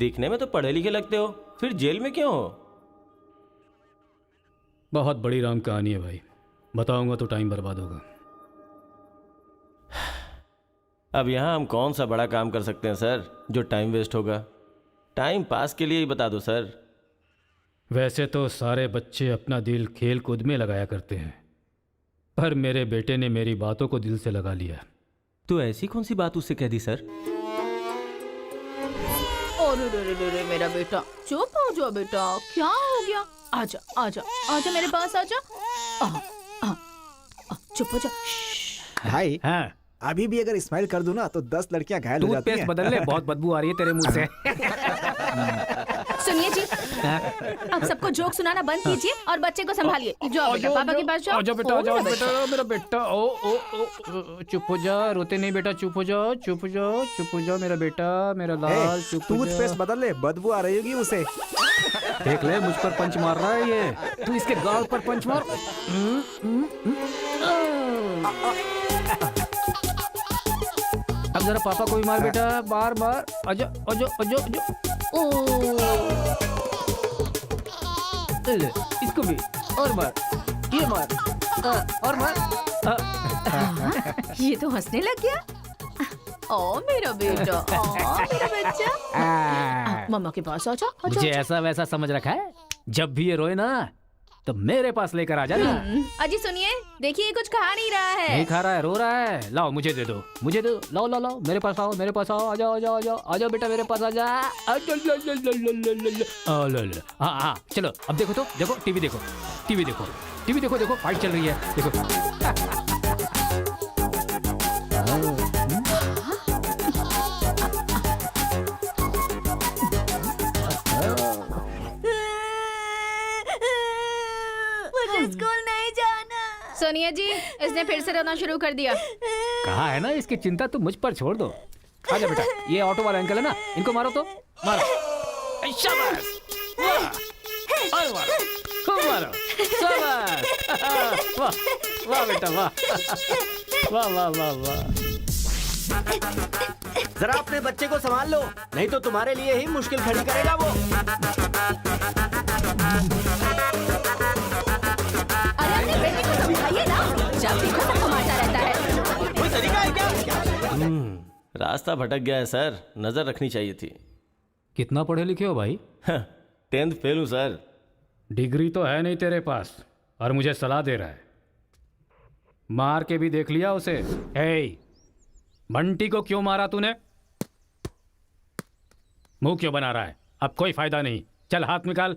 दिखने में तो पढ़े लिखे लगते हो, फिर जेल में क्यों हो? बहुत बड़ी राम कहानी है भाई, बताऊंगा तो टाइम बर्बाद होगा। अब यहाँ हम कौन सा बड़ा काम कर सकते हैं सर जो टाइम वेस्ट होगा? टाइम पास के लिए ही बता दो सर। वैसे तो सारे बच्चे अपना दिल खेल कूद में लगाया करते हैं, पर मेरे बेटे ने मेरी बातों को दिल से लगा लिया। तो ऐसी कौन सी बात उससे कह दी सर? अरे मेरा बेटा, चुप हो जाओ बेटा, क्या हो गया? आजा आजा आजा मेरे पास आजा। चुप हो जा। भाई हाँ, अभी भी अगर स्माइल कर दूं ना तो 10 लड़कियां घायल हो जाती हैं। टूथपेस्ट बदल ले, बहुत बदबू आ रही है तेरे मुंह से। सुनिए जी, अब सबको जोक सुनाना बंद कीजिए और बच्चे को संभालिए। जाओ बेटा, पापा के पास जाओ। आजा बेटा, ओ, आजा मेरा बेटा, मेरा बेटा। ओ ओ ओ, चुप हो जा, रोते नहीं बेटा, चुप हो जाओ, चुप हो जाओ, चुप हो जाओ मेरा बेटा, मेरा लाल, चुप हो जा। टूथपेस्ट बदल ले, बदबू आ रही होगी उसे। देख ले, मुझ पर पंच मार रहा है ये, तू इसके गाल पर पंच मार। अब जरा पापा को भी मार बेटा, मार मार। आजा आजा आजा आजा। ले, इसको भी और मार, ये मार, और मार। ये तो हंसने लग गया। ओ मेरा बेटा, ओ मेरा बच्चा, मम्मा के पास आजा आजा। मुझे ऐसा वैसा समझ रखा है? जब भी ये रोए ना तो मेरे पास लेकर आ जाना। अजी सुनिए, देखिए कुछ खा नहीं रहा है। नहीं खा रहा है, रो रहा है। लाओ मुझे दे दो, मुझे दो, लाओ लाओ लाओ, मेरे पास आओ, मेरे पास आओ, आ जाओ आ जाओ आ जाओ आ जाओ बेटा, मेरे पास आ जा। हाँ हाँ, चलो अब देखो तो, देखो टीवी देखो, टीवी देखो, टीवी देखो, देखो फाइट चल रही है, देखो। स्कूल नहीं जाना। सोनिया जी, इसने फिर से रोना शुरू कर दिया। कहा है ना, इसकी चिंता तुम मुझ पर छोड़ दो। आजा बेटा, ये ऑटो वाला अंकल है ना, इनको मारो तो, मारो। शाबाश, वाह, और मारो, खूब मारो, शाबाश। वाह वाह बेटा, वाह वाह वाह वाह वाह। जरा अपने बच्चे को संभाल लो, नहीं तो तुम्हारे लिए ही मुश्किल खड़ी करेगा वो। अरे अपने बेटे को समझाइए ना, जब देखो सबको मारता रहता है। कोई तरीका है क्या? रास्ता भटक गया है सर, नजर रखनी चाहिए थी। कितना पढ़े लिखे हो भाई? 10th फेल हूँ सर। डिग्री तो है नहीं तेरे पास और मुझे सलाह दे रहा है। मार के भी देख लिया उसे। ए, बंटी को क्यों मारा तूने? मुंह क्यों बना रहा है? अब कोई फायदा नहीं, चल हाथ निकाल।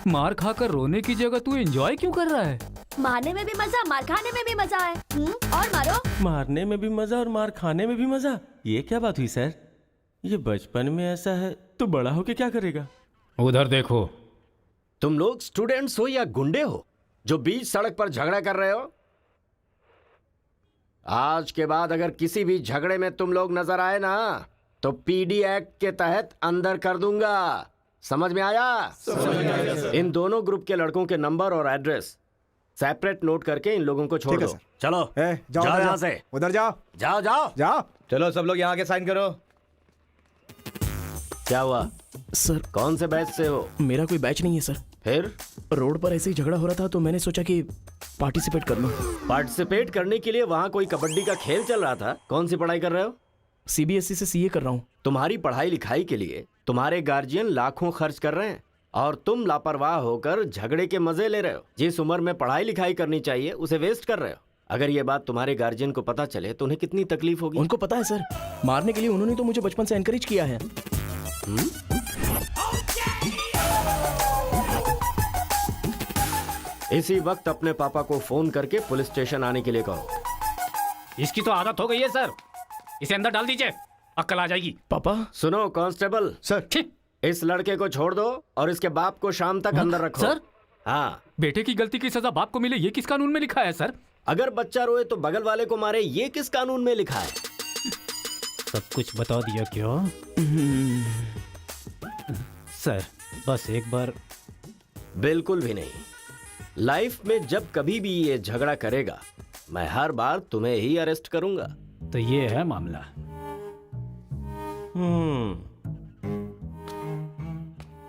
मार खाकर रोने की जगह तू एंजॉय क्यों कर रहा है? मारने में भी मजा, मार खाने में भी मजा है। और मारो। मारने में भी मजा और मार खाने में भी मजा, ये क्या बात हुई सर? ये बचपन में ऐसा है तो बड़ा होके क्या करेगा? उधर देखो। तुम लोग स्टूडेंट्स हो या गुंडे हो जो बीच सड़क पर झगड़ा कर रहे हो? आज के बाद अगर किसी भी झगड़े में तुम लोग नजर आए ना तो पीडी एक्ट के तहत अंदर कर दूंगा। समझ में आया? इन दोनों ग्रुप के लड़कों के नंबर और एड्रेस सेपरेट नोट करके इन लोगों को छोड़ ठीक है, दो। सर। चलो जाओ जाओ उधर यहाँ जाओ, से, उधर जाओ जाओ जाओ जाओ। चलो सब लोग यहाँ के साइन करो। क्या हुआ? सर, कौन से बैच से हो? मेरा कोई बैच नहीं है सर। फिर रोड पर ऐसे ही झगड़ा हो रहा था तो मैंने सोचा कि पार्टिसिपेट कर लूं। पार्टिसिपेट करने के लिए वहाँ कोई कबड्डी का खेल चल रहा था? कौन सी पढ़ाई कर रहे हो? सीबीएसई से सीए कर रहा हूं। तुम्हारी पढ़ाई लिखाई के लिए तुम्हारे गार्जियन लाखों खर्च कर रहे हैं और तुम लापरवाह होकर झगड़े के मजे ले रहे हो। जिस उम्र में पढ़ाई लिखाई करनी चाहिए उसे वेस्ट कर रहे हो। अगर ये बात तुम्हारे गार्जियन को पता चले तो उन्हें कितनी तकलीफ होगी। उनको पता है सर, मारने के लिए उन्होंने तो मुझे बचपन से एनकरेज किया है। इसी वक्त अपने पापा को फोन करके पुलिस स्टेशन आने के लिए कहो। इसकी तो आदत हो गई है सर, इसे अंदर डाल दीजिए, अक्ल आ जाएगी। पापा। सुनो कांस्टेबल सर, इस लड़के को छोड़ दो और इसके बाप को शाम तक अंदर रखो। सर? हाँ। बेटे की गलती की सजा बाप को मिले, ये किस कानून में लिखा है सर? अगर बच्चा रोए तो बगल वाले को मारे, ये किस कानून में लिखा है? सब कुछ बता दिया क्या? सर बस एक बार। बिल्कुल भी नहीं। लाइफ में जब कभी भी ये झगड़ा करेगा मैं हर बार तुम्हें ही अरेस्ट करूंगा। तो ये है मामला।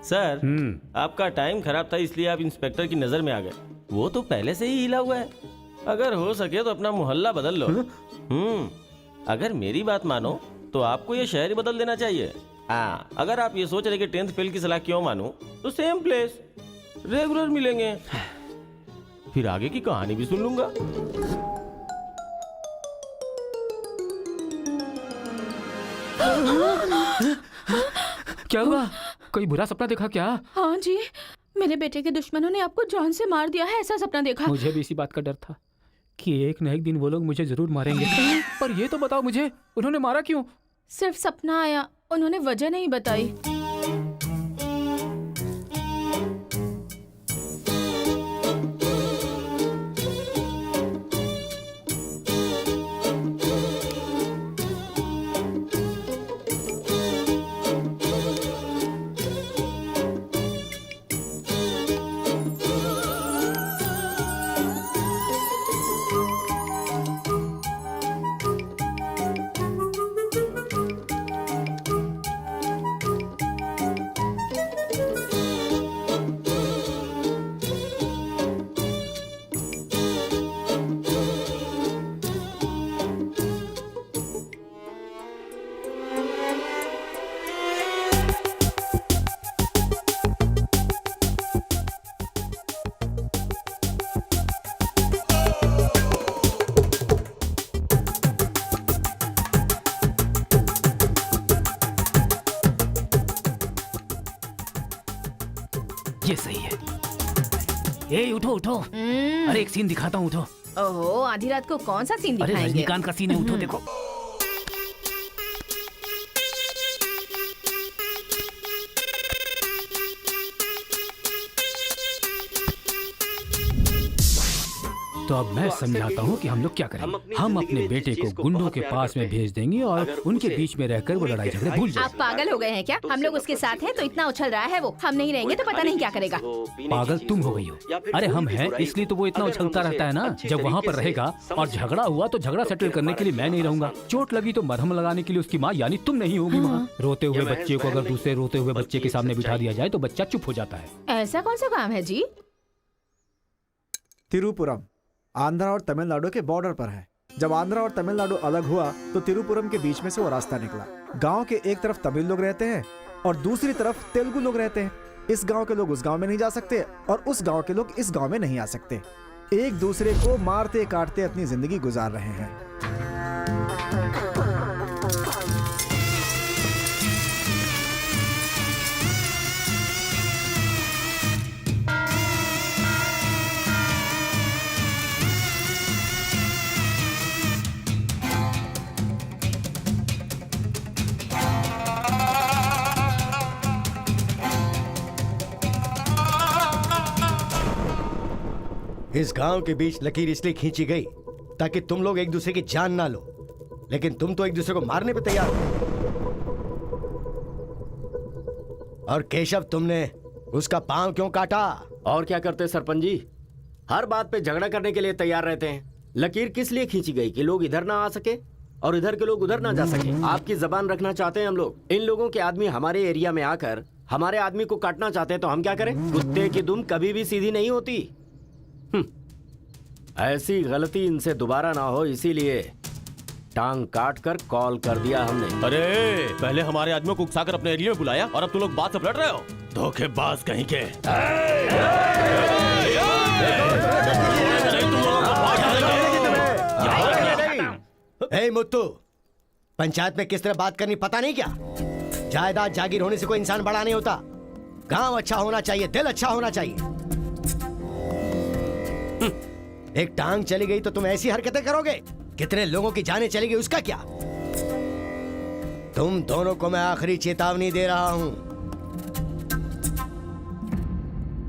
सर, आपका टाइम खराब था इसलिए आप इंस्पेक्टर की नजर में आ गए। वो तो पहले से ही हिला हुआ है। अगर हो सके तो अपना मोहल्ला बदल लो। अगर मेरी बात मानो तो आपको ये शहर ही बदल देना चाहिए। हाँ, अगर आप ये सोच रहे कि 10th फेल की सलाह क्यों मानूं, तो सेम प्लेस रेगुलर मिलेंगे, फिर आगे की कहानी भी सुन लूंगा। क्या हुआ? कोई बुरा सपना देखा क्या? हाँ जी, मेरे बेटे के दुश्मनों ने आपको जान से मार दिया है, ऐसा सपना देखा। मुझे भी इसी बात का डर था कि एक न एक दिन वो लोग मुझे जरूर मारेंगे। पर ये तो बताओ मुझे, उन्होंने मारा क्यों? सिर्फ सपना आया, उन्होंने वजह नहीं बताई। ये सही है। ए उठो उठो, अरे एक सीन दिखाता हूँ, उठो। ओहो, आधी रात को कौन सा सीन अरे दिखाएंगे? रजनीकांत का सीन है, उठो देखो। तो अब मैं समझाता हूँ कि हम लोग क्या करेंगे। हम अपने बेटे को गुंडों के पास में भेज देंगे और उनके बीच में रहकर वो लड़ाई झगड़े भूल आप जाएंगे। पागल हो गए हैं क्या? हम लोग उसके साथ हैं तो इतना उछल रहा है वो। हम नहीं रहेंगे तो पता नहीं क्या करेगा। पागल तुम हो गई हो। अरे हम हैं इसलिए तो वो इतना उछलता रहता है ना। जब वहाँ पर रहेगा और झगड़ा हुआ तो झगड़ा सेटल करने के लिए मैं नहीं रहूंगा। चोट लगी तो मरहम लगाने के लिए उसकी माँ यानी तुम नहीं होगी वहाँ। रोते हुए बच्चे को अगर दूसरे रोते हुए बच्चे के सामने बिठा दिया जाए तो बच्चा चुप हो जाता है। ऐसा कौन सा काम है जी? तिरुपुरम आंध्रा और तमिलनाडु के बॉर्डर पर है। जब आंध्रा और तमिलनाडु अलग हुआ तो तिरुपुरम के बीच में से वो रास्ता निकला। गांव के एक तरफ तमिल लोग रहते हैं और दूसरी तरफ तेलुगु लोग रहते हैं। इस गांव के लोग उस गांव में नहीं जा सकते और उस गांव के लोग इस गांव में नहीं आ सकते। एक दूसरे को मारते काटते अपनी जिंदगी गुजार रहे हैं। इस गांव के बीच लकीर इसलिए खींची गई ताकि तुम लोग एक दूसरे की जान ना लो, लेकिन तुम तो एक दूसरे को मारने पे तैयार हो। और केशव, तुमने उसका पांव क्यों काटा? और क्या करते सरपंच जी, हर बात पे झगड़ा करने के लिए तैयार रहते हैं। लकीर किस लिए खींची गई कि लोग इधर ना आ सके और इधर के लोग उधर ना जा सके। आपकी जबान रखना चाहते हैं हम लोग। इन लोगों के आदमी हमारे एरिया में आकर हमारे आदमी को काटना चाहते हैं तो हम क्या करें? कुत्ते की दुम कभी भी सीधी नहीं होती। ऐसी गलती इनसे दोबारा ना हो इसीलिए टांग काट कर कॉल कर दिया हमने। अरे पहले हमारे आदमियों को उकसाकर अपने एरिया में बुलाया और अब तुम लोग बात से पलट रहे हो। धोखेबाज कहीं के। ए मुत्तू, पंचायत में किस तरह बात करनी पता नहीं क्या? जायदाद जागीर होने से कोई इंसान बड़ा नहीं होता। गांव अच्छा होना चाहिए, दिल अच्छा होना चाहिए। एक टांग चली गई तो तुम ऐसी हरकतें करोगे? कितने लोगों की जानें चली गई उसका क्या? तुम दोनों को मैं आखिरी चेतावनी दे रहा हूं।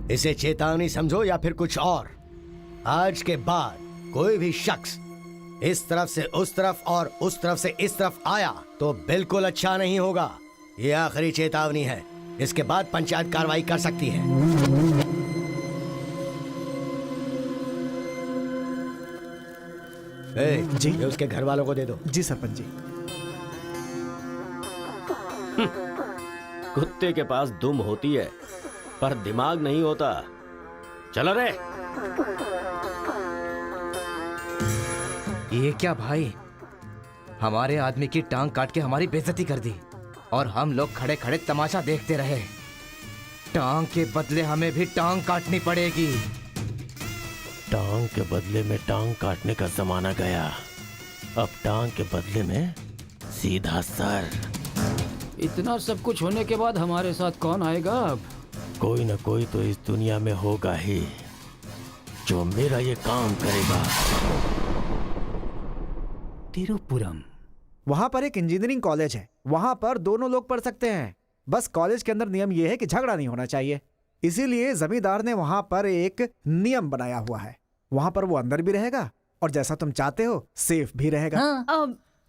इसे चेतावनी समझो या फिर कुछ और। आज के बाद कोई भी शख्स इस तरफ से उस तरफ और उस तरफ से इस तरफ आया तो बिल्कुल अच्छा नहीं होगा। ये आखिरी चेतावनी है। इसके बाद पंचायत कार्रवाई कर सकती है। जी। ये उसके घर वालों को दे दो। जी सरपंच जी। कुत्ते के पास दुम होती है पर दिमाग नहीं होता। चलो रे। ये क्या भाई, हमारे आदमी की टांग काट के हमारी बेइज्जती कर दी और हम लोग खड़े खड़े तमाशा देखते रहे। टांग के बदले हमें भी टांग काटनी पड़ेगी। टांग के बदले में टांग काटने का जमाना गया। अब टांग के बदले में सीधा सर। इतना सब कुछ होने के बाद हमारे साथ कौन आएगा अब? कोई ना कोई तो इस दुनिया में होगा ही जो मेरा ये काम करेगा। तिरुपुरम। वहां पर एक इंजीनियरिंग कॉलेज है, वहां पर दोनों लोग पढ़ सकते हैं। बस कॉलेज के अंदर नियम यह है कि झगड़ा नहीं होना चाहिए। इसीलिए जमींदार ने वहां पर एक नियम बनाया हुआ है। वहां पर वो अंदर भी रहेगा और जैसा तुम चाहते हो सेफ भी रहेगा।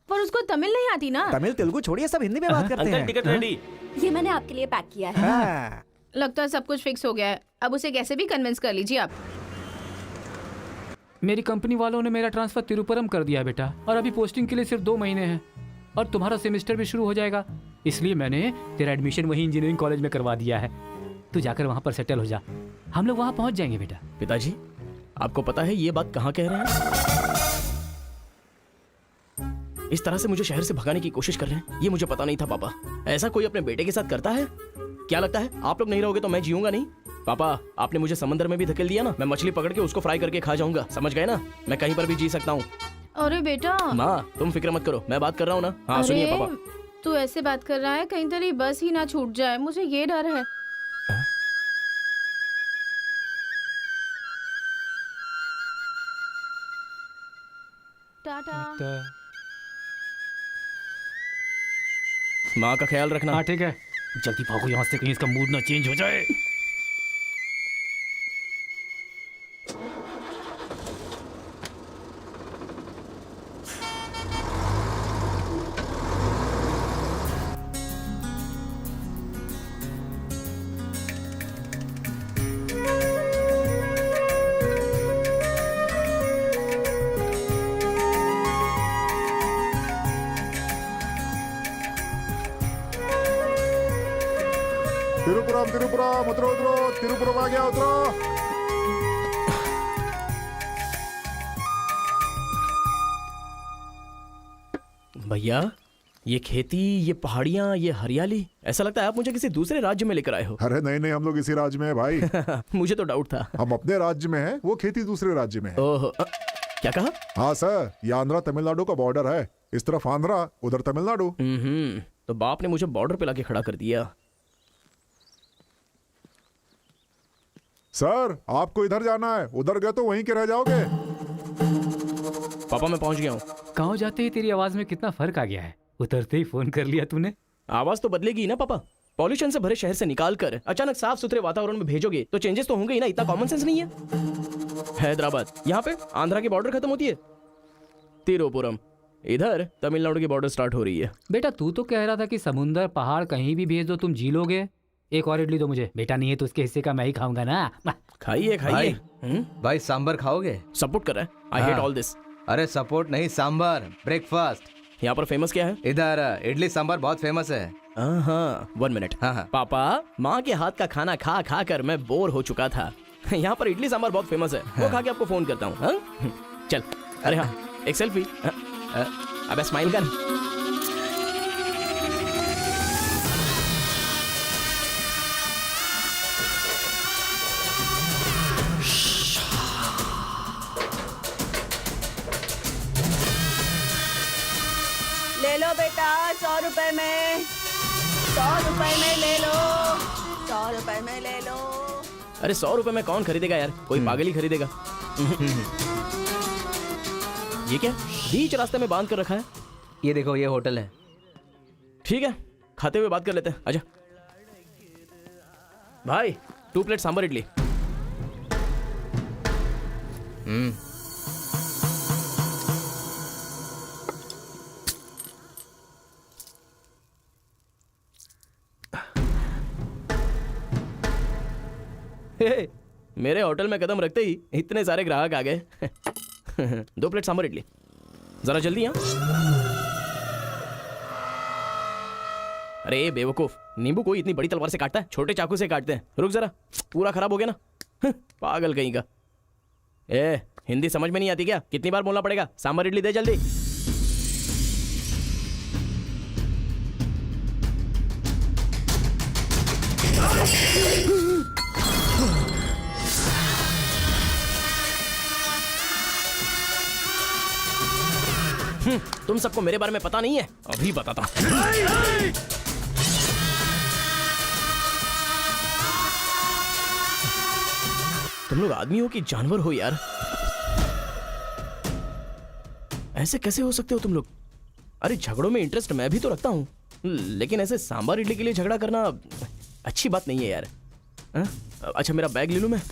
पर उसको तमिल नहीं आती ना। तमिल तेलुगु छोड़िए, सब हिंदी में बात करते अंकल हैं। Ticket ready. ये मैंने आपके लिए पैक किया है। हाँ। लगता है सब कुछ फिक्स हो गया है। अब उसे कैसे भी कन्विंस कर लीजिए आप। मेरी कंपनी वालों ने मेरा ट्रांसफर तिरुपुरम कर दिया बेटा, और अभी पोस्टिंग के लिए सिर्फ 2 महीने हैं और तुम्हारा सेमेस्टर भी शुरू हो जाएगा। इसलिए मैंने तेरा एडमिशन वही इंजीनियरिंग कॉलेज में करवा दिया है। तू जाकर वहां पर सेटल हो जा, हम लोग वहां पहुंच जाएंगे बेटा। पिताजी, आपको पता है ये बात कहाँ कह रहे हैं? इस तरह से मुझे शहर से भगाने की कोशिश कर रहे हैं, ये मुझे पता नहीं था पापा। ऐसा कोई अपने बेटे के साथ करता है? क्या लगता है आप लोग नहीं रहोगे तो मैं जीऊंगा नहीं? पापा, आपने मुझे समंदर में भी धकेल दिया ना, मैं मछली पकड़ के उसको फ्राई करके खा जाऊंगा, समझ गए ना? मैं कहीं पर भी जी सकता हूँ। अरे बेटा। माँ, तुम फिक्र मत करो, मैं बात कर रहा हूँ ना। हाँ सुनिए पापा। तू ऐसे बात कर रहा है, कहीं तेरी बस ही ना छूट जाए, मुझे ये डर है। टाटा। माँ का ख्याल रखना। हाँ ठीक है, जल्दी भागो यहाँ से, कहीं इसका मूड ना चेंज हो जाए। तिरुपुरम तिरुपुरम उतरो उतरो, तिरुपुरम आ गया, उतरो। भैया, ये खेती, ये पहाड़ियाँ, ये हरियाली, ऐसा लगता है आप मुझे किसी दूसरे राज्य में लेकर आए हो। अरे नहीं नहीं, हम लोग इसी राज्य में है भाई। मुझे तो डाउट था। हम अपने राज्य में है, वो खेती दूसरे राज्य में है। ओह, क्या कहा? हाँ सर, ये आंध्रा तमिलनाडु का बॉर्डर है। इस तरफ आंध्रा, उधर तमिलनाडु। तो बाप ने मुझे बॉर्डर पे लाके खड़ा कर दिया। सर, आपको इधर जाना है, उधर गए तो वहीं के रह जाओगे। पापा मैं पहुंच गया हूँ। गाँव जाते ही तेरी आवाज में कितना फर्क आ गया है। उतरते ही फोन कर लिया तूने। आवाज तो बदलेगी ना पापा। पॉल्यूशन से भरे शहर से निकाल कर अचानक साफ सुथरे वातावरण में भेजोगे तो चेंजेस तो होंगे ही ना। इतना कॉमन सेंस नहीं है? हैदराबाद, यहाँ पे आंध्रा की बॉर्डर खत्म होती है। तिरुपुरम, इधर तमिलनाडु की बॉर्डर स्टार्ट हो रही है। बेटा तू तो कह रहा था कि समुंदर पहाड़ कहीं भी भेज दो तुम जी लोगे। एक और इडली दो मुझे। बेटा नहीं है तो उसके हिस्से का मैं ही खाऊंगा ना। खाइए खाइए। भाई सांबर खाओगे? सपोर्ट कर रहा है। I hate all this. अरे सपोर्ट नहीं, सांबर, ब्रेकफास्ट। यहाँ पर फेमस क्या है? इधर इडली सांबर बहुत फेमस है। हाँ, 1 मिनट। हाँ। पापा, माँ के हाथ का खाना खा खा कर मैं बोर हो चुका था। यहाँ पर इडली सांबर बहुत फेमस है, वो खा के आपको फोन करता हूँ। चल। अरे हाँ, एक सेल्फी। अबे स्माइल कर। ले लो बेटा, 100 रुपए में, 100 रुपए में ले लो, 100 रुपए में ले लो। अरे 100 रुपए में कौन खरीदेगा यार, कोई पागल ही खरीदेगा। ये क्या बीच रास्ते में बांध कर रखा है? ये देखो, ये होटल है। ठीक है, खाते हुए बात कर लेते हैं। आजा भाई, 2 प्लेट सांबर इडली। मेरे होटल में कदम रखते ही इतने सारे ग्राहक आ गए। 2 प्लेट सांबर इडली। जरा जल्दी यहाँ। अरे बेवकूफ, नींबू कोई इतनी बड़ी तलवार से काटता है? छोटे चाकू से काटते हैं। रुक जरा, पूरा खराब हो गया ना। पागल कहीं का। ए, हिंदी समझ में नहीं आती क्या? कितनी बार बोलना पड़ेगा? सांभर इडली दे जल्दी। तुम सबको मेरे बारे में पता नहीं है? अभी बताता हूं। तुम लोग आदमी हो कि जानवर हो यार? ऐसे कैसे हो सकते हो तुम लोग? अरे झगड़ों में इंटरेस्ट मैं भी तो रखता हूं, लेकिन ऐसे सांभर इडली के लिए झगड़ा करना अच्छी बात नहीं है यार। अच्छा मेरा बैग ले लूं मैं?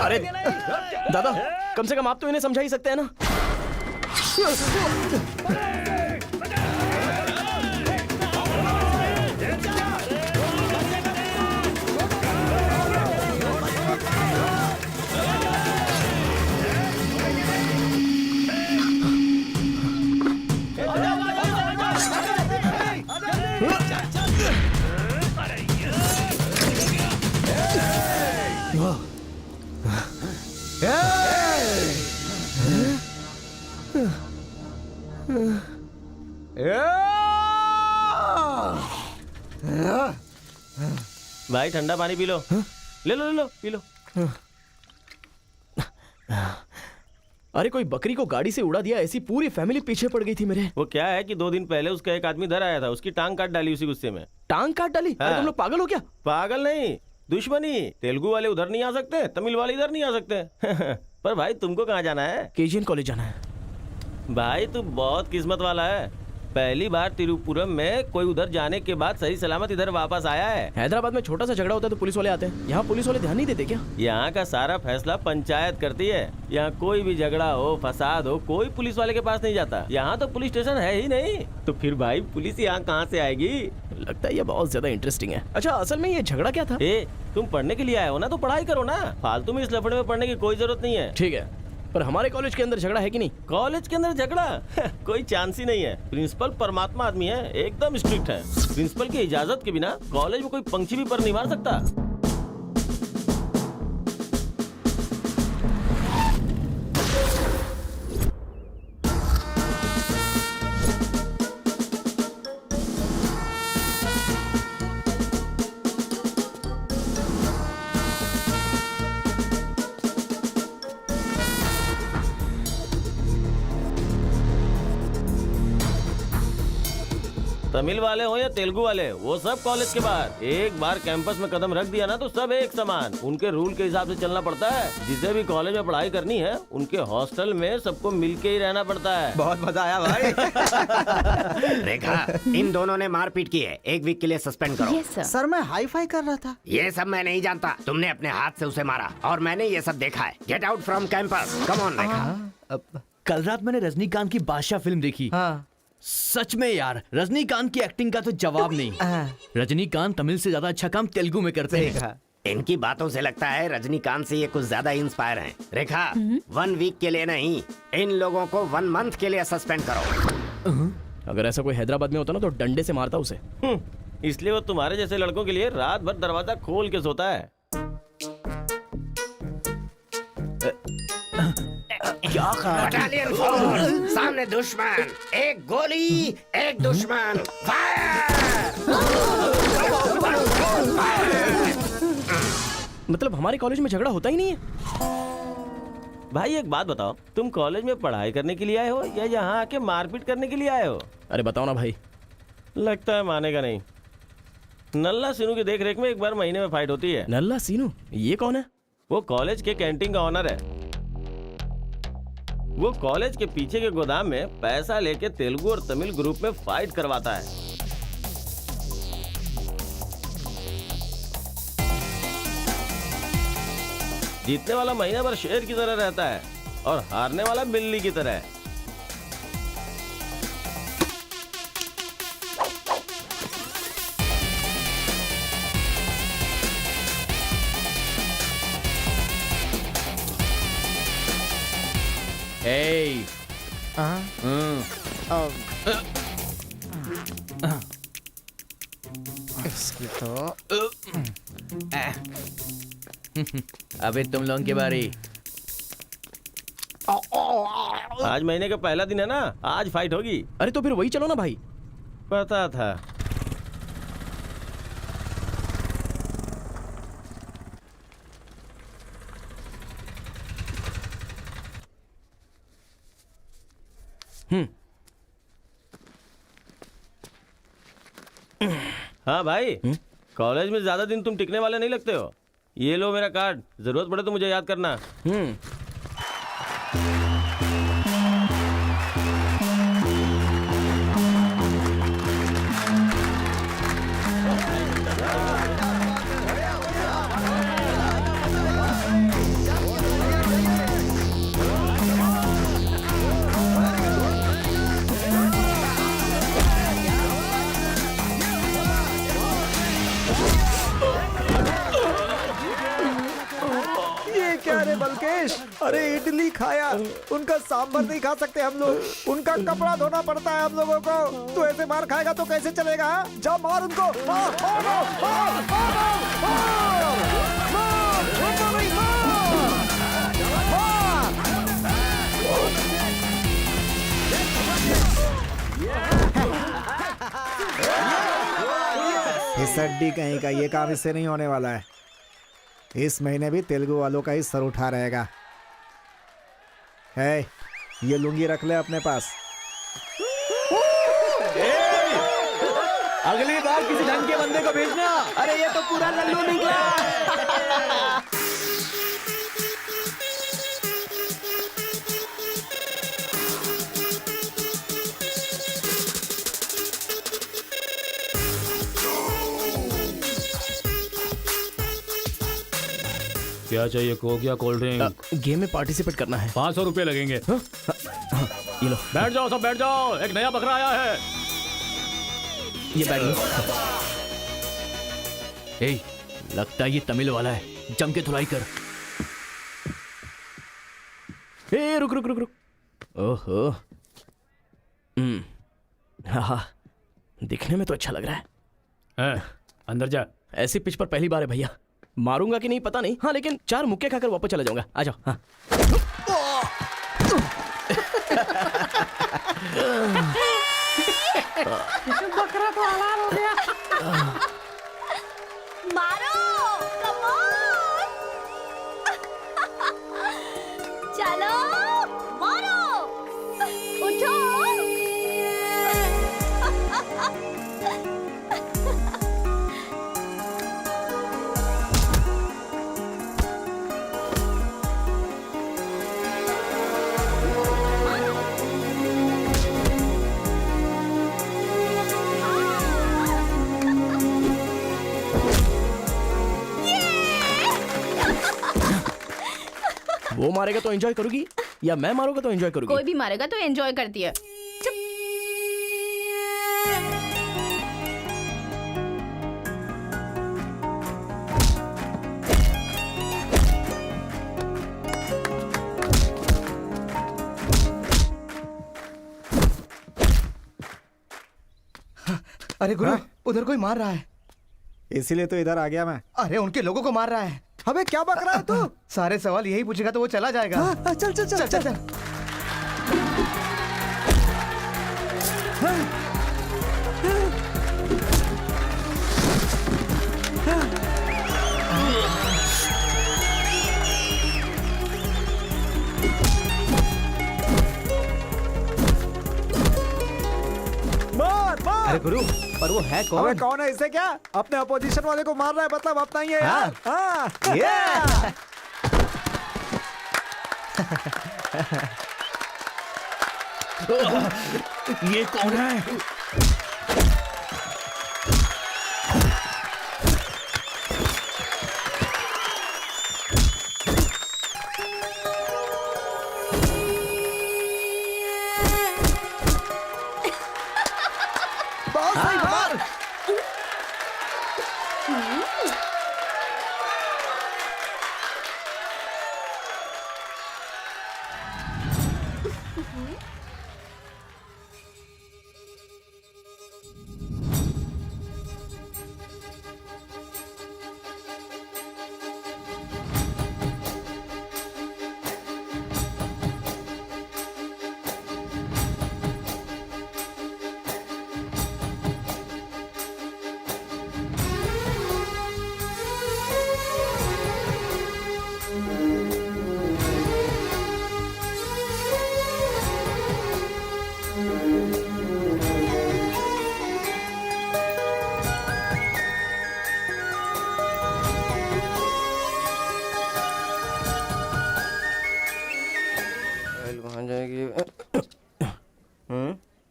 अरे दादा, कम से कम आप तो इन्हें समझा ही सकते हैं ना। भाई ठंडा पानी पी लो। ले लो ले लो, पी लो। अरे कोई बकरी को गाड़ी से उड़ा दिया, ऐसी पूरी फैमिली पीछे पड़ गई थी मेरे। वो क्या है कि 2 दिन पहले उसका एक आदमी इधर आया था, उसकी टांग काट डाली उसी गुस्से में। टांग काट डाली? अरे तुम लोग पागल हो क्या? पागल नहीं, दुश्मनी। तेलुगु वाले उधर नहीं आ सकते, तमिल वाले इधर नहीं आ सकते। पर भाई तुमको कहाँ जाना है? केजीएन कॉलेज जाना है। भाई तू बहुत किस्मत वाला है, पहली बार तिरुपुरम में कोई उधर जाने के बाद सही सलामत इधर वापस आया है। हैदराबाद में छोटा सा झगड़ा होता है तो पुलिस वाले आते हैं, यहाँ पुलिस वाले ध्यान नहीं देते क्या? यहाँ का सारा फैसला पंचायत करती है। यहाँ कोई भी झगड़ा हो, फसाद हो, कोई पुलिस वाले के पास नहीं जाता। यहाँ तो पुलिस स्टेशन है ही नहीं, तो फिर भाई पुलिस यहाँ कहाँ से आएगी? लगता है ये बहुत ज्यादा इंटरेस्टिंग है। अच्छा असल में ये झगड़ा क्या था? तुम पढ़ने के लिए आए हो ना, तो पढ़ाई करो ना। फालतू में इस लफड़े में पढ़ने की कोई जरूरत नहीं है। ठीक है, पर हमारे कॉलेज के अंदर झगड़ा है कि नहीं? कॉलेज के अंदर झगड़ा? कोई चांस ही नहीं है। प्रिंसिपल परमात्मा आदमी है, एकदम स्ट्रिक्ट है। प्रिंसिपल की इजाजत के बिना कॉलेज में कोई पंछी भी पर नहीं मार सकता। तमिल वाले हो या तेलुगु वाले, वो सब कॉलेज के बाहर। एक बार कैंपस में कदम रख दिया ना तो सब एक समान। उनके रूल के हिसाब से चलना पड़ता है। जिसे भी कॉलेज में पढ़ाई करनी है, उनके हॉस्टल में सबको मिलके ही रहना पड़ता है। बहुत मजा आया भाई। रेखा, इन दोनों ने मारपीट की है, 1 वीक के लिए सस्पेंड करो। Yes sir. सर मैं हाई फाई कर रहा था। ये सब मैं नहीं जानता। तुमने अपने हाथ से उसे मारा और मैंने ये सब देखा है। Get out from campus. Come on Rekha. कल रात मैंने रजनीकांत की बादशाह फिल्म देखी। हाँ। सच में यार, रजनीकांत की एक्टिंग का तो जवाब नहीं। रजनीकांत तमिल से ज्यादा अच्छा काम तेलुगु में करते हैं। इनकी बातों से लगता है रजनीकांत से ये कुछ ज्यादा इंस्पायर हैं। रेखा, 1 वीक के लिए नहीं, इन लोगों को 1 मंथ के लिए सस्पेंड करो। अगर ऐसा कोई हैदराबाद में होता ना तो डंडे से मारता उसे। इसलिए वो तुम्हारे जैसे लड़कों के लिए रात भर दरवाजा खोल के सोता है। बटालियन फॉरवर्ड, सामने दुश्मन, एक गोली, एक दुश्मन, फायर! मतलब हमारे कॉलेज में झगड़ा होता ही नहीं है? भाई एक बात बताओ, तुम कॉलेज में पढ़ाई करने के लिए आए हो या यहाँ आके मारपीट करने के लिए आए हो? अरे बताओ ना भाई। लगता है मानेगा नहीं। नल्ला सीनू की देख रेख में 1 बार महीने में फाइट होती है। नल्ला सीनू? ये कौन है? वो कॉलेज के कैंटीन का ऑनर है। वो कॉलेज के पीछे के गोदाम में पैसा लेके तेलुगु और तमिल ग्रुप में फाइट करवाता है। जीतने वाला महीना भर शेर की तरह रहता है और हारने वाला बिल्ली की तरह। ए इसकी तो अबे तुम लोगों की बारी। आज महीने का पहला दिन है ना, आज फाइट होगी। अरे तो फिर वही चलो ना भाई। पता था। हाँ भाई, कॉलेज में ज्यादा दिन तुम टिकने वाले नहीं लगते हो। ये लो मेरा कार्ड, जरूरत पड़े तो मुझे याद करना। ये क्या रे बलकेश, अरे इडली खाया, उनका सांभर नहीं खा सकते हम लोग, उनका कपड़ा धोना पड़ता है हम लोगों को। तू ऐसे मार खाएगा तो कैसे चलेगा? जा मार उनको, मार, मार, मार, मार, मार, मार, मार, उनको नहीं, मार, मार। इस हड्डी कहीं का ये काम इससे नहीं होने वाला है। इस महीने भी तेलुगु वालों का ही सर उठा रहेगा। है, ये लुंगी रख ले अपने पास। अगली बार किसी ढंग के बंदे को भेजना। अरे ये तो पूरा लल्लू निकला। क्या चाहिए? कोक या कोल्ड ड्रिंक? गेम में पार्टिसिपेट करना है। 500 रुपए लगेंगे। ये लो। बैठ जाओ, सब बैठ जाओ, एक नया बकरा आया है। ये बैग लो। ए, लगता है ये तमिल वाला है, जम के धुलाई कर। ए रुक रुक रुक रुक। ओहो। हाँ, दिखने में तो अच्छा लग रहा है। अंदर जा। ऐसी पिच पर पहली बार है भैया। मारूंगा कि नहीं पता नहीं। हाँ लेकिन 4 मुक्के खाकर वापस चला जाऊंगा। आ जाओ। हाँ। बकरा तो हलाल हो गया। मारो, कम ऑन। चलो, मारो, उठो। वो मारेगा तो एंजॉय करोगी या मैं मारूंगा तो एंजॉय करोगी? कोई भी मारेगा तो एंजॉय करती है। चुप। अरे गुरु, उधर कोई मार रहा है। इसीलिए तो इधर आ गया मैं। अरे उनके लोगों को मार रहा है। अबे क्या बक रहा है तू? सारे सवाल यही पूछेगा तो वो चला जाएगा। हाँ, चल चल चल चल, चल। मार मार। अरे गुरु, पर वो है कौन? अबे कौन है? इससे क्या? अपने अपोजिशन वाले को मार रहा है, मतलब अपना ही है यार। हाँ। ये कौन है?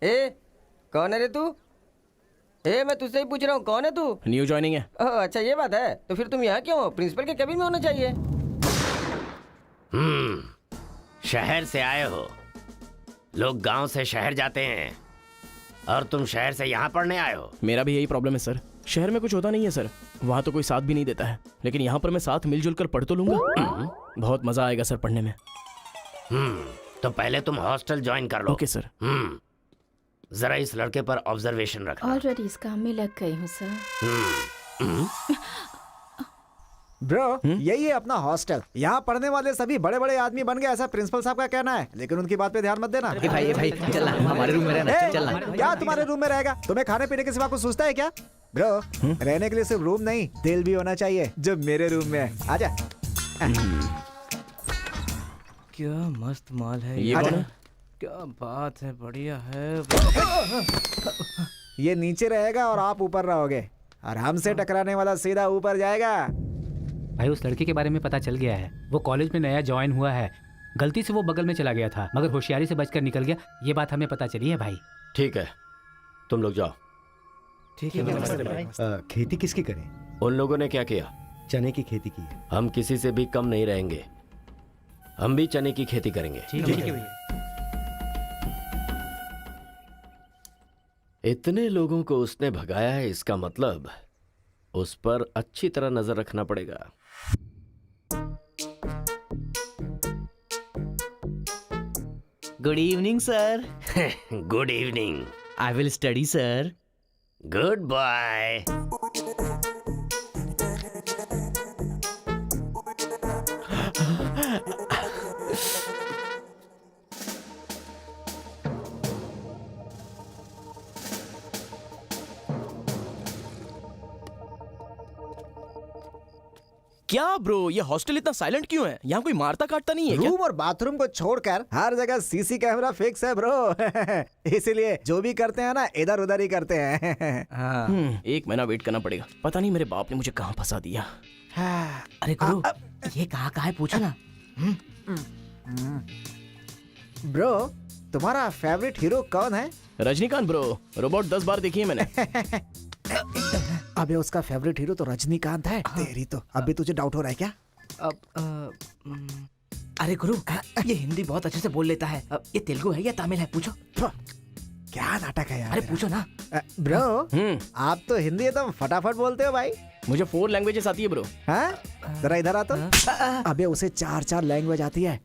ए कौन है रे तू? ए मैं तुझसे ही पूछ रहा हूँ, कौन है तू? न्यू ज्वाइनिंग है। ओह अच्छा ये बात है, तो फिर तुम यहाँ क्यों हो? प्रिंसिपल के केबिन में होना चाहिए। शहर से आए हो। लोग गांव से शहर जाते हैं और तुम शहर से यहाँ पढ़ने आए हो। मेरा भी यही प्रॉब्लम है सर, शहर में कुछ होता नहीं है सर, वहाँ तो कोई साथ भी नहीं देता है, लेकिन यहाँ पर मैं साथ मिलजुल कर पढ़ तो लूंगा। बहुत मजा आएगा सर पढ़ने में। तो पहले तुम हॉस्टल ज्वाइन कर लो। Okay sir. जरा इस लड़के पर ऑब्जर्वेशन रखना। ऑलरेडी इस काम में लग गई हूँ सर। ब्रो यही है अपना हॉस्टल। यहाँ पढ़ने वाले सभी बड़े बड़े आदमी बन गए, ऐसा प्रिंसिपल साहब का कहना है, लेकिन उनकी बात पे ध्यान मत देना। ए भाई चल ना, हमारे रूम में रहना, चल ना। क्या तुम्हारे रूम में रहेगा? तुम्हें खाने पीने के सिवा कुछ सोचता है क्या? ब्रो रहने के लिए सिर्फ रूम नहीं, दिल भी होना चाहिए, जो मेरे रूम में है। आजा। क्या मस्त माल है ये कौन है? क्या बात है, बढ़िया है। ये नीचे रहेगा और आप ऊपर रहोगे, और हमसे टकराने वाला सीधा ऊपर जाएगा। भाई उस लड़के के बारे में पता चल गया है, वो कॉलेज में नया ज्वाइन हुआ है, गलती से वो बगल में चला गया था, मगर होशियारी से बचकर निकल गया, ये बात हमें पता चली है भाई। ठीक है तुम लोग जाओ। ठीक है। खेती किसकी करें? उन लोगों ने क्या किया? चने की खेती की है। हम किसी से भी कम नहीं रहेंगे, हम भी चने की खेती करेंगे। ठीक है। इतने लोगों को उसने भगाया है, इसका मतलब उस पर अच्छी तरह नजर रखना पड़ेगा। Good evening sir. Good evening. I will study sir. Good bye. क्या ब्रो, ये हॉस्टल इतना साइलेंट क्यों है? यहाँ कोई मारता काटता नहीं है क्या? रूम और बाथरूम को छोड़कर हर जगह सीसी कैमरा फिक्स है ब्रो। इसीलिए जो भी करते हैं ना, इधर उधर ही करते हैं। एक महीना वेट करना पड़ेगा, पता नहीं मेरे बाप ने मुझे कहाँ फंसा दिया। अरे गुरु ये कहाँ है पूछो ना। ब्रो तुम्हारा फेवरेट हीरो कौन है? रजनीकांत ब्रो, रोबोट 10 बार देखी है मैंने। अबे उसका फेवरेट हीरो तो रजनीकांत है। तेरी तो अभी तुझे डाउट हो रहा है क्या? अरे गुरु ये हिंदी बहुत अच्छे से बोल लेता है, ये तेलुगु है या तमिल है पूछो। क्या नाटक है यार। अरे पूछो ना। ब्रो आप तो हिंदी एकदम फटाफट बोलते हो भाई। मुझे 4 लैंग्वेजेस आती है ब्रो। हाँ जरा इधर आ तो। अबे उसे 4 लैंग्वेज आती है।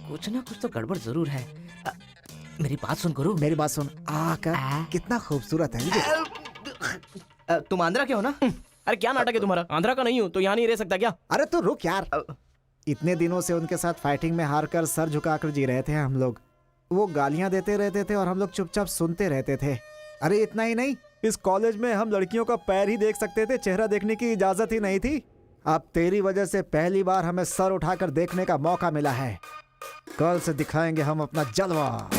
कुछ ना कुछ तो गड़बड़ जरूर है। मेरी बात सुन गुरु। मेरी बात सुन। कितना खूबसूरत है। तुम आंध्रा के हो ना? अरे क्या नाटक है तुम्हारा? आंध्रा का नहीं हूँ तो यहाँ नहीं रह सकता क्या? अरे तू रुक यार। इतने दिनों से उनके साथ फाइटिंग में हारकर सर झुकाकर जी रहे थे हम लोग। वो गालियां देते रहते थे और हम लोग चुपचाप सुनते रहते थे। अरे इतना ही नहीं, इस कॉलेज में हम लड़कियों का पैर ही देख सकते थे, चेहरा देखने की इजाजत ही नहीं थी। अब तेरी वजह से पहली बार हमें सर उठाकर देखने का मौका मिला है। कल से दिखाएंगे हम अपना जलवा।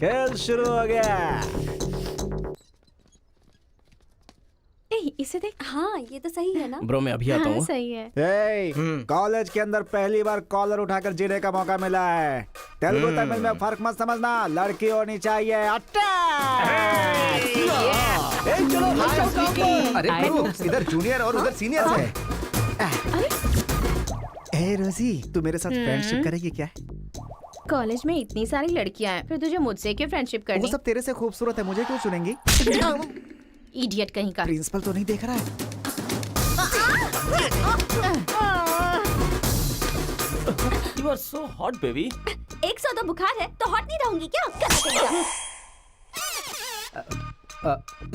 खेल शुरू हो गया। इसे देख। हाँ ये तो सही है ना। ब्रो मैं अभी आता हूँ। सही है। कॉलेज के अंदर पहली बार कॉलर उठाकर जीने का मौका मिला है। तेलुगु तमिल में फर्क मत समझना, लड़की होनी चाहिए। अरे गुरु इधर जूनियर और उधर सीनियर है। ए रोजी तू मेरे साथ फ्रेंडशिप करेगी क्या? कॉलेज में इतनी सारी लड़कियां हैं, फिर तुझे मुझसे क्यों फ्रेंडशिप करनी? वो सब तेरे से खूबसूरत है, मुझे क्यों चुनेंगी? इडियट कहीं का। प्रिंसिपल तो नहीं देख रहा है? You are so hot, baby. 100 तो बुखार है तो हॉट नहीं रहूंगी क्या?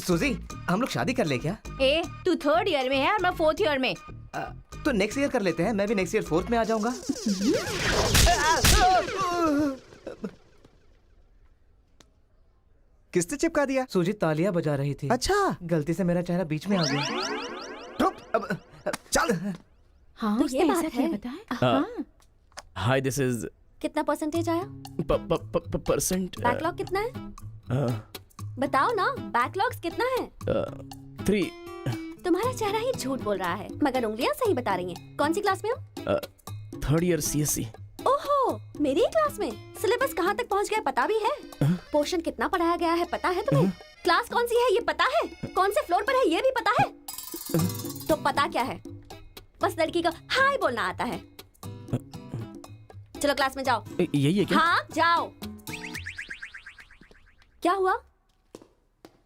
सुजी हम लोग शादी कर ले क्या? ए तू 3rd ईयर में है और मैं 4th ईयर में। तो नेक्स्ट ईयर कर लेते हैं, मैं भी नेक्स्ट ईयर 4th में आ जाऊंगा। किसने चिपका दिया? सुजीत तालियां बजा रही थी। अच्छा, गलती से मेरा चेहरा बीच में आ गया। चल। हाँ, तो ये बात है। हाँ। हाय, दिस इज कितना परसेंटेज आया? परसेंट। बैकलॉग कितना है? बताओ ना, बैकलॉग्स कितना है? 3। तुम्हारा चेहरा ही झूठ बोल रहा है, मगर उंगलियां सही बता रही हैं। कौन सी क्लास में हो? 3rd year CSC। ओहो, मेरी ही क्लास में। सिलेबस कहाँ तक पहुँच गया पता भी है? पोर्शन कितना पढ़ाया गया है पता है तुम्हें? क्लास कौन सी है ये पता है? कौन से फ्लोर पर है ये भी पता है? तो पता क्या है? बस लड़की को हाय बोलना आता है। चलो क्लास में जाओ। यही है क्या? हाँ, जाओ। क्या हुआ?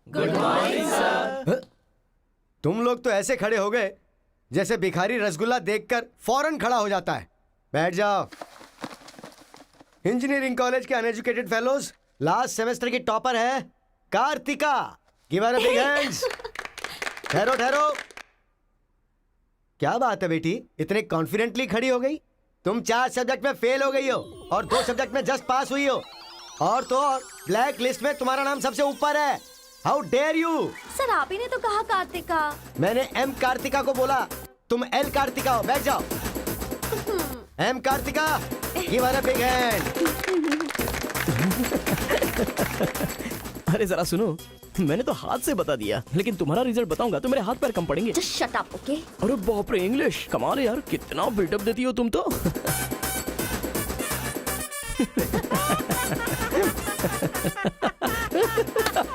Good morning sir. तुम लोग तो ऐसे खड़े हो गए जैसे भिखारी रसगुल्ला देखकर फौरन खड़ा हो जाता है। बैठ जाओ। इंजीनियरिंग कॉलेज के अनएजुकेटेड फेलोज, लास्ट सेमेस्टर की टॉपर है Kartika. Give her a big hands. ठहरो ठहरो। क्या बात है बेटी, इतने कॉन्फिडेंटली खड़ी हो गई? तुम 4 सब्जेक्ट में फेल हो गई हो और 2 सब्जेक्ट में जस्ट पास हुई हो, और तो और ब्लैक लिस्ट में तुम्हारा नाम सबसे ऊपर है। How dare you! सर आप ही ने तो कहा कार्तिका। मैंने एम कार्तिका को बोला, तुम एल कार्तिका हो। बैठ जाओ। M Kartika, give her a big hand. अरे जरा सुनो, मैंने तो हाथ से बता दिया, लेकिन तुम्हारा रिजल्ट बताऊंगा तो मेरे हाथ पैर कम पड़ेंगे। Just shut up, okay? अरे बाप रे, इंग्लिश कमाल है यार, कितना बिल्डअप देती हो तुम तो।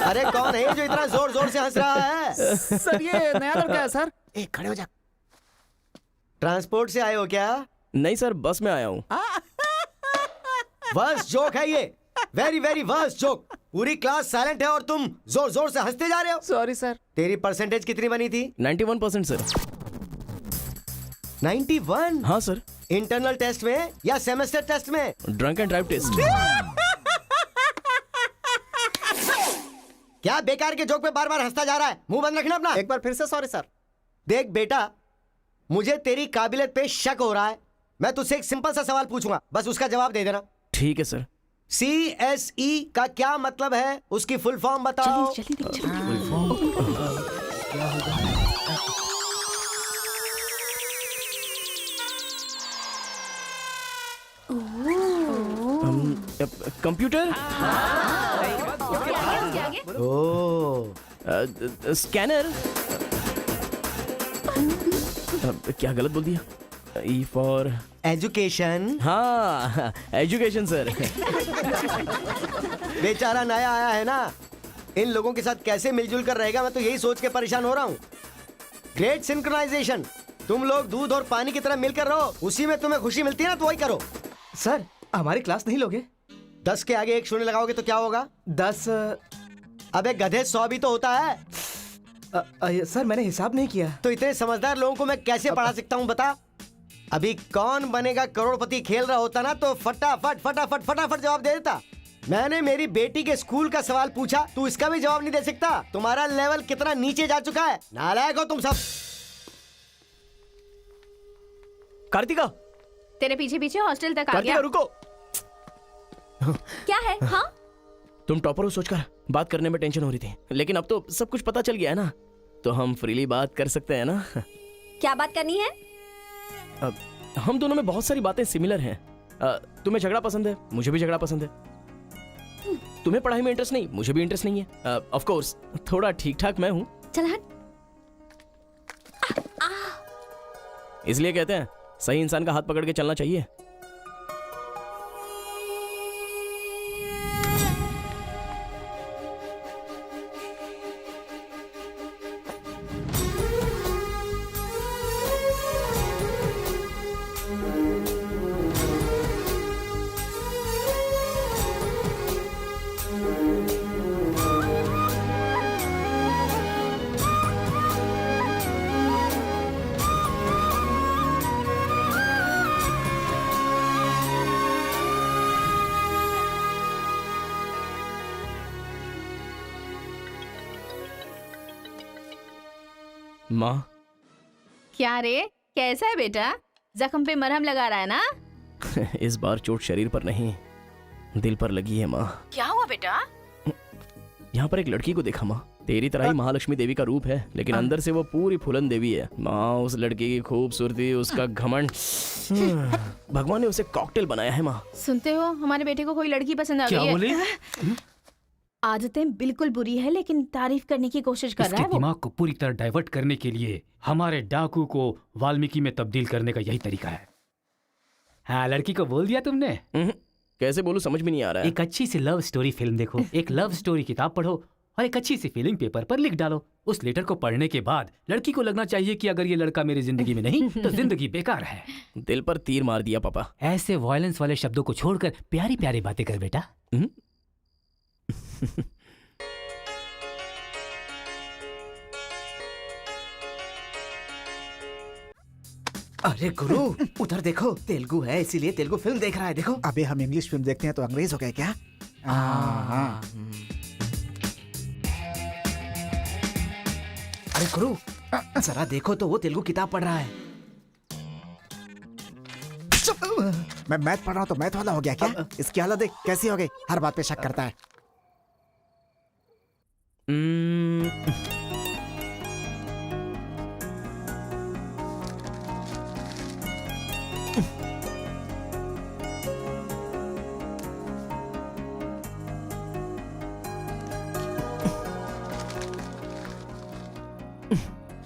अरे कौन है जो इतना जोर जोर से हंस रहा है? सर ये नया लड़का है सर। एक खड़े हो जा। ट्रांसपोर्ट से आए हो क्या? नहीं सर, बस में आया हूँ। वर्स्ट जोक है ये, वेरी वेरी वर्स्ट जोक। पूरी क्लास साइलेंट है और तुम जोर जोर से हंसते जा रहे हो। Sorry sir. तेरी परसेंटेज कितनी बनी थी? 91% सर। 91? हाँ सर। इंटरनल टेस्ट में या सेमेस्टर टेस्ट में? Drunk and drive test. क्या बेकार के जोक पे बार बार हंसता जा रहा है? मुंह बंद रखना अपना। एक बार फिर से सॉरी सर। देख बेटा, मुझे तेरी काबिलियत पे शक हो रहा है। मैं तुझसे एक सिंपल सा सवाल पूछूंगा, बस उसका जवाब दे देना। ठीक है सर। CSE का क्या मतलब है? उसकी फुल फॉर्म बताओ। Computer, scanner. क्या गलत बोल दिया? E for education. हाँ, एजुकेशन सर। बेचारा नया आया है ना, इन लोगों के साथ कैसे मिलजुल कर रहेगा, मैं तो यही सोच के परेशान हो रहा हूँ। Great synchronisation. तुम लोग दूध और पानी की तरह मिलकर रहो, उसी में तुम्हें खुशी मिलती है ना, तो वही करो। सर हमारी क्लास नहीं लोगे? 10 के आगे 1 शून्य लगाओगे तो क्या होगा? 10। अबे गधे 100 भी तो होता है। सर मैंने हिसाब नहीं किया। तो इतने समझदार लोगों को मैं कैसे पढ़ा सकता हूँ बता? अभी कौन बनेगा करोड़पति खेल रहा होता ना, तो फटाफट फटाफट फटाफट जवाब दे देता। मैंने मेरी बेटी के स्कूल का सवाल पूछा, तू इसका भी जवाब नहीं दे सकता। तुम्हारा लेवल कितना नीचे जा चुका है। नालायक हो तुम सब। कार्तिका, तेरे पीछे पीछे हॉस्टल तक आ कार्तिका गया। रुको। क्या है? हाँ, तुम टॉपर हो सोचकर बात करने में टेंशन हो रही थी, लेकिन अब तो सब कुछ पता चल गया है ना, तो हम फ्रीली बात कर सकते हैं ना। क्या बात करनी है? अब हम दोनों में बहुत सारी बातें सिमिलर हैं। तुम्हें झगड़ा पसंद है, मुझे भी झगड़ा पसंद है। तुम्हें पढ़ाई में इंटरेस्ट नहीं, मुझे भी इंटरेस्ट नहीं है। ऑफ कोर्स थोड़ा ठीक ठाक मैं हूँ, चल हट। इसलिए कहते हैं सही इंसान का हाथ पकड़ के चलना चाहिए। माँ, क्या रे, कैसा है बेटा? जख्म पे मरहम लगा रहा है ना? इस बार चोट शरीर पर नहीं, दिल पर लगी है माँ। क्या हुआ बेटा? यहाँ पर एक लड़की को देखा माँ, तेरी तरह ही महालक्ष्मी देवी का रूप है, लेकिन अंदर से वो पूरी फूलन देवी है। माँ, उस लड़की की खूबसूरती, उसका घमंड, भगवान ने उसे कॉकटेल बनाया है माँ। सुनते हो, हमारे बेटे को कोई लड़की पसंद आ गई है। क्या बोले? आदतें बिल्कुल बुरी है, लेकिन तारीफ करने की कोशिश कर रहा इसके है वो। दिमाग को पूरी तरह डाइवर्ट करने के लिए हमारे डाकू को वाल्मीकि में तब्दील करने का यही तरीका है। हाँ, लड़की को बोल दिया तुमने? कैसे बोलूं, समझ में नहीं आ रहा है। एक अच्छी सी लव स्टोरी फिल्म देखो, एक लव स्टोरी किताब पढ़ो और एक अच्छी सी फीलिंग पेपर पर लिख डालो। उस लेटर को पढ़ने के बाद लड़की को लगना चाहिए कि अगर ये लड़का मेरी जिंदगी में नहीं तो जिंदगी बेकार है। दिल पर तीर मार दिया पापा। ऐसे वायलेंस वाले शब्दों को छोड़कर प्यारी प्यारी बातें कर बेटा। अरे गुरु, उधर देखो, तेलुगु है इसीलिए तेलुगु फिल्म देख रहा है। देखो। अबे हम इंग्लिश फिल्म देखते हैं तो अंग्रेज हो गए क्या? हाँ। अरे गुरु, जरा देखो तो वो तेलुगु किताब पढ़ रहा है। मैं मैथ पढ़ रहा हूँ तो मैथ वाला हो गया क्या? इसकी हालत देख कैसी हो गई, हर बात पे शक करता है।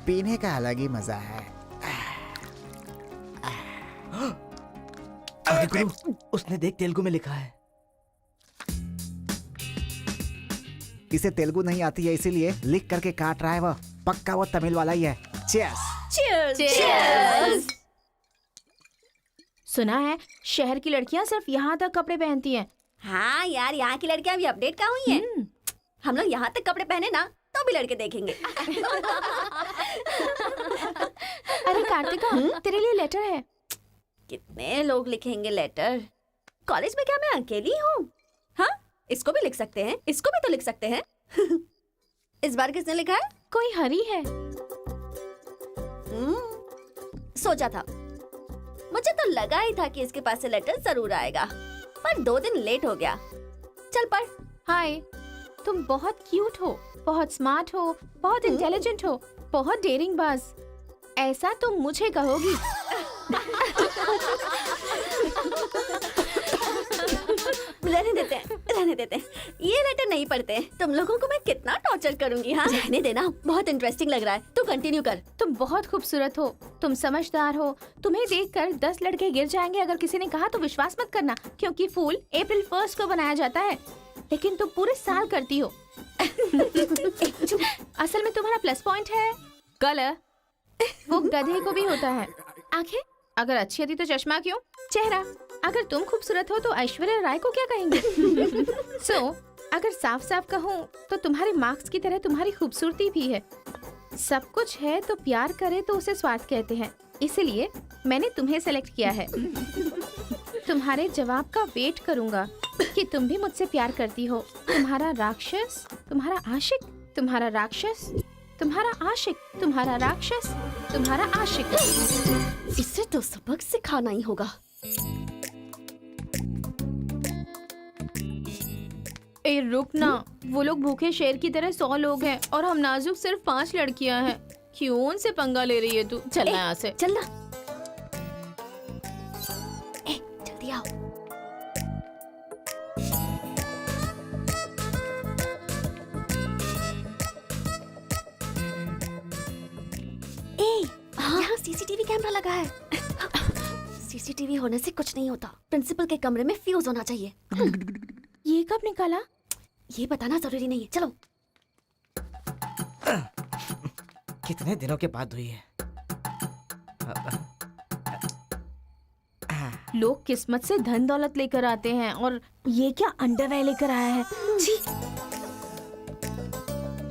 पीने का अलग ही मजा है। अरे गुरु, उसने देख तेलुगु में लिखा है। इसे तेलुगु नहीं आती है इसीलिए लिख करके काट रहा है वो। पक्का वो तमिल वाला ही है। चीयर्स। Cheers! सुना है शहर की लड़कियां सिर्फ यहाँ तक कपड़े पहनती हैं। हाँ यार, यहाँ की लड़कियां भी अपडेट कहाँ हुई हैं? हम लोग यहाँ तक कपड़े पहने ना तो भी लड़के देखेंगे। अरे कार्तिका, तेरे लिए लेटर है। कितने लोग लिखेंगे लेटर? कॉलेज में क्या मैं अकेली हूँ? हाँ, इसको भी लिख सकते हैं, इसको भी तो लिख सकते हैं। इस बार किसने लिखा है? कोई हरी है। सोचा था, मुझे तो लगा ही था कि इसके पास से लेटर जरूर आएगा, पर 2 दिन लेट हो गया। चल पढ़। हाय, तुम बहुत क्यूट हो, बहुत स्मार्ट हो, बहुत इंटेलिजेंट हो, बहुत डेयरिंग बाज। ऐसा तुम मुझे कहोगी? रहने देते हैं। ये लेटर नहीं पढ़ते। तुम लोगों को मैं कितना टॉर्चर करूंगी। हाँ, रहने देना, बहुत इंटरेस्टिंग लग रहा है। तू कंटिन्यू कर। तुम बहुत खूबसूरत हो, तुम समझदार हो। तुम्हें देखकर 10 लड़के गिर जाएंगे अगर किसी ने कहा तो विश्वास मत करना, क्योंकि फूल अप्रैल 1 को बनाया जाता है, लेकिन तुम पूरे साल करती हो। असल में तुम्हारा प्लस पॉइंट है कलर। वो गधे को भी होता है। आंखें अगर अच्छी थी तो चश्मा क्यों? चेहरा अगर तुम खूबसूरत हो तो ऐश्वर्या राय को क्या कहेंगे? अगर साफ साफ कहूँ तो तुम्हारे मार्क्स की तरह तुम्हारी खूबसूरती भी है। सब कुछ है तो प्यार करे तो उसे स्वार्थ कहते हैं, इसलिए मैंने तुम्हें सेलेक्ट किया है। तुम्हारे जवाब का वेट करूंगा कि तुम भी मुझसे प्यार करती हो। तुम्हारा राक्षस, तुम्हारा आशिक, तुम्हारा राक्षस, तुम्हारा आशिक, तुम्हारा राक्षस, तुम्हारा आशिक। इससे तो सबक सिखाना ही होगा। ए रुक ना, वो लोग भूखे शेर की तरह 100 लोग हैं और हम नाजुक सिर्फ 5 लड़कियां हैं। क्यों उनसे पंगा ले रही है तू? चलना यहाँ से। चलना। जल्दी आओ। यहाँ सीसीटीवी कैमरा लगा है। सीसीटीवी होने से कुछ नहीं होता। प्रिंसिपल के कमरे में फ्यूज होना चाहिए। ये कब निकाला? ये बताना जरूरी नहीं है। चलो। कितने दिनों के बाद हुई है। लोग किस्मत से धन दौलत लेकर आते हैं और ये क्या अंडरवेयर लेकर आया है? छी।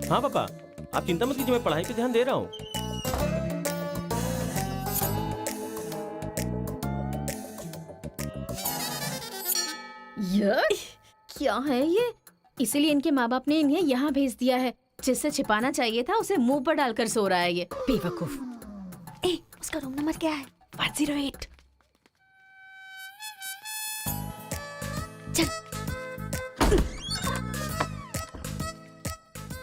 हाँ पापा, आप चिंता मत कीजिए, मैं पढ़ाई पे ध्यान दे रहा हूँ। क्या है ये? इसीलिए इनके माँ बाप ने इन्हें यहाँ भेज दिया है। जिससे छिपाना चाहिए था उसे मुंह पर डालकर सो रहा है ये बेवकूफ। उसका रूम नंबर क्या है? 108।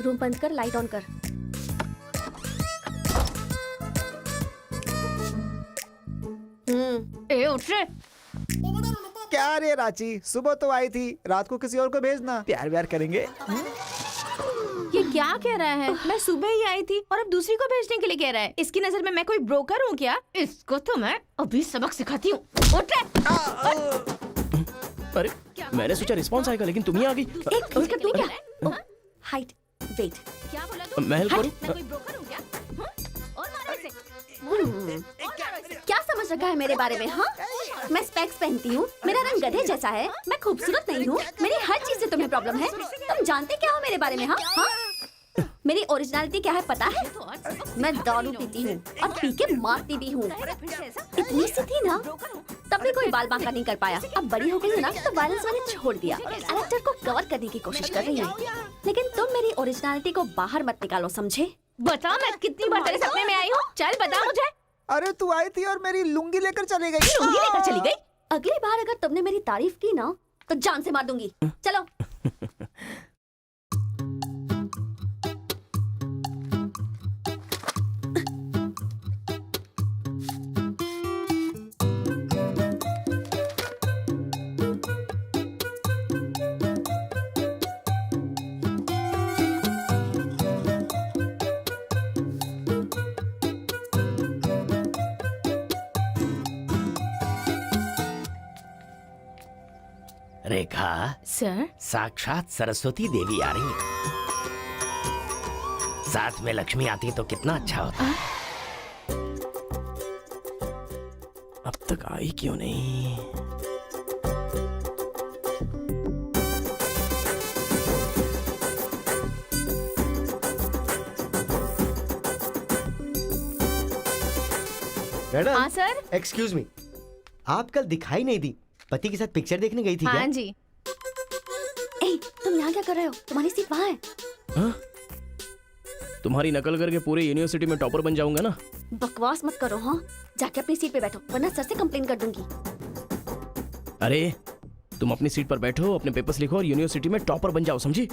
रूम बंद कर, लाइट ऑन कर। ए उठ रे। क्या रे रांची, सुबह तो आई थी, रात को किसी और को भेजना, प्यार व्यार करेंगे। ये क्या कह रहा है? मैं सुबह ही आई थी और अब दूसरी को भेजने के लिए कह रहा है। इसकी नजर में मैं कोई ब्रोकर हूँ क्या? इसको तो मैं अभी सबक सिखाती हूँ। उठ रे। अरे मैंने सोचा रिस्पॉन्स आएगा, लेकिन तुम ही आ गई। एक मिनट तू क्या? Height, weight. क्या बोला तू? मैं हेल्प करूं? मैं कोई ब्रोकर हूँ क्या? और मारो इसे। क्या समझ रखा है मेरे बारे में? हाँ, मैं स्पेक्स पहनती हूँ, मेरा रंग गधे जैसा है, मैं खूबसूरत नहीं हूँ, मेरी हर चीज से तुम्हें प्रॉब्लम है। तुम जानते क्या हो मेरे बारे में? हाँ हाँ, मेरी ओरिजिनलिटी क्या है पता है? मैं दारू पीती हूँ और पी के मारती भी हूँ। इतनी सी थी ना, तब भी कोई बाल बांका नहीं कर पाया। अब बड़ी हो गई हूँ ना, तो वायलेंस मैंने छोड़ दिया। कैरेक्टर को कवर करने की कोशिश कर रही हूँ, लेकिन तुम मेरी ओरिजिनलिटी को बाहर मत निकालो, समझे? बता, मैं कितनी बार तेरे सपने में आई हूँ? चल बता मुझे। अरे तू आई थी और मेरी लुंगी लेकर चली गई। लुंगी लेकर चली गई? अगली बार अगर तुमने मेरी तारीफ की ना, तो जान से मार दूंगी। चलो। रेखा, सर, साक्षात सरस्वती देवी आ रही है। साथ में लक्ष्मी आती तो कितना अच्छा होता। अब तक आई क्यों नहीं? मैडम, हाँ सर। एक्सक्यूज मी, आप कल दिखाई नहीं दी, पति के साथ पिक्चर देखने गई थी हाँ क्या? जी। ए, तुम यहाँ क्या कर रहे हो? तुम्हारी सीट वहाँ है। हाँ? तुम्हारी नकल करके पूरे यूनिवर्सिटी में टॉपर बन जाऊंगा ना। बकवास मत करो। हाँ, जाके अपनी सीट पे बैठो, वरना सर से कंप्लेन कर दूंगी। अरे तुम अपनी सीट पर बैठो, अपने पेपर्स लिखो और यूनिवर्सिटी में टॉपर बन जाओ, समझी?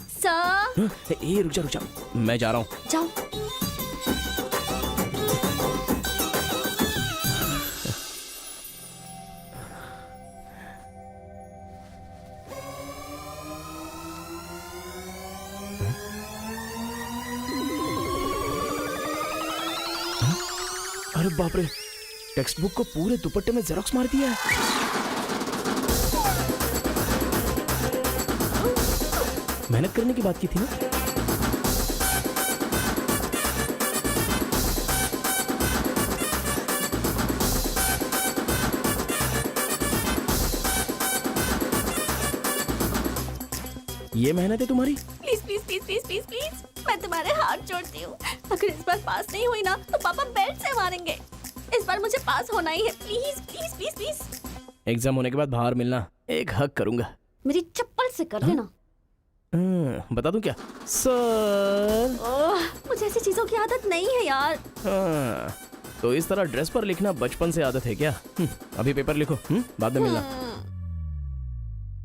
सर। हाँ? ए रुक जा, मैं जा रहा हूँ। जाओ। अरे बाप रे, टेक्स्ट बुक को पूरे दुपट्टे में जेरोक्स मार दिया है। मेहनत करने की बात की थी ना। ये मेहनत है तुम्हारी? Please please please please please please, मैं तुम्हारे हाथ जोड़ती हूँ। अगर इस बार पास नहीं हुई ना, तो पापा बेल्ट से मारेंगे। इस बार मुझे पास होना ही है। Please please please please. Exam होने के बाद बाहर मिलना, एक हक करूंगा। मेरी चप्पल से कर देना। बता दूं क्या? सर, मुझे ऐसी चीजों की आदत नहीं है यार। हाँ, तो इस तरह ड्रेस पर लिखना बचपन से आदत है क्या? अभी पेपर लिखो, बाद में मिलना।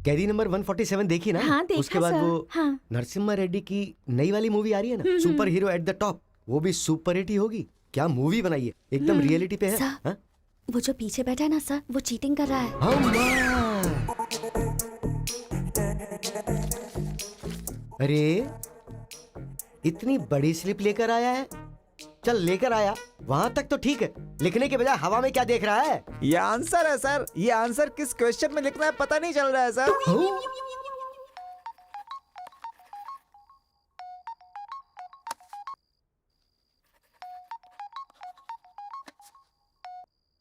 कैदी नंबर 147 देखी ना? हाँ, देखा उसके बाद सर। वो हाँ। नरसिम्हा रेड्डी की नई वाली मूवी आ रही है ना, super hero at the top, वो भी सुपर हिट ही होगी। क्या मूवी बनाई है, एकदम रियलिटी पे है। सर, हाँ? वो जो पीछे बैठा है ना सर, वो चीटिंग कर रहा है। हाँ, माँ। अरे इतनी बड़ी स्लिप लेकर आया है। चल लेकर आया, वहां तक तो ठीक है, लिखने के बजाय हवा में क्या देख रहा है? ये आंसर है सर। ये आंसर किस क्वेश्चन में लिखना है पता नहीं चल रहा है सर।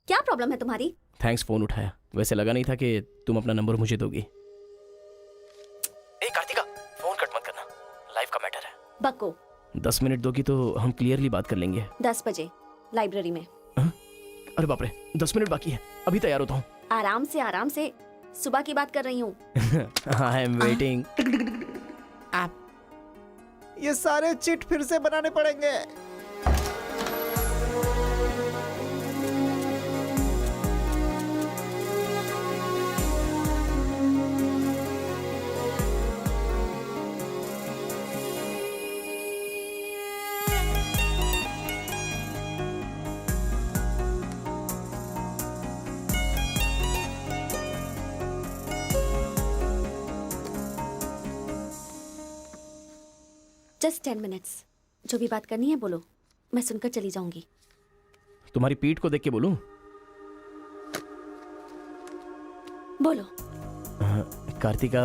क्या प्रॉब्लम है तुम्हारी? थैंक्स फोन उठाया, वैसे लगा नहीं था कि तुम अपना नंबर मुझे दोगी। ए कार्तिका, फोन कट मत करना, लाइफ का मैटर है। बको। 10 मिनट दोगी तो हम क्लियरली बात कर लेंगे। 10 बजे लाइब्रेरी में। अरे बाप रे, 10 मिनट बाकी है, अभी तैयार होता हूँ। आराम से, सुबह की बात कर रही हूँ। I am waiting. ये सारे चिट फिर से बनाने पड़ेंगे। Just 10 minutes. जो भी बात करनी है बोलो, मैं सुनकर चली जाऊंगी। तुम्हारी पीठ को देख के बोलूं? बोलो। कार्तिका,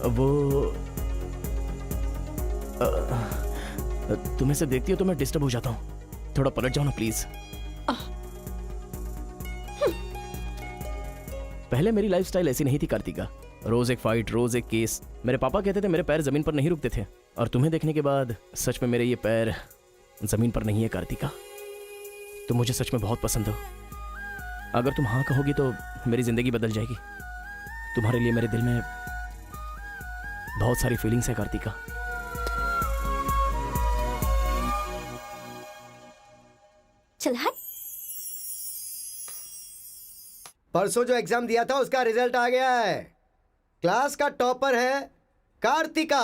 वो तुम्हें से देखती हो तो मैं डिस्टर्ब हो जाता हूँ। थोड़ा पलट जाओ ना प्लीज। पहले मेरी लाइफस्टाइल ऐसी नहीं थी कार्तिका। रोज एक फाइट, रोज एक केस। मेरे पापा कहते थे मेरे पैर जमीन पर नहीं रुकते थे, और तुम्हें देखने के बाद सच में मेरे ये पैर जमीन पर नहीं है कार्तिका। तुम मुझे सच में बहुत पसंद हो। अगर तुम हाँ कहोगी तो मेरी जिंदगी बदल जाएगी। तुम्हारे लिए मेरे दिल में बहुत सारी फीलिंग्स है कार्तिका। चल हट। परसों जो एग्जाम दिया था उसका रिजल्ट आ गया है। क्लास का टॉपर है कार्तिका।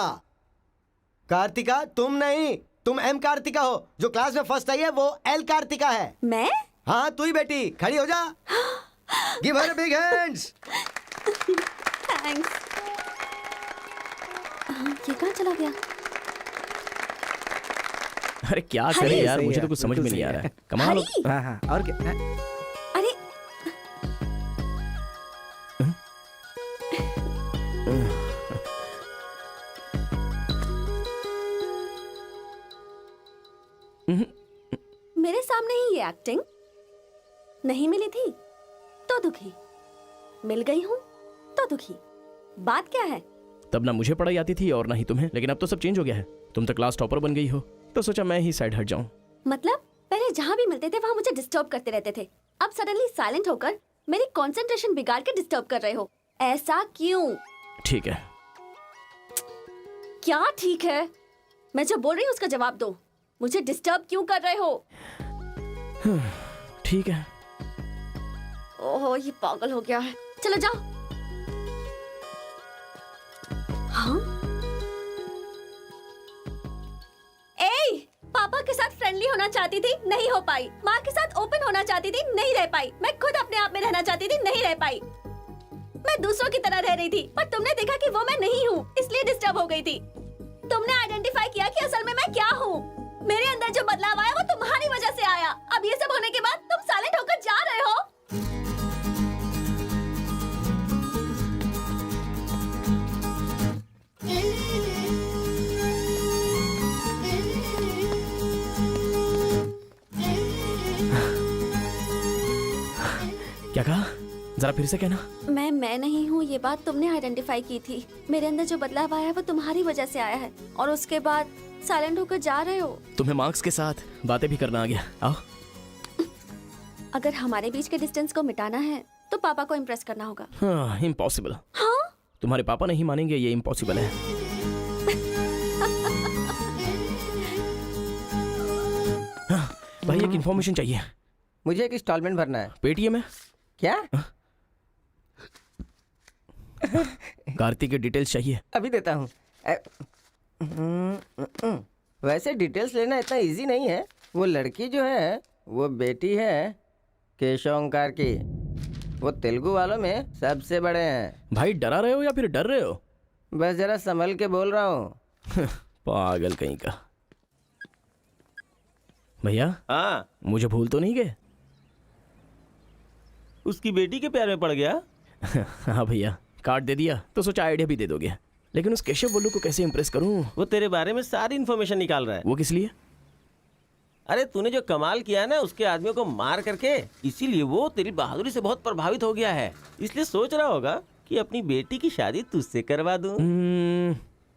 कार्तिका तुम नहीं, तुम एम कार्तिका हो। जो क्लास में फर्स्ट आई है वो एल कार्तिका है। मैं? हाँ तू ही बेटी, खड़ी हो जा। Give her big hands. Thanks. ये कहाँ चला गया? अरे क्या करे यार, मुझे तो कुछ समझ में नहीं आ रहा है। कमाल। हाँ हाँ, और क्या? अरे मेरे सामने ही ये एक्टिंग नहीं मिली थी तो दुखी, मिल गई हूँ तो दुखी। बात क्या है? तब ना मुझे पढ़ाई आती थी और ना ही तुम्हें, लेकिन अब तो सब चेंज हो गया है। तुम तो क्लास टॉपर बन गई हो, तो सोचा मैं ही साइड हट जाऊं। मतलब पहले जहाँ भी मिलते थे वहाँ मुझे डिस्टर्ब करते रहते थे, अब सडनली साइलेंट होकर मेरी कंसंट्रेशन बिगाड़ के डिस्टर्ब कर रहे हो। ऐसा क्यों? ठीक है। क्या ठीक है? मैं जो बोल रही हूँ उसका जवाब दो। मुझे डिस्टर्ब क्यों कर रहे हो? ठीक है। ओहो, ये पागल हो गया है। चलो जाओ। हाँ? ए, पापा के साथ फ्रेंडली होना चाहती थी, नहीं हो पाई। माँ के साथ ओपन होना चाहती थी, नहीं रह पाई। मैं खुद अपने आप में रहना चाहती थी, नहीं रह पाई। मैं दूसरों की तरह रह रही थी, पर तुमने देखा कि वो मैं नहीं हूँ, इसलिए डिस्टर्ब हो गई थी। तुमने आइडेंटिफाई किया कि असल में मैं क्या हूँ। मेरे अंदर जो बदलाव आया वो तुम्हारी वजह से आया। अब ये सब होने के बाद तुम साइलेंट होकर जा रहे हो। क्या कहा? जरा फिर से कहना। मैं नहीं हूँ, ये बात तुमने आइडेंटिफाई की थी। मेरे अंदर जो बदलाव आया है वो तुम्हारी वजह से आया है, और उसके बाद साइलेंट होकर जा रहे हो। तुम्हें मार्क्स के साथ बातें भी करना आ गया। आओ। अगर हमारे बीच के डिस्टेंस को मिटाना है तो पापा को इम्प्रेस करना होगा। हाँ, इम्पॉसिबल। हाँ? तुम्हारे पापा नहीं मानेंगे, ये इम्पॉसिबल है। हाँ, भाई एक इन्फॉर्मेशन चाहिए। मुझे एक इंस्टॉलमेंट भरना है। पेटीएम में। क्या? कार्तिक की डिटेल्स चाहिए। अभी देता हूँ। वैसे डिटेल्स लेना इतना इजी नहीं है। वो लड़की जो है वो बेटी है केशव ओंकार की। वो तेलुगु वालों में सबसे बड़े हैं। भाई डरा रहे हो या फिर डर रहे हो? बस जरा संभल के बोल रहा हूँ। पागल कहीं का। भैया, हाँ, मुझे भूल तो नहीं गए? उसकी बेटी के प्यार में पड़ गया। हाँ भैया, कार्ड दे दिया तो सोचा आइडिया भी दे दोगे। लेकिन उस केशव बोलू को कैसे इंप्रेस करूं? वो तेरे बारे में सारी इन्फॉर्मेशन निकाल रहा है। वो किस लिए? अरे तूने जो कमाल किया है ना उसके आदमियों को मार करके, इसीलिए वो तेरी बहादुरी से बहुत प्रभावित हो गया है। इसलिए सोच रहा होगा कि अपनी बेटी की शादी तुझसे करवा दूं।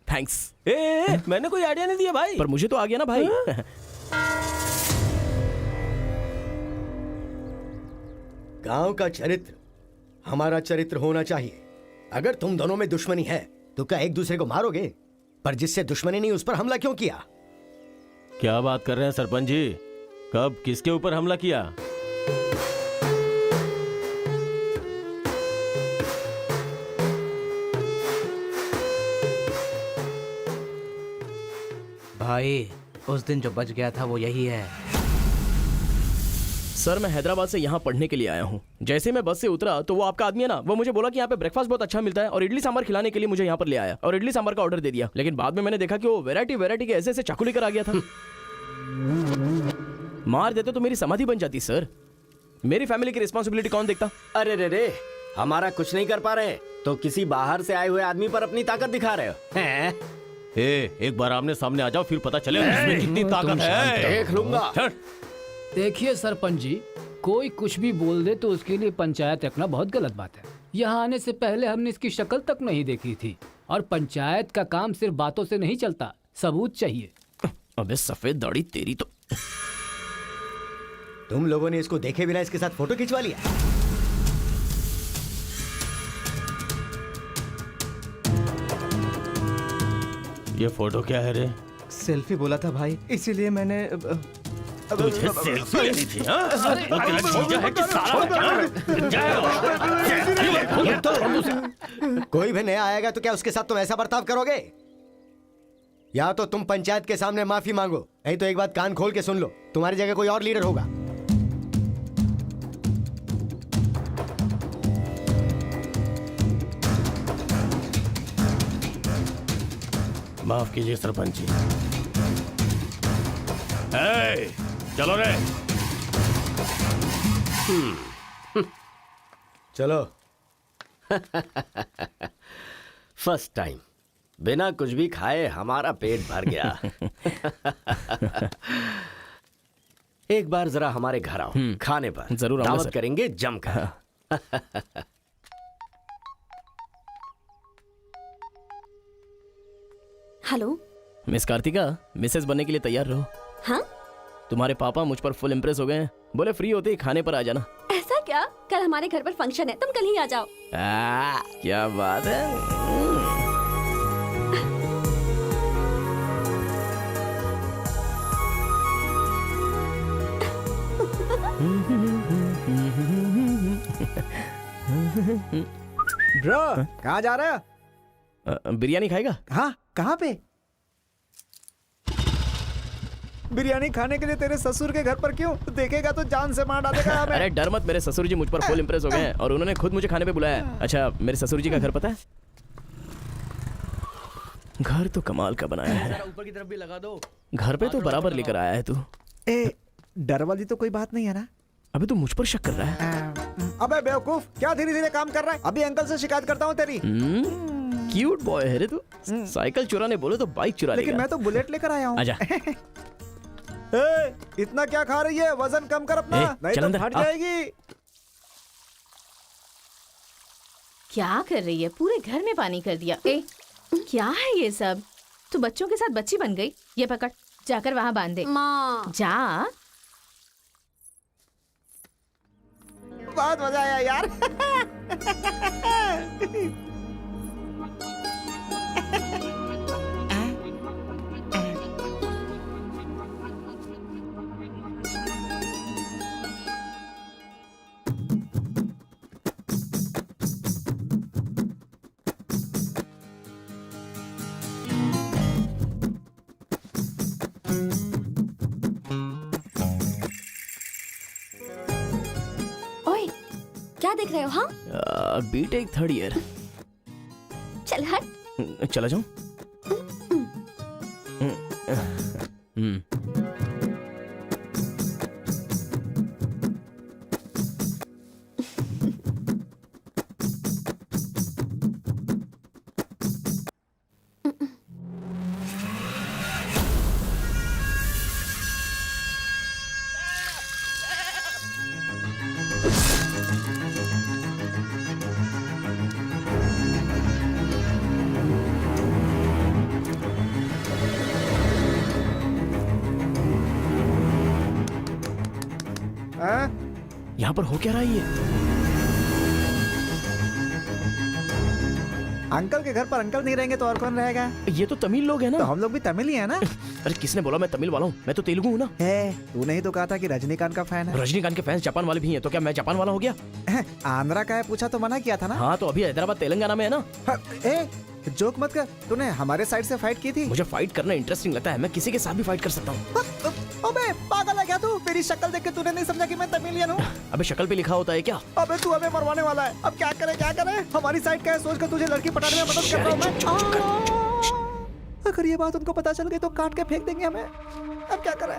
थैंक्स। मैंने कोई आइडिया नहीं दिया भाई। पर मुझे तो आ गया ना भाई। गांव का चरित्र हमारा चरित्र होना चाहिए। अगर तुम दोनों में दुश्मनी है तो क्या एक दूसरे को मारोगे? पर जिससे दुश्मनी नहीं उस पर हमला क्यों किया? क्या बात कर रहे हैं सरपंच जी? कब किसके ऊपर हमला किया? भाई उस दिन जो बच गया था वो यही है। सर मैं हैदराबाद से यहाँ पढ़ने के लिए आया हूँ। जैसे मैं बस से उतरा तो वो आपका आदमी है ना, वो मुझे बोला कि यहाँ पे ब्रेकफास्ट बहुत अच्छा मिलता है और इडली सांभर खिलाने के लिए मुझे यहाँ पर ले आया और इडली सांभर का ऑर्डर दे दिया। लेकिन बाद में मैंने देखा कि वो वैरायटी के ऐसे चाकू लेकर आ गया था। मार देते तो मेरी समाधि बन जाती सर। मेरी फैमिली की रिस्पॉन्सिबिलिटी कौन देखता? अरे रे हमारा कुछ नहीं कर पा रहे तो किसी बाहर से आए हुए आदमी पर अपनी ताकत दिखा रहे हो हैं? एक बार आमने सामने आ जाओ, फिर पता चले इसमें कितनी ताकत है। देख लूंगा। देखिए सरपंच जी, कोई कुछ भी बोल दे तो उसके लिए पंचायत रखना बहुत गलत बात है। यहाँ आने से पहले हमने इसकी शक्ल तक नहीं देखी थी और पंचायत का काम सिर्फ बातों से नहीं चलता, सबूत चाहिए। अबे सफेद दाढ़ी तेरी तो। तुम लोगों ने इसको देखे बिना इसके साथ फोटो खिंचवा लिया। ये फोटो क्या है रे? सेल्फी बोला था भाई, इसीलिए मैंने तुझे सेल्फी लेनी थी हाँ? वो तेरा जीजा है कि साला कोई भी नया आएगा तो क्या उसके साथ तुम ऐसा बर्ताव करोगे? या तो तुम पंचायत के सामने माफी मांगो, नहीं तो एक बात कान खोल के सुन लो, तुम्हारी जगह कोई और लीडर होगा। माफ कीजिए सरपंच जी। चलो रे। चलो। फर्स्ट टाइम बिना कुछ भी खाए हमारा पेट भर गया। एक बार जरा हमारे घर आओ, खाने पर जरूर आऊंगा दावत सर। करेंगे जमकर। हेलो। मिस कार्तिका, मिसेस बनने के लिए तैयार रहो। हाँ? तुम्हारे पापा मुझ पर फुल इम्प्रेस हो गए हैं, बोले फ्री होते ही खाने पर आ जाना। ऐसा क्या? कल हमारे घर पर फंक्शन है, तुम कल ही आ जाओ। क्या बात है। ब्रो कहाँ जा रहे हो? बिरयानी खाएगा? हाँ, कहाँ पे? बिरयानी खाने के लिए तेरे ससुर के घर पर क्यों? देखेगा तो जान से मार डालेगा हमें। अरे डर मत, मेरे ससुर जी मुझ पर फुल इम्प्रेस हो गए हैं और उन्होंने खुद मुझे खाने पे बुलाया है। अच्छा, मेरे ससुर जी का घर पता है? घर तो कमाल का बनाया है। ऊपर की तरफ भी लगा दो। घर पे तो बराबर लेकर आया है तू। ए, डर वाली तो कोई बात नहीं है ना? अबे तू मुझ पर शक कर रहा है? अबे बेवकूफ, क्या धीरे धीरे काम कर रहा है? अभी अंकल से शिकायत करता हूँ तेरी। क्यूट बॉय है रे तू। साइकिल चुराने बोले तो बाइक चुरा लेगा। लेकिन मैं तो बुलेट लेकर आया हूँ। आजा। इतना क्या खा रही है? वजन कम कर अपना, नहीं चल तो अंदर, फट आ। जाएगी। क्या कर रही है? पूरे घर में पानी कर दिया। क्या है ये सब? तू बच्चों के साथ बच्ची बन गई। ये पकड़, जाकर वहाँ बांध दे। माँ। जा। बहुत मजा आया यार। ओए, क्या देख रहे हो? हाँ, बीटेक थर्ड ईयर। चल हट। चला जाऊं? यहाँ पर हो क्या रहा है ये? अंकल के घर पर अंकल नहीं रहेंगे तो और कौन रहेगा? ये तो तमिल लोग हैं ना। तो हम लोग भी तमिल ही है ना। अरे किसने बोला मैं तमिल वाला हूँ? मैं तो तेलुगु हूँ ना। तूने ही तो कहा था कि रजनीकांत का फैन है। रजनीकांत के फैंस जापान वाले भी हैं, तो क्या मैं जापान वाला हो गया? आंध्रा का है पूछा तो मना किया था ना। हाँ तो अभी हैदराबाद तेलंगाना में है ना। जोक मत कर, तूने हमारे साइड से फाइट की थी। मुझे फाइट करना इंटरेस्टिंग लगता है, मैं किसी के साथ भी फाइट कर सकता हूँ। अबे पागल है क्या तू? मेरी शक्ल देख के तूने नहीं समझा कि मैं तमिलियन हूँ? अबे शक्ल पे लिखा होता है क्या? अबे तू हमें मरवाने वाला है। अब क्या करे क्या करे? हमारी साइड का है, सोच कर तुझे लड़की पटाने में मदद कर रहा हूँ मैं। अगर ये बात उनको पता चल गई तो काट के फेंक देंगे हमें। अब क्या करें?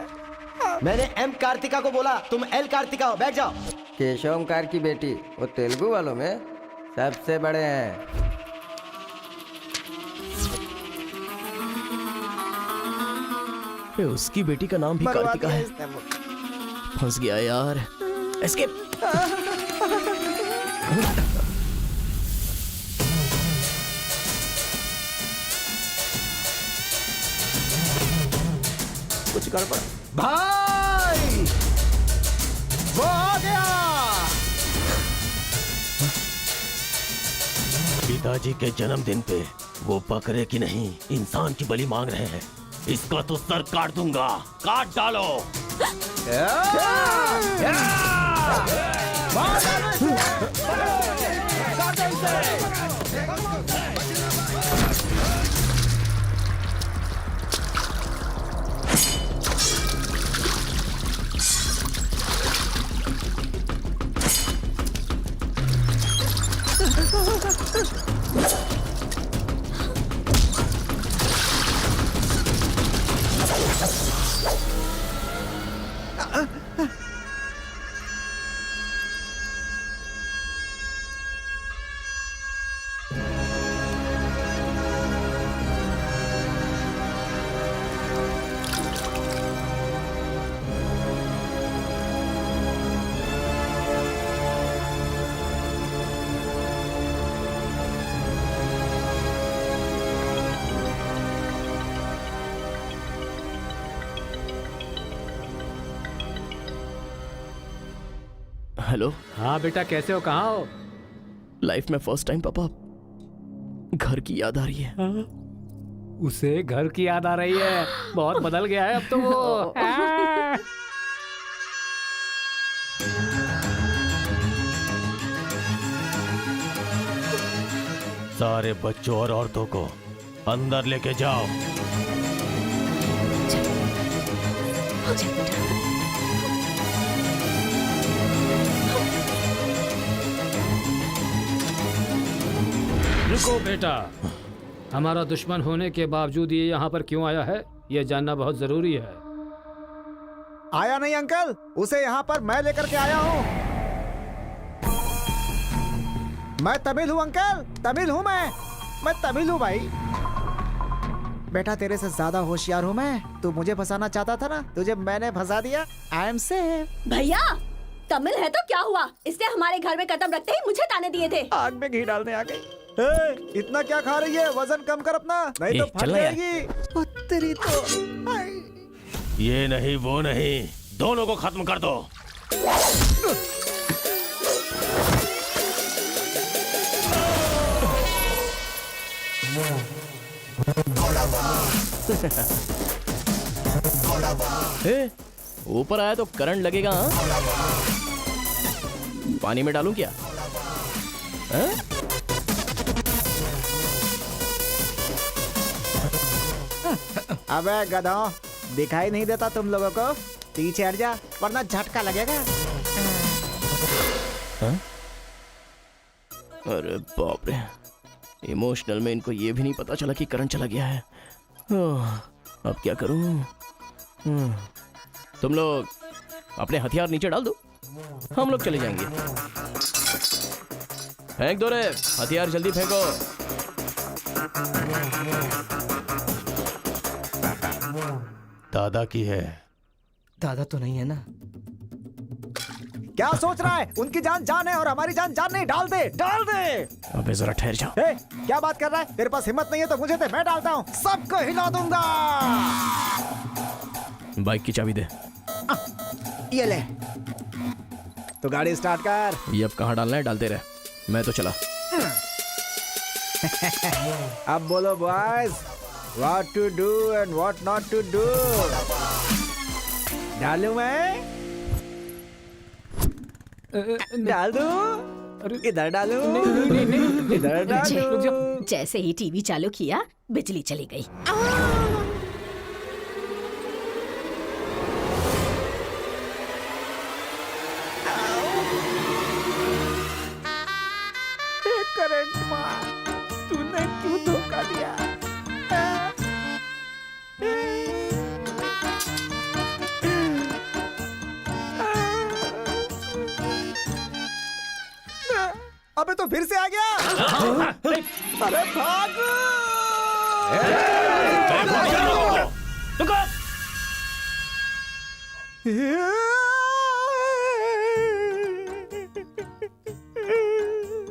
मैंने एम कार्तिका को बोला, तुम एल कार्तिका हो, बैठ जाओ। केशव ओंकार की बेटी, वो तेलुगु वालों में सबसे बड़े हैं। उसकी बेटी का नाम भी कार्तिका है। फंस गया यार। एस्केप। कुछ गड़बड़। भाई वो आ गया। पिताजी के जन्मदिन पे वो बकरे की नहीं इंसान की बलि मांग रहे हैं। इसका तो सर काट दूंगा, काट डालो। हेलो। हाँ बेटा, कैसे हो? कहाँ हो? लाइफ में फर्स्ट टाइम पापा घर की याद आ रही है। उसे घर की याद आ रही है? बहुत बदल गया है अब तो वो। सारे बच्चों और औरतों को अंदर लेके जाओ। रुको बेटा, हमारा दुश्मन होने के बावजूद ये यहाँ पर क्यों आया है, ये जानना बहुत जरूरी है। आया नहीं अंकल, उसे यहाँ पर मैं लेकर के आया हूँ। मैं तमिल हूँ अंकल, तमिल हूँ मैं तमिल हूँ भाई। बेटा तेरे से ज्यादा होशियार हूँ मैं। तू मुझे फंसाना चाहता था ना, तुझे मैंने फंसा दिया। I am safe. भैया तमिल है तो क्या हुआ, इसने हमारे घर में कदम रखते ही मुझे ताने दिए थे। आग में घी डालने आ गई। इतना क्या खा रही है? वजन कम कर अपना, नहीं तो फट जाएगी। तेरी तो ये नहीं वो नहीं, दोनों को खत्म कर दो। ऊपर आया तो करंट लगेगा। हाँ? पानी में डालूं क्या? हाँ? अबे गधों, दिखाई नहीं देता तुम लोगों को? पीछे हट जा वरना झटका लगेगा। हाँ? अरे बाप रे, इमोशनल में इनको ये भी नहीं पता चला कि करंट चला गया है। अब क्या करूं? तुम लोग अपने हथियार नीचे डाल दो, हम लोग चले जाएंगे। फेंक दो रे हथियार, जल्दी फेंको। दादा की है। दादा तो नहीं है ना? क्या सोच रहा है? उनकी जान जान है और हमारी जान जान नहीं। डाल दे, डाल दे। अबे जरा ठहर जाओ। क्या बात कर रहा है? तेरे पास हिम्मत नहीं है तो मुझे दे, मैं डालता हूँ, सबको हिला दूंगा। बाइक की चाबी दे। ये ले, तो गाड़ी स्टार्ट कर। ये अब कहाँ डालना है? डालते रहे, मैं तो चला। अब बोलो boys, what to do and what not to do. डालूं मैं? डाल दूं? इधर डालूं? इधर डालूं? जैसे ही टीवी चालू किया बिजली चली गई। करंट माँ, तूने क्यों धोखा दिया? अबे तो फिर से आ गया। अरे भागो!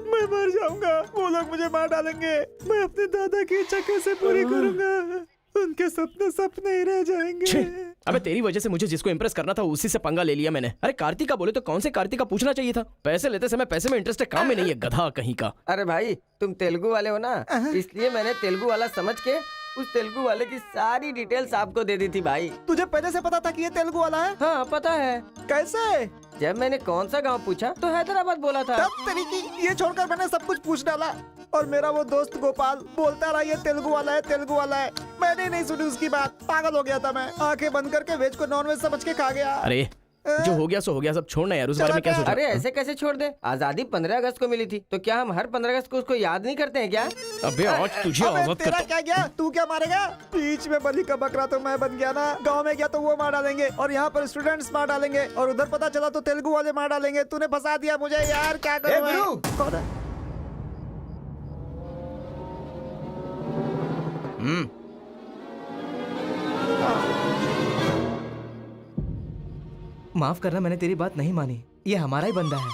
मैं मर जाऊंगा, वो लोग मुझे मार डालेंगे। मैं अपने दादा की इच्छा कैसे पूरी करूंगा? उनके सपने सपने ही रह जाएंगे। अबे तेरी वजह से मुझे जिसको इम्प्रेस करना था उसी से पंगा ले लिया मैंने। अरे कार्तिका बोले तो कौन से कार्तिका पूछना चाहिए था। पैसे लेते समय पैसे में इंटरेस्ट है, काम में नहीं है, गधा कहीं का। अरे भाई तुम तेलुगु वाले हो ना, इसलिए मैंने तेलुगु वाला समझ के उस तेलुगु वाले की सारी डिटेल्स आपको दे दी थी भाई। तुझे पहले से पता था कि ये तेलुगु वाला है? हाँ पता है। कैसे? जब मैंने कौन सा गांव पूछा तो हैदराबाद बोला था। तब तरीकी ये छोड़कर मैंने सब कुछ पूछ डाला और मेरा वो दोस्त गोपाल बोलता रहा ये तेलुगु वाला है, तेलुगु वाला है। मैंने नहीं सुनी उसकी बात, पागल हो गया था मैं। आंखें बंद करके वेज को नॉन वेज समझ के खा गया। अरे जो हो गया सो हो गया, सब छोड़ना यार, उस बारे में क्या सोचा? अरे ऐसे कैसे छोड़ दे? आजादी 15 अगस्त को मिली थी, तो क्या हम हर 15 अगस्त को उसको याद नहीं करते हैं क्या? अबे आज तुझे आजाद तेरा करता क्या गया? तू क्या मारेगा? बीच में बलि का बकरा तो मैं बन गया ना। गांव में गया तो वो मार डालेंगे और यहाँ पर स्टूडेंट्स मार डालेंगे और उधर पता चला तो तेलुगु वाले मार डालेंगे। तूने फंसा दिया मुझे यार, क्या करूं मैं? कौन है? माफ करना, मैंने तेरी बात नहीं मानी। ये हमारा ही बंदा है।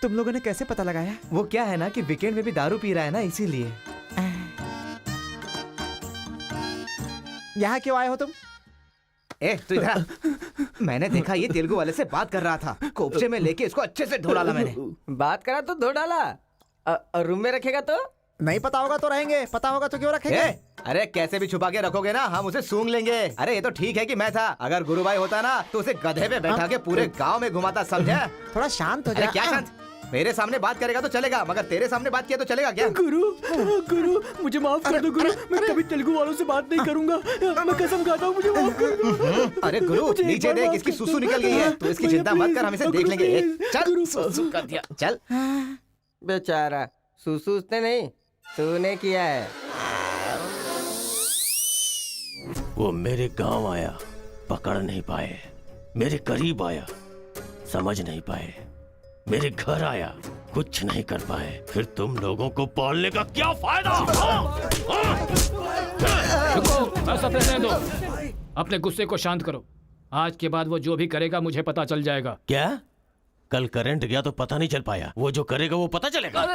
तुम लोगों ने कैसे पता लगाया? वो क्या है ना कि वीकेंड में भी दारू पी रहा है ना, इसीलिए। यहाँ क्यों आए हो तुम? तू इधर। मैंने देखा ये तेलुगु वाले से बात कर रहा था। कोपचे में लेके इसको अच्छे से धो डाला मैंने। बात करा तो धो डाला। रूम में रखेगा तो? नहीं पता होगा तो रहेंगे, पता होगा तो क्यों रखेंगे? अरे कैसे भी छुपा के रखोगे ना, हम उसे सूंघ लेंगे। अरे ये तो ठीक है कि मैं था, अगर गुरु भाई होता ना तो उसे गधे पे बैठा के पूरे गांव में घुमाता, समझा? थोड़ा शांत हो जा। क्या शांत? मेरे सामने बात करेगा तो चलेगा, मगर तेरे सामने बात किया तो चलेगा क्या? गुरु मुझे माफ कर दो गुरु, मैं कभी तेलुगु वालों से बात नहीं करूंगा, मैं कसम खाता हूँ, मुझे माफ कर दो। अरे गुरु नीचे देख, इसकी सुसु निकल गई है। तो इसकी चिंता मत कर, हम इसे देख लेंगे। चल सुसु कर दिया, चल। बेचारा सुसु उसने नहीं, तूने किया है। वो मेरे गांव आया, पकड़ नहीं पाए। मेरे करीब आया, समझ नहीं पाए। मेरे घर आया, कुछ नहीं कर पाए। फिर तुम लोगों को पालने का क्या फायदा? रुको, बस अब रहने दो। अपने गुस्से को शांत करो। आज के बाद वो जो भी करेगा मुझे पता चल जाएगा। क्या? कल करंट गया तो पता नहीं चल पाया, वो जो करेगा वो पता चलेगा।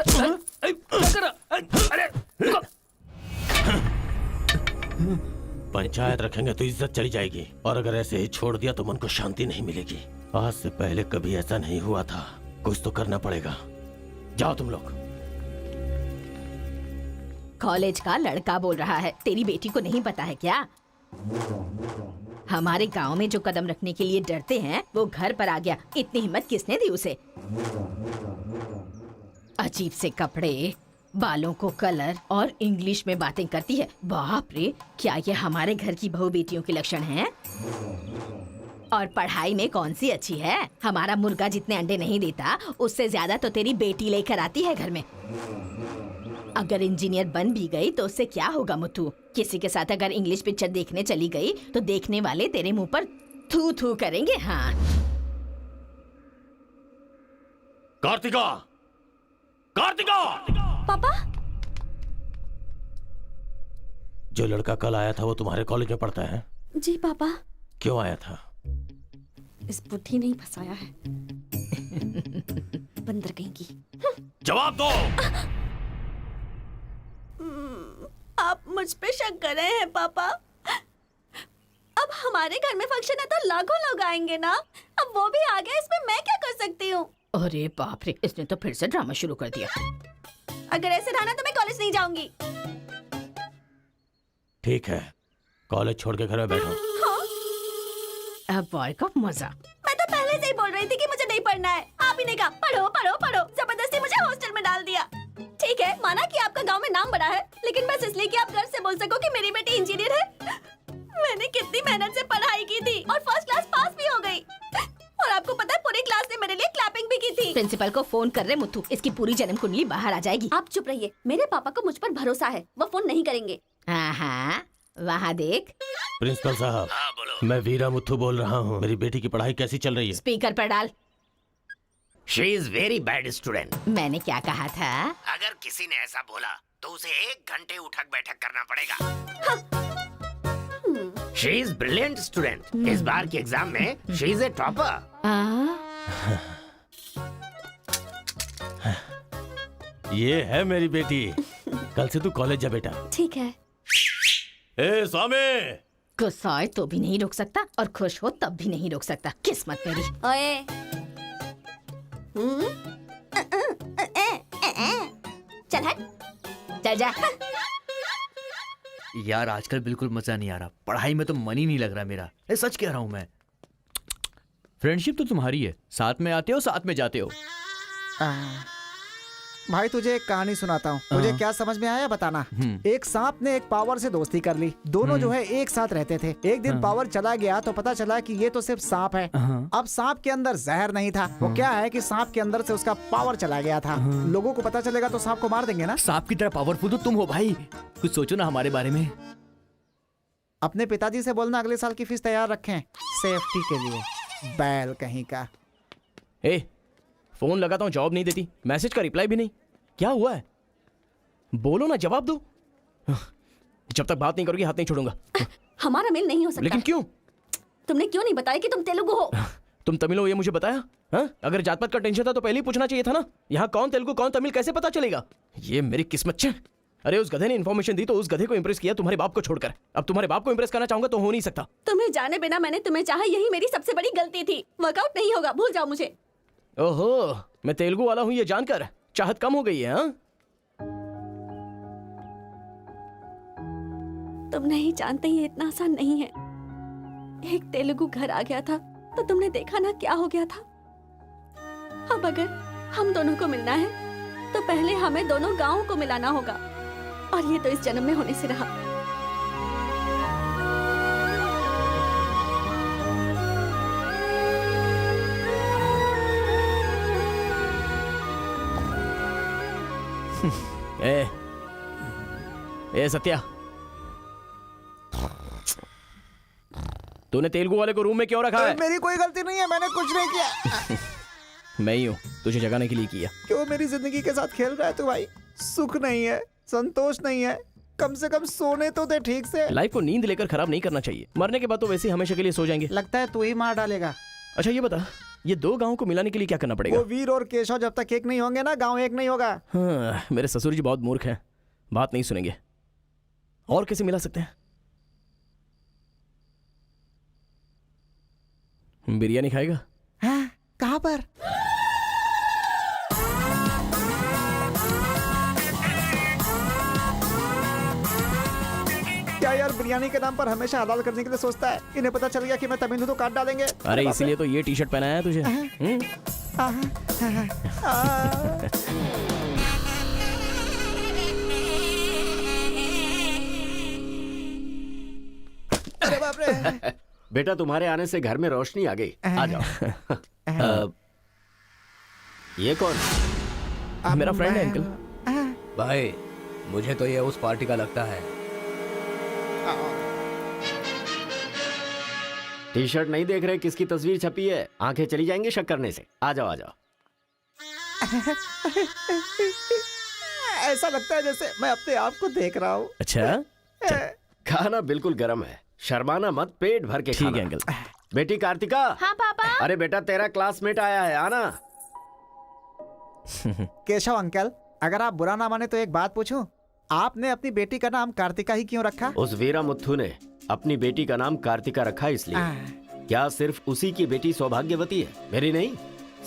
पंचायत रखेंगे तो इज्जत चली जाएगी, और अगर ऐसे ही छोड़ दिया तो मन को शांति नहीं मिलेगी। आज से पहले कभी ऐसा नहीं हुआ था, कुछ तो करना पड़ेगा। जाओ तुम लोग। कॉलेज का लड़का बोल रहा है, तेरी बेटी को नहीं पता है क्या? हमारे गांव में जो कदम रखने के लिए डरते हैं वो घर पर आ गया। इतनी हिम्मत किसने दी उसे? अजीब से कपड़े, बालों को कलर और इंग्लिश में बातें करती है। बाप रे, क्या ये हमारे घर की बहू बेटियों के लक्षण हैं? और पढ़ाई में कौन सी अच्छी है? हमारा मुर्गा जितने अंडे नहीं देता उससे ज्यादा तो तेरी बेटी लेकर आती है घर में। अगर इंजीनियर बन भी गई तो उससे क्या होगा मुथु? किसी के साथ अगर इंग्लिश पिक्चर देखने चली गई तो देखने वाले तेरे मुंह पर थू थू करेंगे। हाँ कार्तिका, कार्तिका! पापा, जो लड़का कल आया था वो तुम्हारे कॉलेज में पढ़ता है? जी पापा। क्यों आया था? इस बुद्धि नहीं फंसाया है। बंदर कहीं की। जवाब दो। आप मुझ पे शक कर रहे हैं पापा? अब हमारे घर में फंक्शन है तो लाखों लोग आएंगे ना। अब वो भी आ गया, इसमें मैं क्या कर सकती हूँ? अरे बाप रे, इसने तो फिर से ड्रामा शुरू कर दिया। अगर ऐसे रहा ना तो मैं कॉलेज नहीं जाऊंगी। ठीक है, कॉलेज छोड़ के घर में बैठो। अब बॉय का मजा। मैं तो पहले से ही बोल रही थी कि मुझे नहीं पढ़ना है। आप ही ने कहा पढ़ो पढ़ो पढ़ो, जबरदस्ती मुझे हॉस्टल में डाल दिया। ठीक है, माना कि आपका गांव में नाम बड़ा है, लेकिन बस इसलिए कि आप घर से बोल सको कि मेरी बेटी इंजीनियर है। मैंने कितनी मेहनत से पढ़ाई की थी और फर्स्ट क्लास पास भी हो गई। और आपको पता है पूरी क्लास ने मेरे लिए क्लैपिंग भी की थी। प्रिंसिपल को फोन कर रहे मुथु, इसकी पूरी जन्म कुंडली बाहर आ जाएगी। आप चुप रहिए, मेरे पापा को मुझ पर भरोसा है, वो फोन नहीं करेंगे। हाँ, वहाँ देख। प्रिंसिपल साहब, मैं वीरा मुथु बोल रहा हूँ। मेरी बेटी की पढ़ाई कैसी चल रही है? स्पीकर पर डाल। She is very bad student. मैंने क्या कहा था? अगर किसी ने ऐसा बोला तो उसे 1 घंटे उठक बैठक करना पड़ेगा। She is brilliant student. इस बार के एग्जाम में शी इज ए टॉपर। ये है मेरी बेटी। कल से तू कॉलेज जा बेटा। ठीक है। ए स्वामी, गुस्सा आए तो भी नहीं रोक सकता और खुश हो तब भी नहीं रोक सकता। किस्मत मेरी। ओए। चल हट। चल जा। यार आजकल बिल्कुल मजा नहीं आ रहा, पढ़ाई में तो मन ही नहीं लग रहा मेरा। सच कह रहा हूं मैं। फ्रेंडशिप तो तुम्हारी है, साथ में आते हो साथ में जाते हो। भाई तुझे एक कहानी सुनाता हूँ, तुझे क्या समझ में आया बताना। एक सांप ने एक पावर से दोस्ती कर ली। दोनों जो है एक साथ रहते थे। एक दिन पावर चला गया तो पता चला कि ये तो सिर्फ सांप है। अब सांप के अंदर जहर नहीं था। वो क्या है कि सांप के अंदर से उसका पावर चला गया था। लोगों को पता चलेगा तो सांप को मार देंगे ना। सांप की तरह पावरफुल तो तुम हो भाई, कुछ सोचो ना हमारे बारे में। अपने पिताजी से बोलना अगले साल की फीस तैयार रखें, सेफ्टी के लिए। बैल कहीं का। ए, फोन लगाता हूँ, जवाब नहीं देती, मैसेज का रिप्लाई भी नहीं। क्या हुआ है? बोलो ना, जवाब दो। जब तक बात नहीं करोगी हाथ नहीं छोड़ूंगा। हमारा मेल नहीं हो सकता। लेकिन क्यों? तुमने क्यों नहीं बताया कि तुम तेलुगु हो? तुम तमिल हो ये मुझे बताया? हाँ? अगर जात पात का टेंशन था तो पहले ही पूछना चाहिए था ना। यहाँ कौन तेलुगु कौन तमिल कैसे पता चलेगा? ये मेरी किस्मत छे। अरे उस गधे ने इन्फॉर्मेशन दी तो उस गधे को इंप्रेस किया, तुम्हारे बाप को छोड़कर। अब तुम्हारे बाप को इंप्रेस करना चाहूंगा तो हो नहीं सकता। तुम्हें जाने बिना मैंने तुम्हें चाहा, यही मेरी सबसे बड़ी गलती थी। वर्कआउट नहीं होगा, भूल जाओ मुझे। ओहो, मैं तेलुगु वाला हूँ ये जानकर चाहत कम हो गई है। हाँ? तुम नहीं जानते ये इतना आसान नहीं है। एक तेलुगु घर आ गया था तो तुमने देखा ना क्या हो गया था। अब अगर हम दोनों को मिलना है तो पहले हमें दोनों गांवों को मिलाना होगा, और ये तो इस जन्म में होने से रहा। ए सत्या, तूने तेलुगु वाले को रूम में क्यों रखा है? मेरी कोई गलती नहीं है, मैंने कुछ नहीं किया। मैं ही हूँ तुझे जगाने के लिए किया। क्यों मेरी जिंदगी के साथ खेल रहा है तू भाई? सुख नहीं है, संतोष नहीं है, कम से कम सोने तो दे ठीक से। लाइफ को नींद लेकर खराब नहीं करना चाहिए। मरने के बाद तो वैसे ही हमेशा के लिए सो जाएंगे। लगता है तू ही मार डालेगा। अच्छा ये बता, ये 2 गांवों को मिलाने के लिए क्या करना पड़ेगा? वो वीर और केशव जब तक एक नहीं होंगे ना, गांव एक नहीं होगा। हाँ, मेरे ससुर जी बहुत मूर्ख हैं, बात नहीं सुनेंगे। और कैसे मिला सकते हैं? बिरयानी खाएगा? हाँ, कहाँ पर? क्या यार बिरयानी के नाम पर हमेशा हलाल करने के लिए सोचता है। इन्हें पता चल गया कि मैं तमिल हूं तो काट डालेंगे। अरे इसीलिए तो ये टी-शर्ट पहनाया है तुझे। अरे बाप रे। बेटा तुम्हारे आने से घर में रोशनी आ गई। आ जाओ। ये कौन? मेरा फ्रेंड है अंकल। भाई मुझे तो ये उस पार्टी का लगता है। टी शर्ट नहीं देख रहे किसकी तस्वीर छपी है? आंखें चली जाएंगी शक करने से। आ जाओ आ जाओ। ऐसा लगता है जैसे मैं अपने आप को देख रहा हूँ। अच्छा, खाना बिल्कुल गर्म है, शर्माना मत, पेट भर के खाना। ठीक है अंकल। बेटी कार्तिका। हाँ पापा। अरे बेटा तेरा क्लासमेट आया है, आना। केशव अंकल, अगर आप बुरा ना माने तो एक बात पूछूं? आपने अपनी बेटी का नाम कार्तिका ही क्यों रखा? उस वीरा मुथु ने अपनी बेटी का नाम कार्तिका रखा इसलिए। क्या सिर्फ उसी की बेटी सौभाग्यवती है? मेरी नहीं,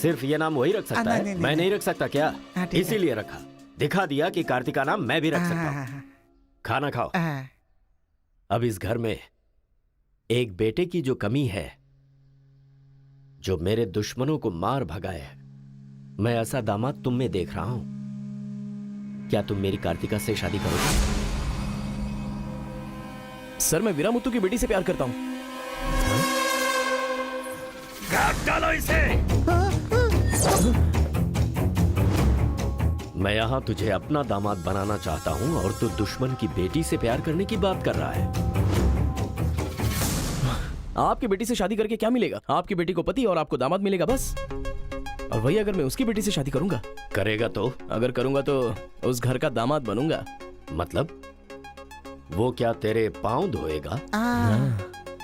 सिर्फ ये नाम वही रख सकता है। मैं नहीं रख सकता क्या? इसीलिए रखा। दिखा दिया कि कार्तिका नाम मैं भी रख सकता हूँ। खाना खाओ। अब इस घर में एक बेटे की जो कमी है, जो मेरे दुश्मनों को मार भगाए है, मैं ऐसा दामाद तुम में देख रहा हूं। क्या तुम मेरी कार्तिका से शादी करोगे? सर मैं वीरा मुत्तू की बेटी से प्यार करता हूँ। डालो इसे। मैं यहां तुझे अपना दामाद बनाना चाहता हूं और तू दुश्मन की बेटी से प्यार करने की बात कर रहा है। आपकी बेटी से शादी करके क्या मिलेगा? आपकी बेटी को पति और आपको दामाद मिलेगा बस। और वही अगर मैं उसकी बेटी से शादी करूंगा। करेगा तो? अगर करूंगा तो उस घर का दामाद बनूंगा। मतलब वो क्या तेरे पांव धोएगा?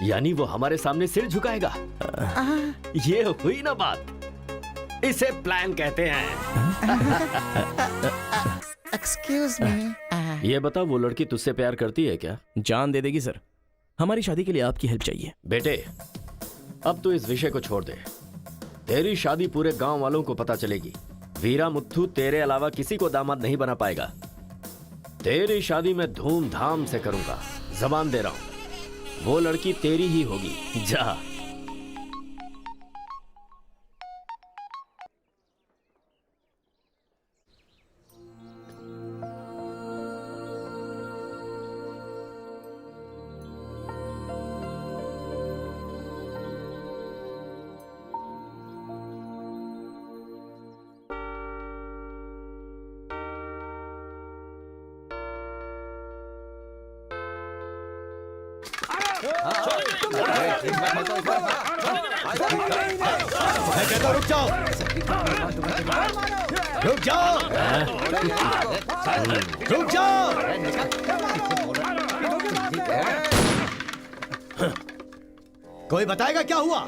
यानी वो हमारे सामने सिर झुकाएगा? ये हुई ना बात। इसे प्लान कहते हैं। Excuse me. ये बता, वो लड़की तुझसे प्यार करती है क्या? जान दे देगी सर। हमारी शादी के लिए आपकी हेल्प चाहिए। बेटे, अब तो इस विषय को छोड़ दे। तेरी शादी पूरे गांव वालों को पता चलेगी। वीरा मुत्थू तेरे अलावा किसी को दामाद नहीं बना पाएगा। तेरी शादी मैं धूमधाम से करूंगा, जबान दे रहा हूं। वो लड़की तेरी ही होगी। जा। मैं कहता हूं, रुक जाओ। रुक जाओ। रुक जाओ। कोई बताएगा क्या हुआ?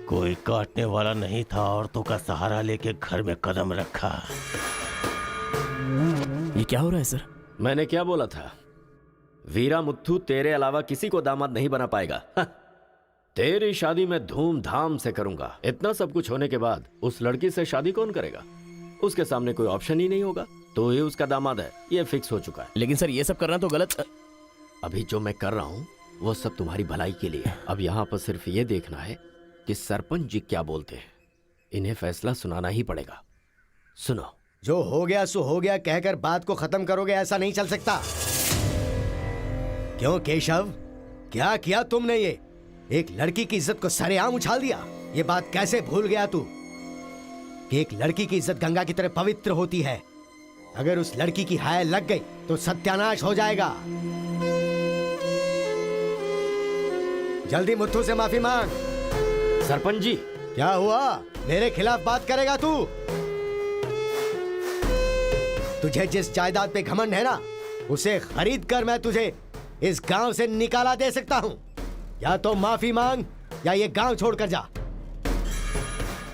कोई काटने वाला नहीं था, औरतों का सहारा लेके घर में कदम रखा। ये क्या हो रहा है सर? मैंने क्या बोला था? वीरा मुत्थू तेरे अलावा किसी को दामाद नहीं बना पाएगा। तेरी शादी मैं धूमधाम से करूंगा। इतना सब कुछ होने के बाद उस लड़की से शादी कौन करेगा? उसके सामने कोई ऑप्शन ही नहीं होगा। तो ये उसका दामाद है, ये फिक्स हो चुका है। लेकिन सर ये सब करना तो गलत। अभी जो मैं कर रहा हूं वो सब तुम्हारी भलाई के लिए। अब यहाँ पर सिर्फ ये देखना है कि सरपंच जी क्या बोलते हैं। इन्हें फैसला सुनाना ही पड़ेगा। सुनो। जो हो गया सो हो गया कहकर बात को खत्म करोगे, ऐसा नहीं चल सकता। क्यों केशव, क्या किया तुमने? ये एक लड़की की इज्जत को सरेआम उछाल दिया। ये बात कैसे भूल गया तू कि एक लड़की की इज्जत गंगा की तरह पवित्र होती है। अगर उस लड़की की हाय लग गई तो सत्यानाश हो जाएगा। जल्दी मुत्थू से माफी मांग। सरपंच जी। क्या हुआ? मेरे खिलाफ बात करेगा तू? तुझे जिस जायदाद पे घमंड है ना, उसे खरीद कर मैं तुझे इस गांव से निकाला दे सकता हूं। या तो माफी मांग या ये गांव छोड़कर जा।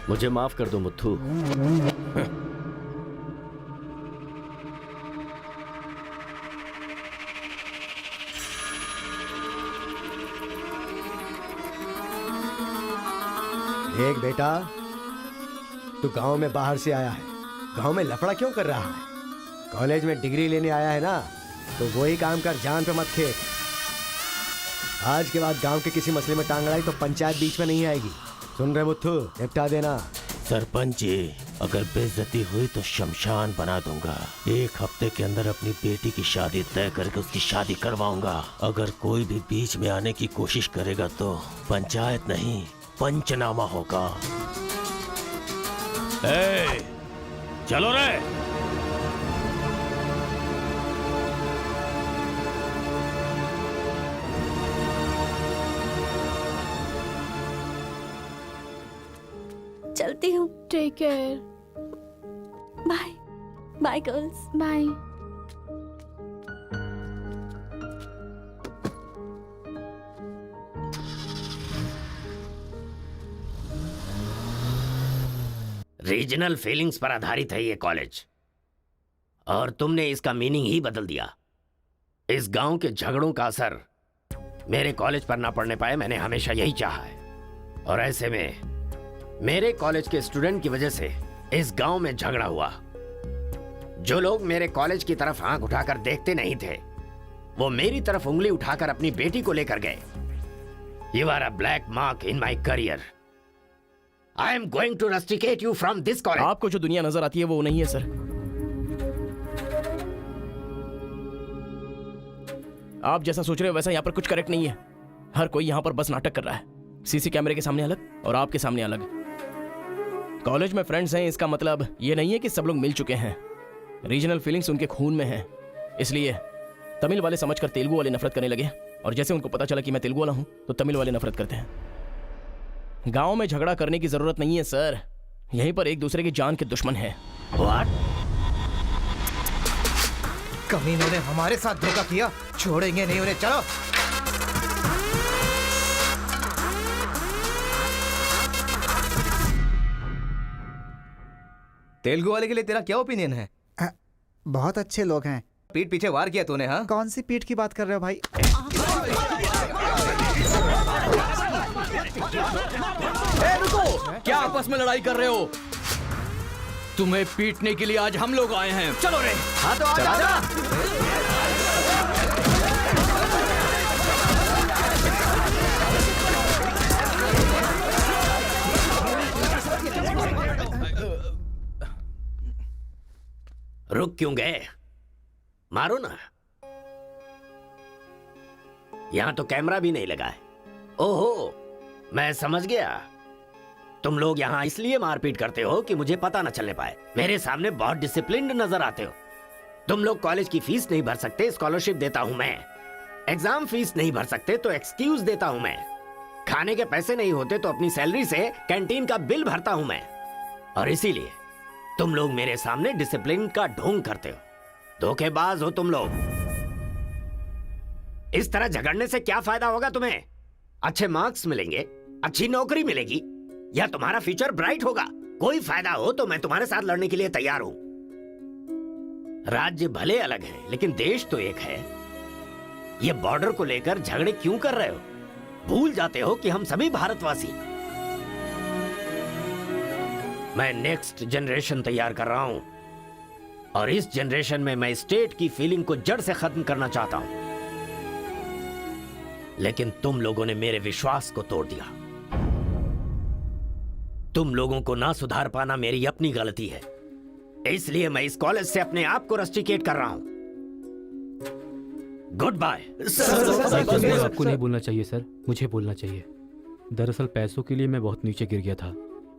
मुझे माफ कर दो मुत्थू। देख बेटा, तू गांव में बाहर से आया है, गांव में लफड़ा क्यों कर रहा है? कॉलेज में डिग्री लेने आया है ना, तो वही काम कर, जान पे मत खेल। आज के बाद गांव के किसी मसले में टांग अड़ाई तो पंचायत बीच में नहीं आएगी। सुन रहे मुत्थू, निपटा देना। सरपंच जी, अगर बेइज्जती हुई तो शमशान बना दूंगा। 1 हफ्ते के अंदर अपनी बेटी की शादी तय करके उसकी शादी करवाऊंगा। अगर कोई भी बीच में आने की कोशिश करेगा तो पंचायत नहीं, पंचनामा होगा। चलो रे। चलती हूँ। Take care. Bye bye girls. Bye. Regional feelings पर आधारित है ये कॉलेज, और तुमने इसका मीनिंग ही बदल दिया। इस गांव के झगड़ों का असर मेरे कॉलेज पर ना पड़ने पाए, मैंने हमेशा यही चाहा है। और ऐसे में मेरे कॉलेज के स्टूडेंट की वजह से इस गांव में झगड़ा हुआ। जो लोग मेरे कॉलेज की तरफ आंख उठाकर देखते नहीं थे, वो मेरी तरफ उंगली उठाकर अपनी बेटी को लेकर गए। You are a black mark in my career. I am going to rusticate you from this college. आपको जो दुनिया नजर आती है वो नहीं है सर। आप जैसा सोच रहे हो वैसा यहाँ पर कुछ करेक्ट नहीं है। हर कोई यहाँ पर बस नाटक कर रहा है। सीसी कैमरे के सामने अलग और आपके सामने अलग। कॉलेज में फ्रेंड्स हैं, इसका मतलब ये नहीं है कि सब लोग मिल चुके हैं। रीजनल फीलिंग्स उनके खून में हैं। इसलिए तमिल वाले समझकर तेलुगु वाले नफरत करने लगे, और जैसे उनको पता चला कि मैं तेलुगु वाला हूं तो तमिल वाले नफरत करते हैं। गांव में झगड़ा करने की जरूरत नहीं है सर। यहीं पर एक दूसरे की जान के दुश्मन है। कमीनों ने हमारे साथ धोखा किया, छोड़ेंगे नहीं उन्हें। चलो तेलुगु वाले के लिए तेरा क्या ओपिनियन है? बहुत अच्छे लोग हैं। पीठ पीछे वार किया तूने? हाँ, कौन सी पीठ की बात कर रहे हो भाई? रुको, क्या आपस में लड़ाई कर रहे हो? तुम्हें पीटने के लिए आज हम लोग आए हैं। चलो रे। हाँ तो आजा। रुक क्यों गए? मारो ना। यहां तो कैमरा भी नहीं लगा है। ओहो, मैं समझ गया। तुम लोग यहां इसलिए मारपीट करते हो कि मुझे पता न चलने पाए। मेरे सामने बहुत डिसिप्लिन्ड नजर आते हो। तुम लोग कॉलेज की फीस नहीं भर सकते, स्कॉलरशिप देता हूं मैं। एग्जाम फीस नहीं भर सकते तो एक्सक्यूज देता हूं मैं। खाने के पैसे नहीं होते तो अपनी सैलरी से कैंटीन का बिल भरता हूं मैं। और इसीलिए तुम लोग मेरे सामने डिसिप्लिन का ढोंग करते हो। धोखेबाज हो तुम लोग। इस तरह झगड़ने से क्या फायदा होगा तुम्हें? अच्छे मार्क्स मिलेंगे, अच्छी नौकरी मिलेगी, या तुम्हारा फ्यूचर ब्राइट होगा। कोई फायदा हो तो मैं तुम्हारे साथ लड़ने के लिए तैयार हूं। राज्य भले अलग है लेकिन देश तो एक है। ये बॉर्डर को लेकर झगड़े क्यों कर रहे हो? भूल जाते हो कि हम सभी भारतवासी। मैं नेक्स्ट जनरेशन तैयार कर रहा हूं, और इस जनरेशन में मैं स्टेट की फीलिंग को जड़ से खत्म करना चाहता हूं। लेकिन तुम लोगों ने मेरे विश्वास को तोड़ दिया। तुम लोगों को ना सुधार पाना मेरी अपनी गलती है। इसलिए मैं इस कॉलेज से अपने आप को रस्टिकेट कर रहा हूं। Good bye. आपको नहीं बोलना चाहिए सर, मुझे बोलना चाहिए। दरअसल पैसों के लिए मैं बहुत नीचे गिर गया था।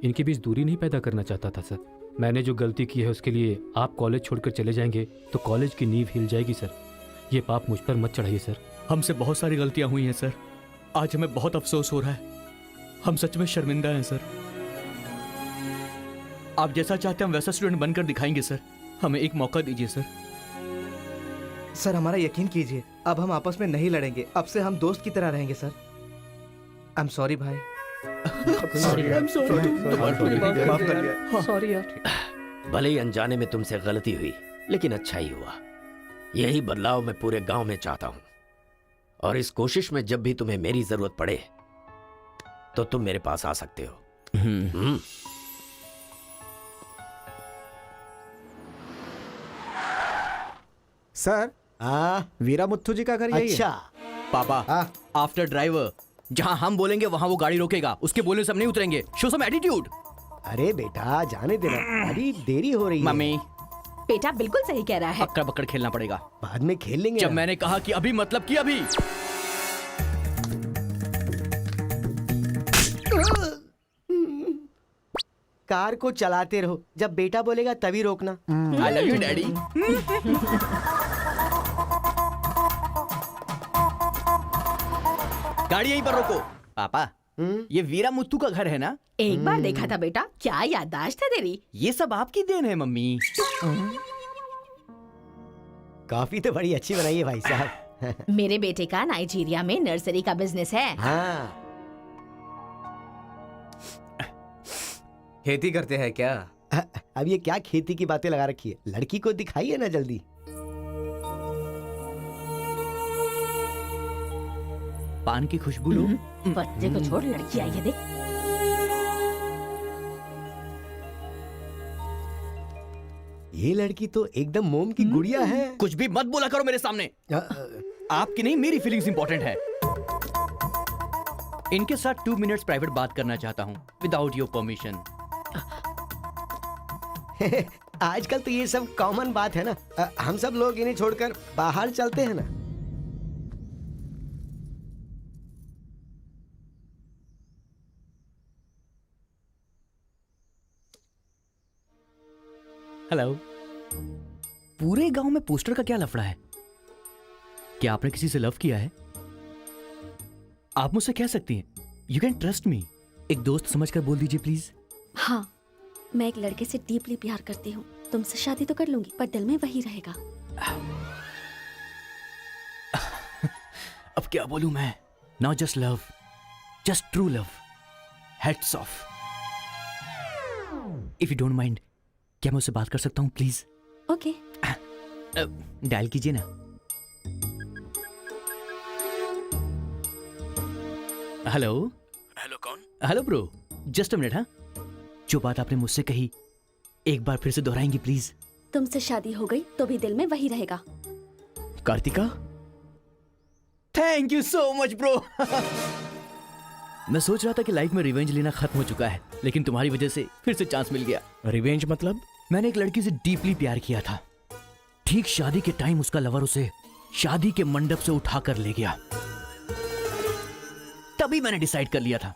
इनके बीच दूरी नहीं पैदा करना चाहता था सर। मैंने जो गलती की है उसके लिए आप कॉलेज छोड़कर चले जाएंगे तो कॉलेज की नींव हिल जाएगी सर। ये पाप मुझ पर मत चढ़ाइए सर। हमसे बहुत सारी गलतियां हुई हैं सर। आज हमें बहुत अफसोस हो रहा है। हम सच में शर्मिंदा हैं सर। आप जैसा चाहते हैं हम वैसा स्टूडेंट बनकर दिखाएंगे सर। हमें एक मौका दीजिए सर। सर हमारा यकीन कीजिए, अब हम आपस में नहीं लड़ेंगे। अब से हम दोस्त की तरह रहेंगे सर। आई एम सॉरी भाई। सॉरी यार। भले ही अनजाने में तुमसे गलती हुई, लेकिन अच्छा ही हुआ। यही बदलाव मैं पूरे गांव में चाहता हूं। और इस कोशिश में जब भी तुम्हें मेरी जरूरत पड़े तो तुम मेरे पास आ सकते हो। सर, वीरा मुत्थु जी का घर यही है। अच्छा पापा, आफ्टर ड्राइवर जहां हम बोलेंगे वहां वो गाड़ी रोकेगा। उसके बोलने से हम नहीं उतरेंगे। Show some attitude. अरे बेटा जाने देना, अभी देरी हो रही है। मम्मी, बेटा बिल्कुल सही कह रहा है। अक्कड़ बक्कड़ खेलना पड़ेगा। बाद में खेल लेंगे। जब मैंने कहा कि अभी मतलब कि अभी। कार को चलाते रहो, जब बेटा बोलेगा तभी रोकना। आई लव यू डैडी। गाड़ी यहीं पर रोको। पापा, ये वीरा मुत्तू का घर है ना? एक बार देखा था बेटा। क्या याददाश्त है तेरी। ये सब आपकी देन है मम्मी। कॉफी तो बड़ी अच्छी बनाई है भाई साहब। मेरे बेटे का नाइजीरिया में नर्सरी का बिजनेस है। हाँ। खेती करते हैं क्या? अब ये क्या खेती की बातें लगा रखी है? लड़की को दिखाइए ना जल्दी। पान की खुशबू लो। बच्चे को छोड़, लड़की आई है देख। ये लड़की तो एकदम मोम की गुड़िया है। कुछ भी मत बोला करो मेरे सामने। आपकी नहीं मेरी फीलिंग्स इंपॉर्टेंट है। इनके साथ 2 मिनट्स प्राइवेट बात करना चाहता हूँ विदाउट योर परमिशन। आजकल तो ये सब कॉमन बात है ना। हम सब लोग इन्हें छोड़कर बाहर चलते हैं ना। हेलो। पूरे गांव में पोस्टर का क्या लफड़ा है? क्या आपने किसी से लव किया है? आप मुझसे कह सकती हैं, यू कैन ट्रस्ट मी। एक दोस्त समझकर बोल दीजिए प्लीज। हाँ, मैं एक लड़के से डीपली प्यार करती हूँ। तुमसे शादी तो कर लूंगी, पर दिल में वही रहेगा। अब क्या बोलूं मैं? Not just love, just true love. Heads of. If you don't mind, क्या मैं उससे बात कर सकता हूँ प्लीज? ओके। डायल कीजिए ना। हेलो। हेलो कौन? Hello bro, just a minute. हाँ, जो बात आपने मुझसे कही एक बार फिर से दोहराएंगी प्लीज? तुमसे शादी हो गई तो भी दिल में वही रहेगा। Kartika, thank you so much bro. मैं सोच रहा था कि लाइफ में रिवेंज लेना खत्म हो चुका है, लेकिन तुम्हारी वजह से फिर से चांस मिल गया। रिवेंज मतलब? मैंने एक लड़की से डीपली प्यार किया था। ठीक शादी के टाइम उसका लवर उसे शादी के मंडप से उठाकर ले गया। तभी मैंने डिसाइड कर लिया था,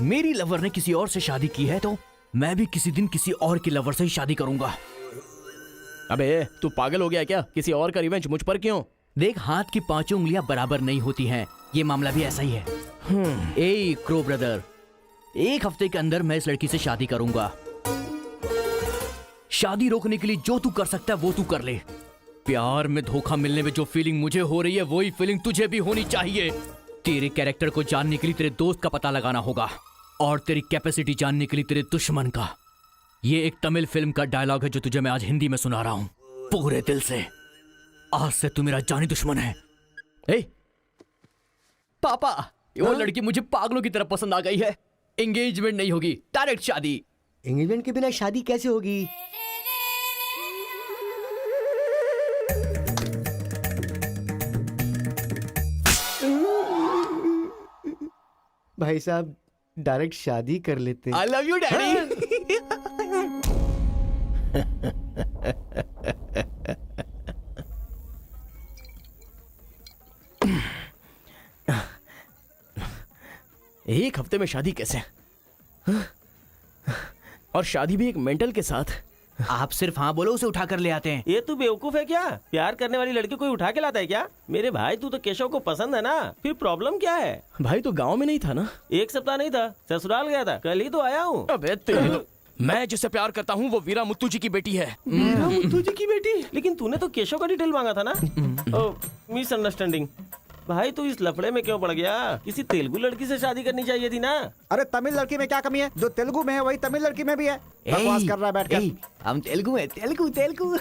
मेरी लवर ने किसी और से शादी की है तो मैं भी किसी दिन किसी और की लवर से ही शादी करूंगा। अबे तू पागल हो गया क्या? किसी और का रिवेंज मुझ पर क्यों? देख, हाथ की 5 उंगलियां बराबर नहीं होती हैं। ये मामला भी ऐसा ही है। ए क्रो ब्रदर, 1 हफ्ते के अंदर मैं इस लड़की से शादी करूंगा। शादी रोकने के लिए जो तू कर सकता है वो तू कर ले। प्यार में धोखा मिलने में जो फीलिंग मुझे हो रही है वही फीलिंग तुझे भी होनी चाहिए। तेरे कैरेक्टर को जानने के लिए तेरे दोस्त का पता लगाना होगा और तेरी कैपेसिटी जानने के लिए तेरे दुश्मन का। ये एक तमिल फिल्म का डायलॉग है जो तुझे मैं आज हिंदी में सुना रहा हूं पूरे दिल से। आज से तू मेरा जानी दुश्मन है। ए पापा, वो लड़की मुझे पागलों की तरह पसंद आ गई है। एंगेजमेंट नहीं होगी, डायरेक्ट शादी। एंगेजमेंट के बिना शादी कैसे होगी? भाई साहब, डायरेक्ट शादी कर लेते। आई लव यू डैडी। एक हफ्ते में शादी कैसे? और शादी भी एक मेंटल के साथ। आप सिर्फ हाँ बोलो, उसे उठा कर ले आते हैं। ये तू बेवकूफ है क्या? प्यार करने वाली लड़की कोई उठा के लाता है क्या? मेरे भाई, तू तो केशव को पसंद है ना, फिर प्रॉब्लम क्या है? भाई तो गांव में नहीं था ना? 1 सप्ताह नहीं था, ससुराल गया था, कल ही तो आया हूँ। अबे तेरी तो... मैं जिससे प्यार करता हूँ वो वीरा मुत्तू जी की बेटी है। वीरा मुत्तू जी की बेटी? लेकिन तूने तो केशव का डिटेल मांगा था ना? मिसअंडरस्टैंडिंग। भाई तू इस लफड़े में क्यों पड़ गया? किसी तेलुगु लड़की से शादी करनी चाहिए थी ना। अरे तमिल लड़की में क्या कमी है? जो तेलुगु में है वही तमिल लड़की में भी है। बकवास कर रहा है बैठकर। हम तेलुगु है, तेलुगु तेलुगु।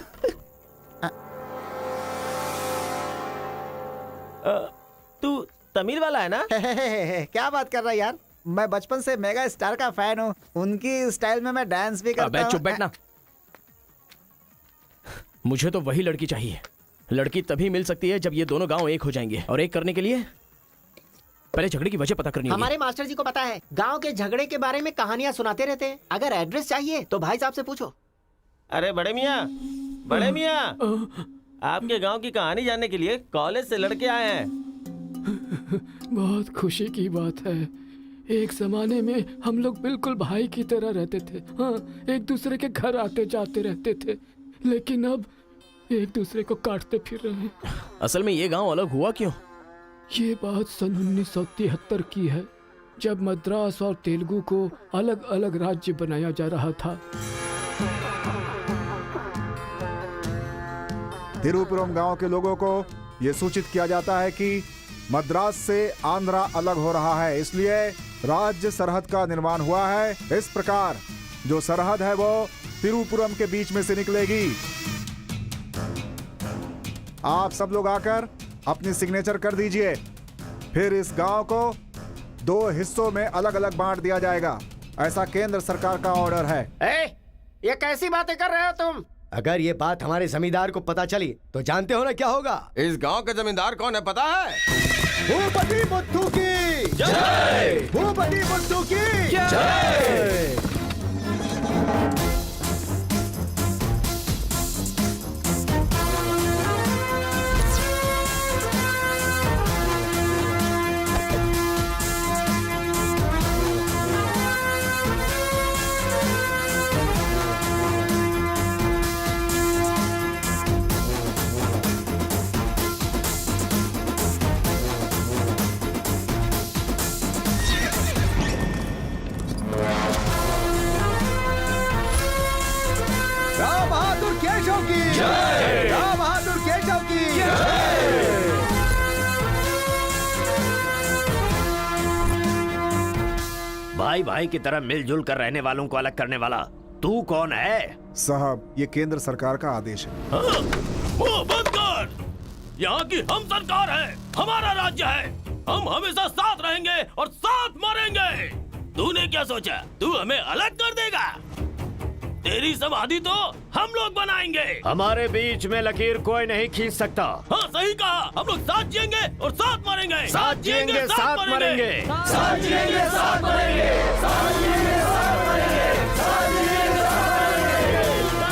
तू तमिल वाला है ना? क्या बात कर रहा है यार? मैं बचपन से मेगा स्टार का फैन हूँ। उनकी स्टाइल में मैं डांस भी करता हूँ। चुप बैठना। मुझे तो वही लड़की चाहिए। लड़की तभी मिल सकती है जब ये दोनों गांव एक हो जाएंगे, और एक करने के लिए पहले झगड़े की वजह पता करनी होगी। हमारे मास्टर जी को पता है, गांव के झगड़े के बारे में कहानियां सुनाते रहते हैं। अगर एड्रेस चाहिए तो भाई साहब से पूछो। अरे बड़े मियाँ, आपके गांव की कहानी जानने के लिए कॉलेज से लड़के आए हैं। बहुत खुशी की बात है। एक जमाने में हम लोग बिल्कुल भाई की तरह रहते थे। हाँ, एक दूसरे के घर आते जाते रहते थे, लेकिन अब एक दूसरे को काटते फिर रहे हैं। असल में ये गांव अलग हुआ क्यों? ये बात सन 1973 की है, जब मद्रास और तेलुगु को अलग अलग राज्य बनाया जा रहा था। तिरुपुरम गांव के लोगों को ये सूचित किया जाता है कि मद्रास से आंध्रा अलग हो रहा है, इसलिए राज्य सरहद का निर्माण हुआ है। इस प्रकार जो सरहद है वो तिरुपुरम के बीच में से निकलेगी। आप सब लोग आकर अपनी सिग्नेचर कर दीजिए, फिर इस गांव को 2 हिस्सों में अलग अलग बांट दिया जाएगा। ऐसा केंद्र सरकार का ऑर्डर है। ये कैसी बातें कर रहे हो तुम? अगर ये बात हमारे जमींदार को पता चली तो जानते हो ना क्या होगा? इस गांव के जमींदार कौन है पता है? भूपति बुद्धू की जय! भूपति बुद्धू की जय! राव बहादुर केशव की जय! राव बहादुर केशव की जय! भाई भाई की तरह मिलजुल कर रहने वालों को अलग करने वाला तू कौन है? साहब, ये केंद्र सरकार का आदेश है। मुंह बंद कर। यहाँ की हम सरकार है, हमारा राज्य है। हम हमेशा साथ रहेंगे और साथ मरेंगे। तूने क्या सोचा तू हमें अलग कर देगा? तेरी समाधि तो हम लोग बनाएंगे। हमारे बीच में लकीर कोई नहीं खींच सकता। हाँ सही कहा, हम लोग साथ जिएंगे और साथ मरेंगे। साथ जिएंगे साथ मरेंगे। साथ जिएंगे साथ मरेंगे। साथ जिएंगे साथ मरेंगे।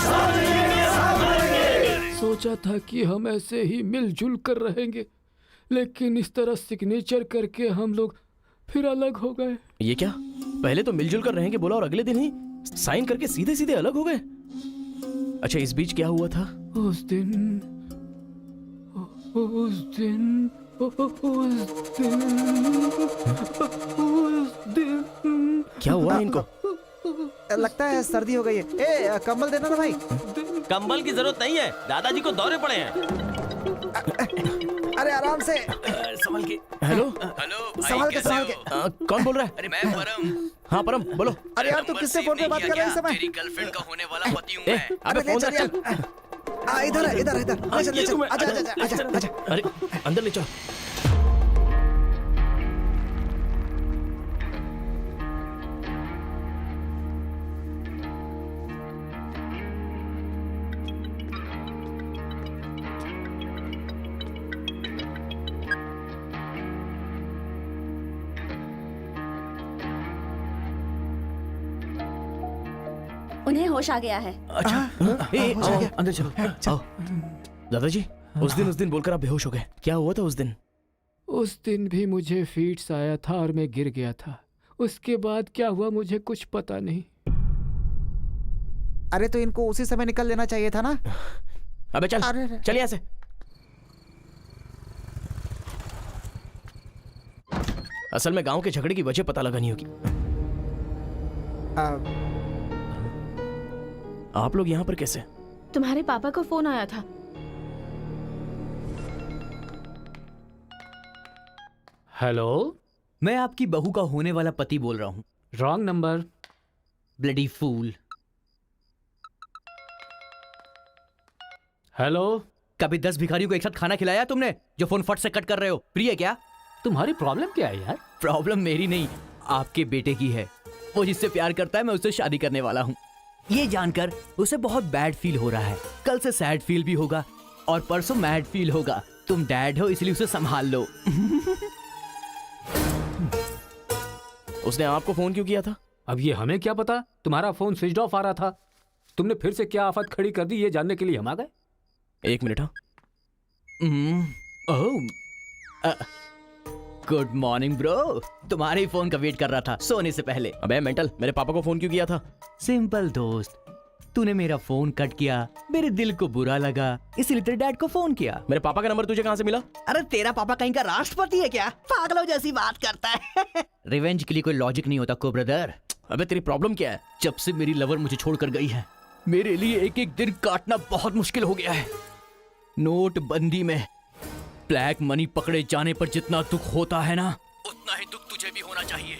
साथ जिएंगे साथ मरेंगे। साथ मरेंगे। सोचा था कि हम ऐसे ही मिलजुल कर रहेंगे, लेकिन इस तरह सिग्नेचर करके हम लोग फिर अलग हो गए। ये क्या, पहले तो मिलजुल कर रहेंगे बोला और अगले दिन ही साइन करके सीधे सीधे अलग हो गए। अच्छा, इस बीच क्या हुआ था? उस दिन क्या हुआ इनको? लगता है सर्दी हो गई है। ए, कंबल देना ना भाई। कंबल की जरूरत नहीं है, दादाजी को दौरे पड़े हैं। अरे आराम से संभल के। हेलो संभाल के संभाल के। कौन बोल रहा है? अरे मैं परम। हाँ परम बोलो। अरे यार, तू किससे फोन पे बात कर रहा है इस समय? तेरी गर्लफ्रेंड का होने वाला पति हूँ ए, मैं। अबे ले फोन चल रख यार। चल। इधर है, इधर इधर। ले चल ले चल। आजा आजा आजा आजा। अरे अंदर ले चलो। उन्हें होश आ गया है। अच्छा आओ, अंदर चलो। आओ। दादाजी, उस दिन बोलकर आप बेहोश हो गए, क्या हुआ था उस दिन? उस दिन भी मुझे फीट्स आया था और मैं गिर गया था। उसके बाद क्या हुआ मुझे कुछ पता नहीं। अरे तो इनको उसी समय निकल लेना चाहिए था ना। अबे चल चल यहाँ से। असल में गांव के झगड़े की वजह पता लगानी होगी। आप लोग यहाँ पर कैसे? तुम्हारे पापा को फोन आया था। हेलो, मैं आपकी बहू का होने वाला पति बोल रहा हूँ। Wrong number. Bloody fool. Hello, कभी 10 भिखारियों को एक साथ खाना खिलाया तुमने जो फोन फट से कट कर रहे हो? प्रिय क्या? तुम्हारी प्रॉब्लम क्या है यार? प्रॉब्लम मेरी नहीं, आपके बेटे की है। वो जिससे प्यार करता है मैं उससे शादी करने वाला हूँ। ये जानकर उसे बहुत बैड फील हो रहा है। कल से सैड फील भी होगा और परसों मैड फील होगा। तुम डैड हो इसलिए उसे संभाल लो। उसने आपको फोन क्यों किया था? अब ये हमें क्या पता, तुम्हारा फोन स्विच ऑफ आ रहा था। तुमने फिर से क्या आफत खड़ी कर दी ये जानने के लिए हम आ गए। एक मिनट। हाँ, गुड मॉर्निंग ब्रो। तुम्हारे ही फोन का वेट कर रहा था सोने से पहले। अबे मेंटल, मेरे पापा को फोन क्यों किया था? सिंपल दोस्त, तूने मेरा फोन कट किया, मेरे दिल को बुरा लगा, इसलिए तेरे डैड को फोन किया। मेरे पापा का नंबर तुझे कहाँ से मिला? अरे तेरा पापा कहीं का राष्ट्रपति है क्या? पागलों जैसी बात करता है। रिवेंज के लिए कोई लॉजिक नहीं होता को ब्रदर। अबे तेरी प्रॉब्लम क्या है? जब से मेरी लवर मुझे छोड़कर गई है, मेरे लिए एक एक दिन काटना बहुत मुश्किल हो गया है। नोटबंदी में ब्लैक मनी पकड़े जाने पर जितना दुख होता है ना, उतना ही दुख तुझे भी होना चाहिए।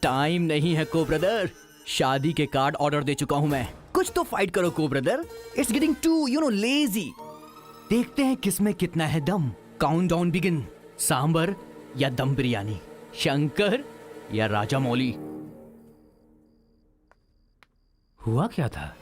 टाइम नहीं है को ब्रदर, शादी के कार्ड ऑर्डर दे चुका हूं मैं। कुछ तो फाइट करो को brother, it's getting too lazy. देखते हैं किसमें कितना है दम। Countdown begin. सांबर या दम बिरयानी, शंकर या राजा मौली। हुआ क्या था?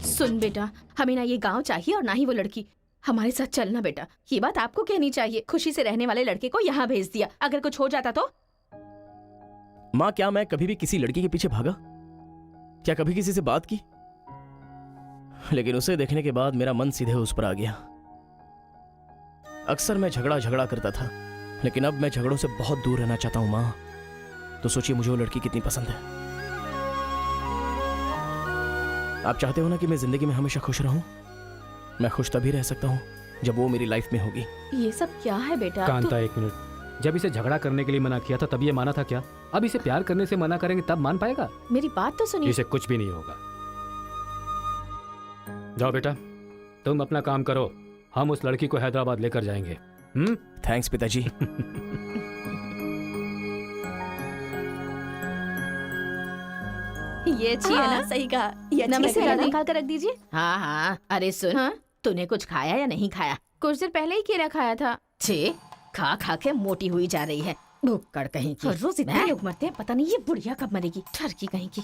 सुन बेटा, हमें ना ये गांव चाहिए और ना ही वो लड़की। हमारे साथ चलना बेटा। ये बात आपको कहनी चाहिए। खुशी से रहने वाले लड़के को यहाँ भेज दिया, अगर कुछ हो जाता तो? माँ, क्या मैं कभी भी किसी लड़की के पीछे भागा? क्या कभी किसी से बात की? लेकिन उसे देखने के बाद मेरा मन सीधे उस पर आ गया। अक्सर मैं झगड़ा करता था, लेकिन अब मैं झगड़ों से बहुत दूर रहना चाहता हूँ माँ। तो सोचिए मुझे वो लड़की कितनी पसंद है। आप चाहते हो ना कि मैं जिंदगी में हमेशा खुश रहूं? मैं खुश तभी रह सकता हूं जब वो मेरी लाइफ में होगी। ये सब क्या है बेटा? कांता, एक मिनट। जब इसे झगड़ा करने के लिए मना किया था तब ये माना था क्या? अब इसे प्यार करने से मना करेंगे तब मान पाएगा? मेरी बात तो सुनिए। इसे कुछ भी नहीं होगा। जाओ बेटा, तुम अपना काम करो, हम उस लड़की को हैदराबाद लेकर जाएंगे। थैंक्स पिताजी। ये अच्छी है ना? सही कहा। ये नमस्ते दादी, दादी। निकाल कर रख दीजिए। हाँ हाँ। अरे सुन, तूने कुछ खाया या नहीं खाया? कुछ देर पहले ही केला खाया था। छे, खा खा के मोटी हुई जा रही है। भुक्कड़ कहीं की। रोज इतने लोग मरते हैं, पता नहीं ये बुढ़िया कब मरेगी। ठरकी कहीं की।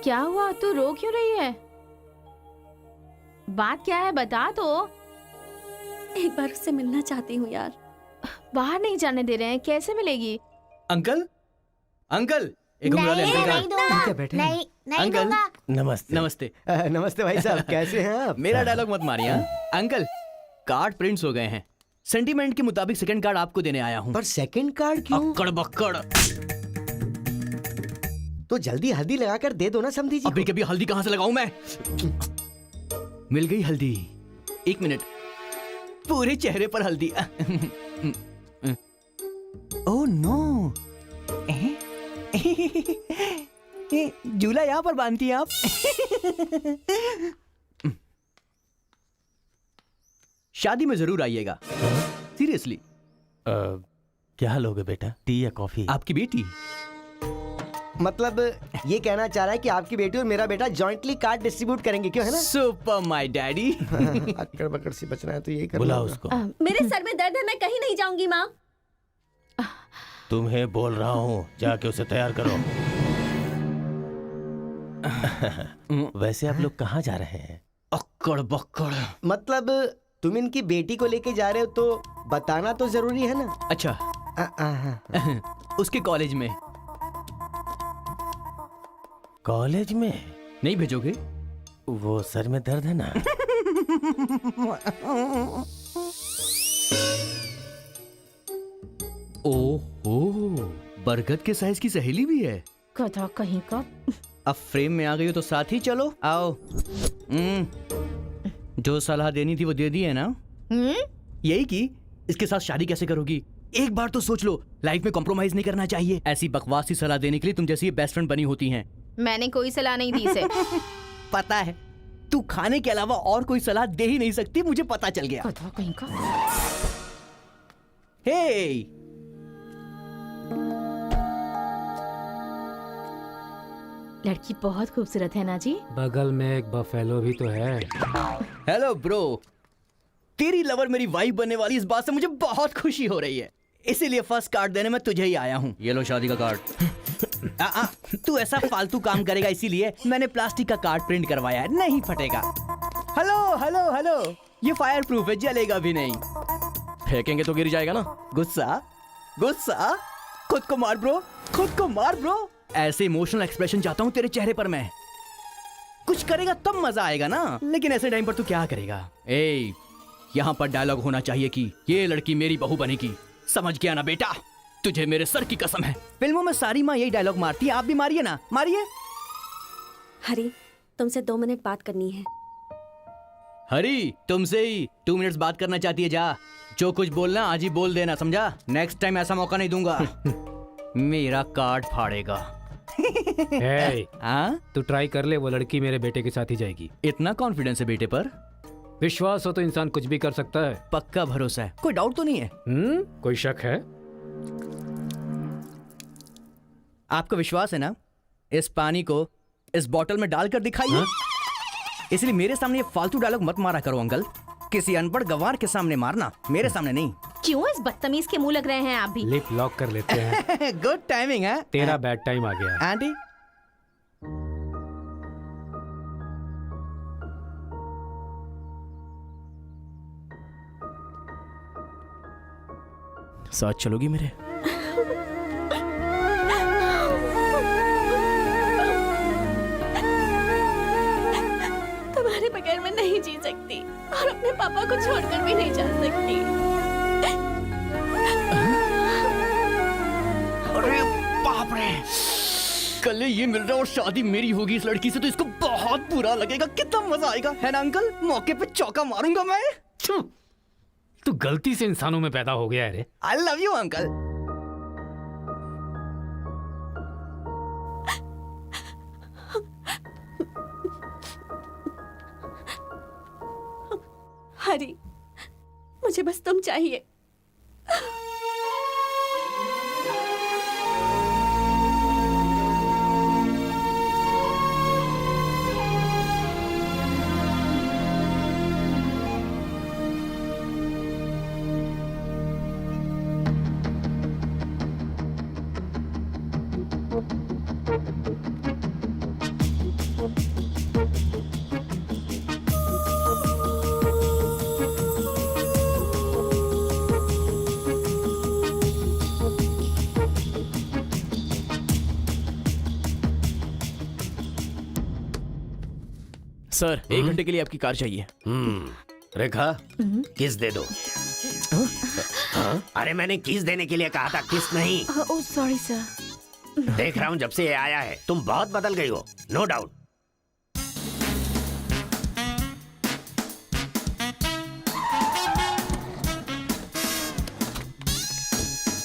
क्या हुआ? तू रो क्यों रही है? बात क्या है बता तो। एक बार उससे मिलना चाहती हूँ यार। बाहर नहीं जाने दे रहे हैं, कैसे मिलेगी? अंकल, अंकल, एक घुंघराले अंकल का। बैठे नहीं अंकल, नमस्ते। नमस्ते। नमस्ते भाई साहब, कैसे हैं आप? मेरा डायलॉग मत मारिए। अंकल, कार्ड प्रिंट्स हो गए हैं। सेंटीमेंट के मुताबिक सेकंड कार्ड आपको देने आया हूँ। पर सेकंड कार्ड क्यों? अक्कड़ बक्कड़। तो जल्दी हल्दी लगाकर दे दो ना समधी जी। अभी कभी हल्दी कहाँ से लगाऊं मैं? मिल गई हल्दी। एक मिनट, पूरे चेहरे पर हल्दी। ओह नो, झूला यहाँ पर बांधती हैं आप? शादी में जरूर आइएगा, सीरियसली। क्या लोगे बेटा, टी या कॉफी? आपकी बेटी। मतलब ये कहना चाह रहा है कि आपकी बेटी और मेरा बेटा जॉइंटली कार्ड डिस्ट्रीब्यूट करेंगे, क्यों है ना? Super my daddy. अक्कड़ बकड़ से बचना है तो यही करना बुला होगा। उसको। मेरे सर में दर्द है, मैं कहीं नहीं जाऊंगी माँ। तुम्हें बोल रहा हूँ, जाके उसे तैयार करो। वैसे आप लोग कहाँ जा रहे हैं? अक्कड़ बक्कड़। मतलब तुम इनकी बेटी को लेके जा रहे हो तो बताना तो जरूरी है ना? अच्छा। उसके कॉलेज में। कॉलेज में? नहीं भेजोगे? वो सर में दर्द है ना। ओहो, बरगद के साइज की सहेली भी है। गधा कहीं का। अब फ्रेम में आ गई हो तो साथ ही चलो। आओ। जो सलाह देनी थी वो दे दी है ना? यही कि इसके साथ शादी कैसे करोगी? एक बार तो सोच लो, लाइफ में कॉम्प्रोमाइज नहीं करना चाहिए। ऐसी बकवास सी सलाह देने के लिए तुम जैसी बेस्ट फ्रेंड बनी होती हैं। मैंने कोई सलाह नहीं दी इसे। पता है, तू खाने के अलावा और कोई सलाह दे ही नहीं सकती, मुझे पता चल गया। गधा कहीं का। हे, लड़की बहुत खूबसूरत है ना जी? बगल में एक बफेलो भी तो है। हेलो ब्रो, तेरी लवर मेरी वाइफ बनने वाली इस बात से मुझे बहुत खुशी हो रही है, इसीलिए फर्स्ट कार्ड देने में तुझे ही आया हूँ। ये लो शादी का कार्ड। तू ऐसा फालतू काम करेगा इसीलिए मैंने प्लास्टिक का कार्ड प्रिंट करवाया है, नहीं फटेगा। हेलो हेलो हेलो, ये फायर प्रूफ है, जलेगा भी नहीं। फेंकेंगे तो गिर जाएगा ना। गुस्सा गुस्सा, खुद को मार ब्रो, खुद को मार ब्रो। ऐसे इमोशनल एक्सप्रेशन चाहता हूँ तेरे चेहरे पर मैं। कुछ करेगा तब मजा आएगा ना, लेकिन ऐसे टाइम पर तू क्या करेगा? ए, यहाँ पर डायलॉग होना चाहिए कि ये लड़की मेरी बहू बनेगी, समझ गया ना बेटा? तुझे मेरे सर की कसम है, फिल्मों में सारी माँ यही डायलॉग मारती है, आप भी मारिए ना, मारिए। हरी, तुमसे 2 मिनट बात करनी है। हरी, तुमसे ही 2 मिनट्स बात करना चाहती है? जा, जो कुछ बोलना आज ही बोल देना, समझा? नेक्स्ट टाइम ऐसा मौका नहीं दूंगा। मेरा कार्ड फाड़ेगा। तू ट्राई कर ले, वो लड़की मेरे बेटे के साथ ही जाएगी। इतना कॉन्फिडेंस है बेटे पर? विश्वास हो तो इंसान कुछ भी कर सकता है। पक्का भरोसा है, कोई डाउट तो नहीं है? कोई शक है? आपको विश्वास है ना? इस पानी को इस बोतल में डालकर दिखाइए। इसलिए मेरे सामने ये फालतू डायलॉग मत मारा करो अंकल। किसी अनपढ़ गवार के सामने मारना, मेरे सामने नहीं। क्यों इस बदतमीज के मुंह लग रहे हैं आप भी? लिप लॉक कर लेते हैं। गुड टाइमिंग है। तेरा बैड टाइम आ गया है। आंटी साथ चलोगी मेरे? तुम्हारे बगैर मैं नहीं जी सकती और अपने पापा को छोड़कर भी नहीं जा सकती। अरे बाप रे, कल ये मिल रहा और शादी मेरी होगी इस लड़की से तो इसको बहुत बुरा लगेगा। कितना मजा आएगा, है ना अंकल? मौके पे चौका मारूंगा मैं। तू गलती से इंसानों में पैदा हो गया है रे। I love you uncle. Hari, मुझे बस तुम चाहिए। सर, 1 घंटे के लिए आपकी कार चाहिए। रेखा, किस दे दो। हाँ? अरे मैंने किस देने के लिए कहा था, किस नहीं। Oh sorry sir. देख रहा हूँ जब से ये आया है तुम बहुत बदल गई हो, नो डाउट।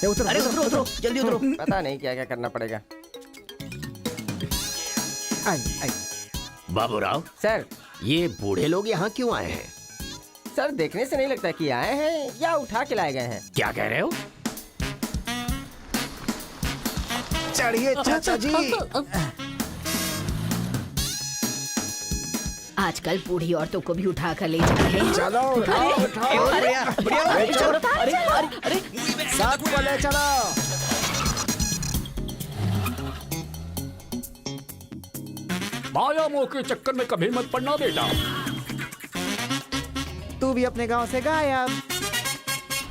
अरे उतरो उतरो, जल्दी उतरो। पता नहीं क्या क्या करना पड़ेगा। बाबूराव सर, ये बूढ़े लोग यहाँ क्यों आए हैं? सर देखने से नहीं लगता कि आए हैं या उठा के लाए गए हैं। क्या कह रहे हो? चढ़िए चाचा जी। आजकल बूढ़ी औरतों को भी उठा कर ले जा रहे हैं। चलो उठाओ उठाओ। अरे साथ को ले चलो। माया मोह के चक्कर में कभी मत पड़ना बेटा। तू भी अपने गांव से गायब।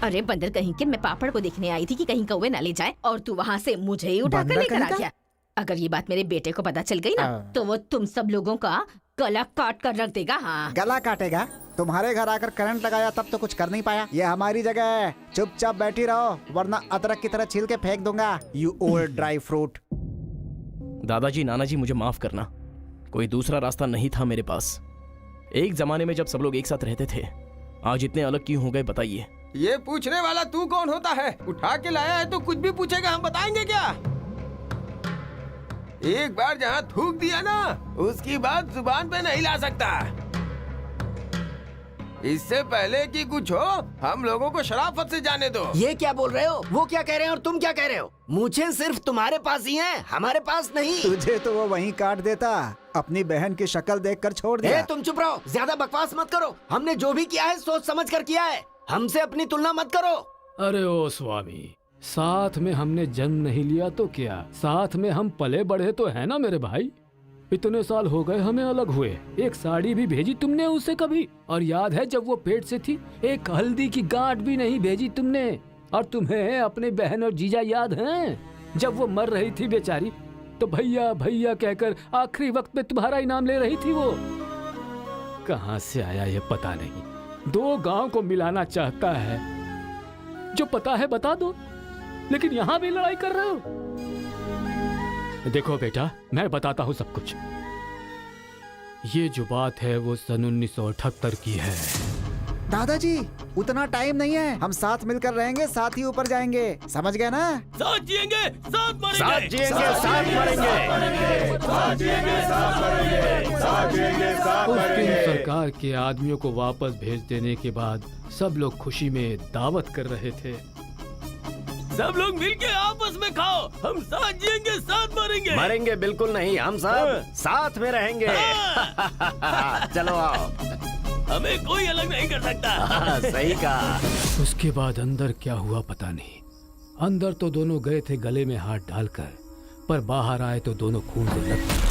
अरे बंदर कहीं के, मैं पापड़ को देखने आई थी कि कहीं कौवे ना ले जाए और तू वहाँ से मुझे ही उठा कर बंदर लेकर आ कहीं का? गया। अगर ये बात मेरे बेटे को पता चल गई ना तो वो तुम सब लोगों का गला काट कर रख देगा। हाँ, गला काटेगा? तुम्हारे घर आकर करंट लगाया तब तो कुछ कर नहीं पाया। ये हमारी जगह है, चुपचाप बैठी रहो वरना अदरक की तरह छील के फेंक दूंगा। You old dry fruit. दादाजी, नानाजी, मुझे माफ करना। कोई दूसरा रास्ता नहीं था मेरे पास। एक जमाने में जब सब लोग एक साथ रहते थे, आज इतने अलग क्यों हो गए बताइए? ये पूछने वाला तू कौन होता है? उठा के लाया है तो कुछ भी पूछेगा, हम बताएंगे क्या? एक बार जहाँ थूक दिया ना, उसकी बात जुबान पे नहीं ला सकता। इससे पहले कि कुछ हो, हम लोगों को शराफत से जाने दो। ये क्या बोल रहे हो? वो क्या कह रहे हैं और तुम क्या कह रहे हो? मुझे सिर्फ तुम्हारे पास ही है, हमारे पास नहीं। तुझे तो वो वहीं काट देता, अपनी बहन की शक्ल देखकर छोड़ दिया। तुम चुप रहो, ज्यादा बकवास मत करो। हमने जो भी किया है सोच समझ कर किया है, हमसे अपनी तुलना मत करो। अरे ओ स्वामी, साथ में हमने जन्म नहीं लिया तो क्या, साथ में हम पले बढ़े तो है ना मेरे भाई। इतने साल हो गए हमें अलग हुए, एक साड़ी भी भेजी तुमने उसे कभी? और याद है जब वो पेट से थी, एक हल्दी की गांठ भी नहीं भेजी तुमने। और तुम्हें अपने बहन और जीजा याद हैं? जब वो मर रही थी बेचारी, तो भैया भैया कहकर आखिरी वक्त में तुम्हारा इनाम ले रही थी। वो कहाँ से आया ये पता नहीं। 2 गांव को मिलाना चाहता है, जो पता है बता दो, लेकिन यहाँ भी लड़ाई कर रहे हो। देखो बेटा, मैं बताता हूँ सब कुछ। ये जो बात है वो सन 1978 की है। दादाजी, उतना टाइम नहीं है, हम साथ मिलकर रहेंगे, साथ ही ऊपर जाएंगे, समझ गए ना? साथ जिएंगे, साथ मरेंगे, साथ जिएंगे, साथ मरेंगे। उस दिन सरकार के आदमियों को वापस भेज देने के बाद सब लोग खुशी में दावत कर रहे थे। सब लोग मिलके आपस में खाओ, हम साथ जिएंगे साथ मरेंगे। मरेंगे बिल्कुल नहीं, हम सब साथ में रहेंगे। चलो आओ। हमें कोई अलग नहीं कर सकता। सही कहा। उसके बाद अंदर क्या हुआ पता नहीं। अंदर तो दोनों गए थे गले में हाथ डालकर, पर बाहर आए तो दोनों खून से लथपथ।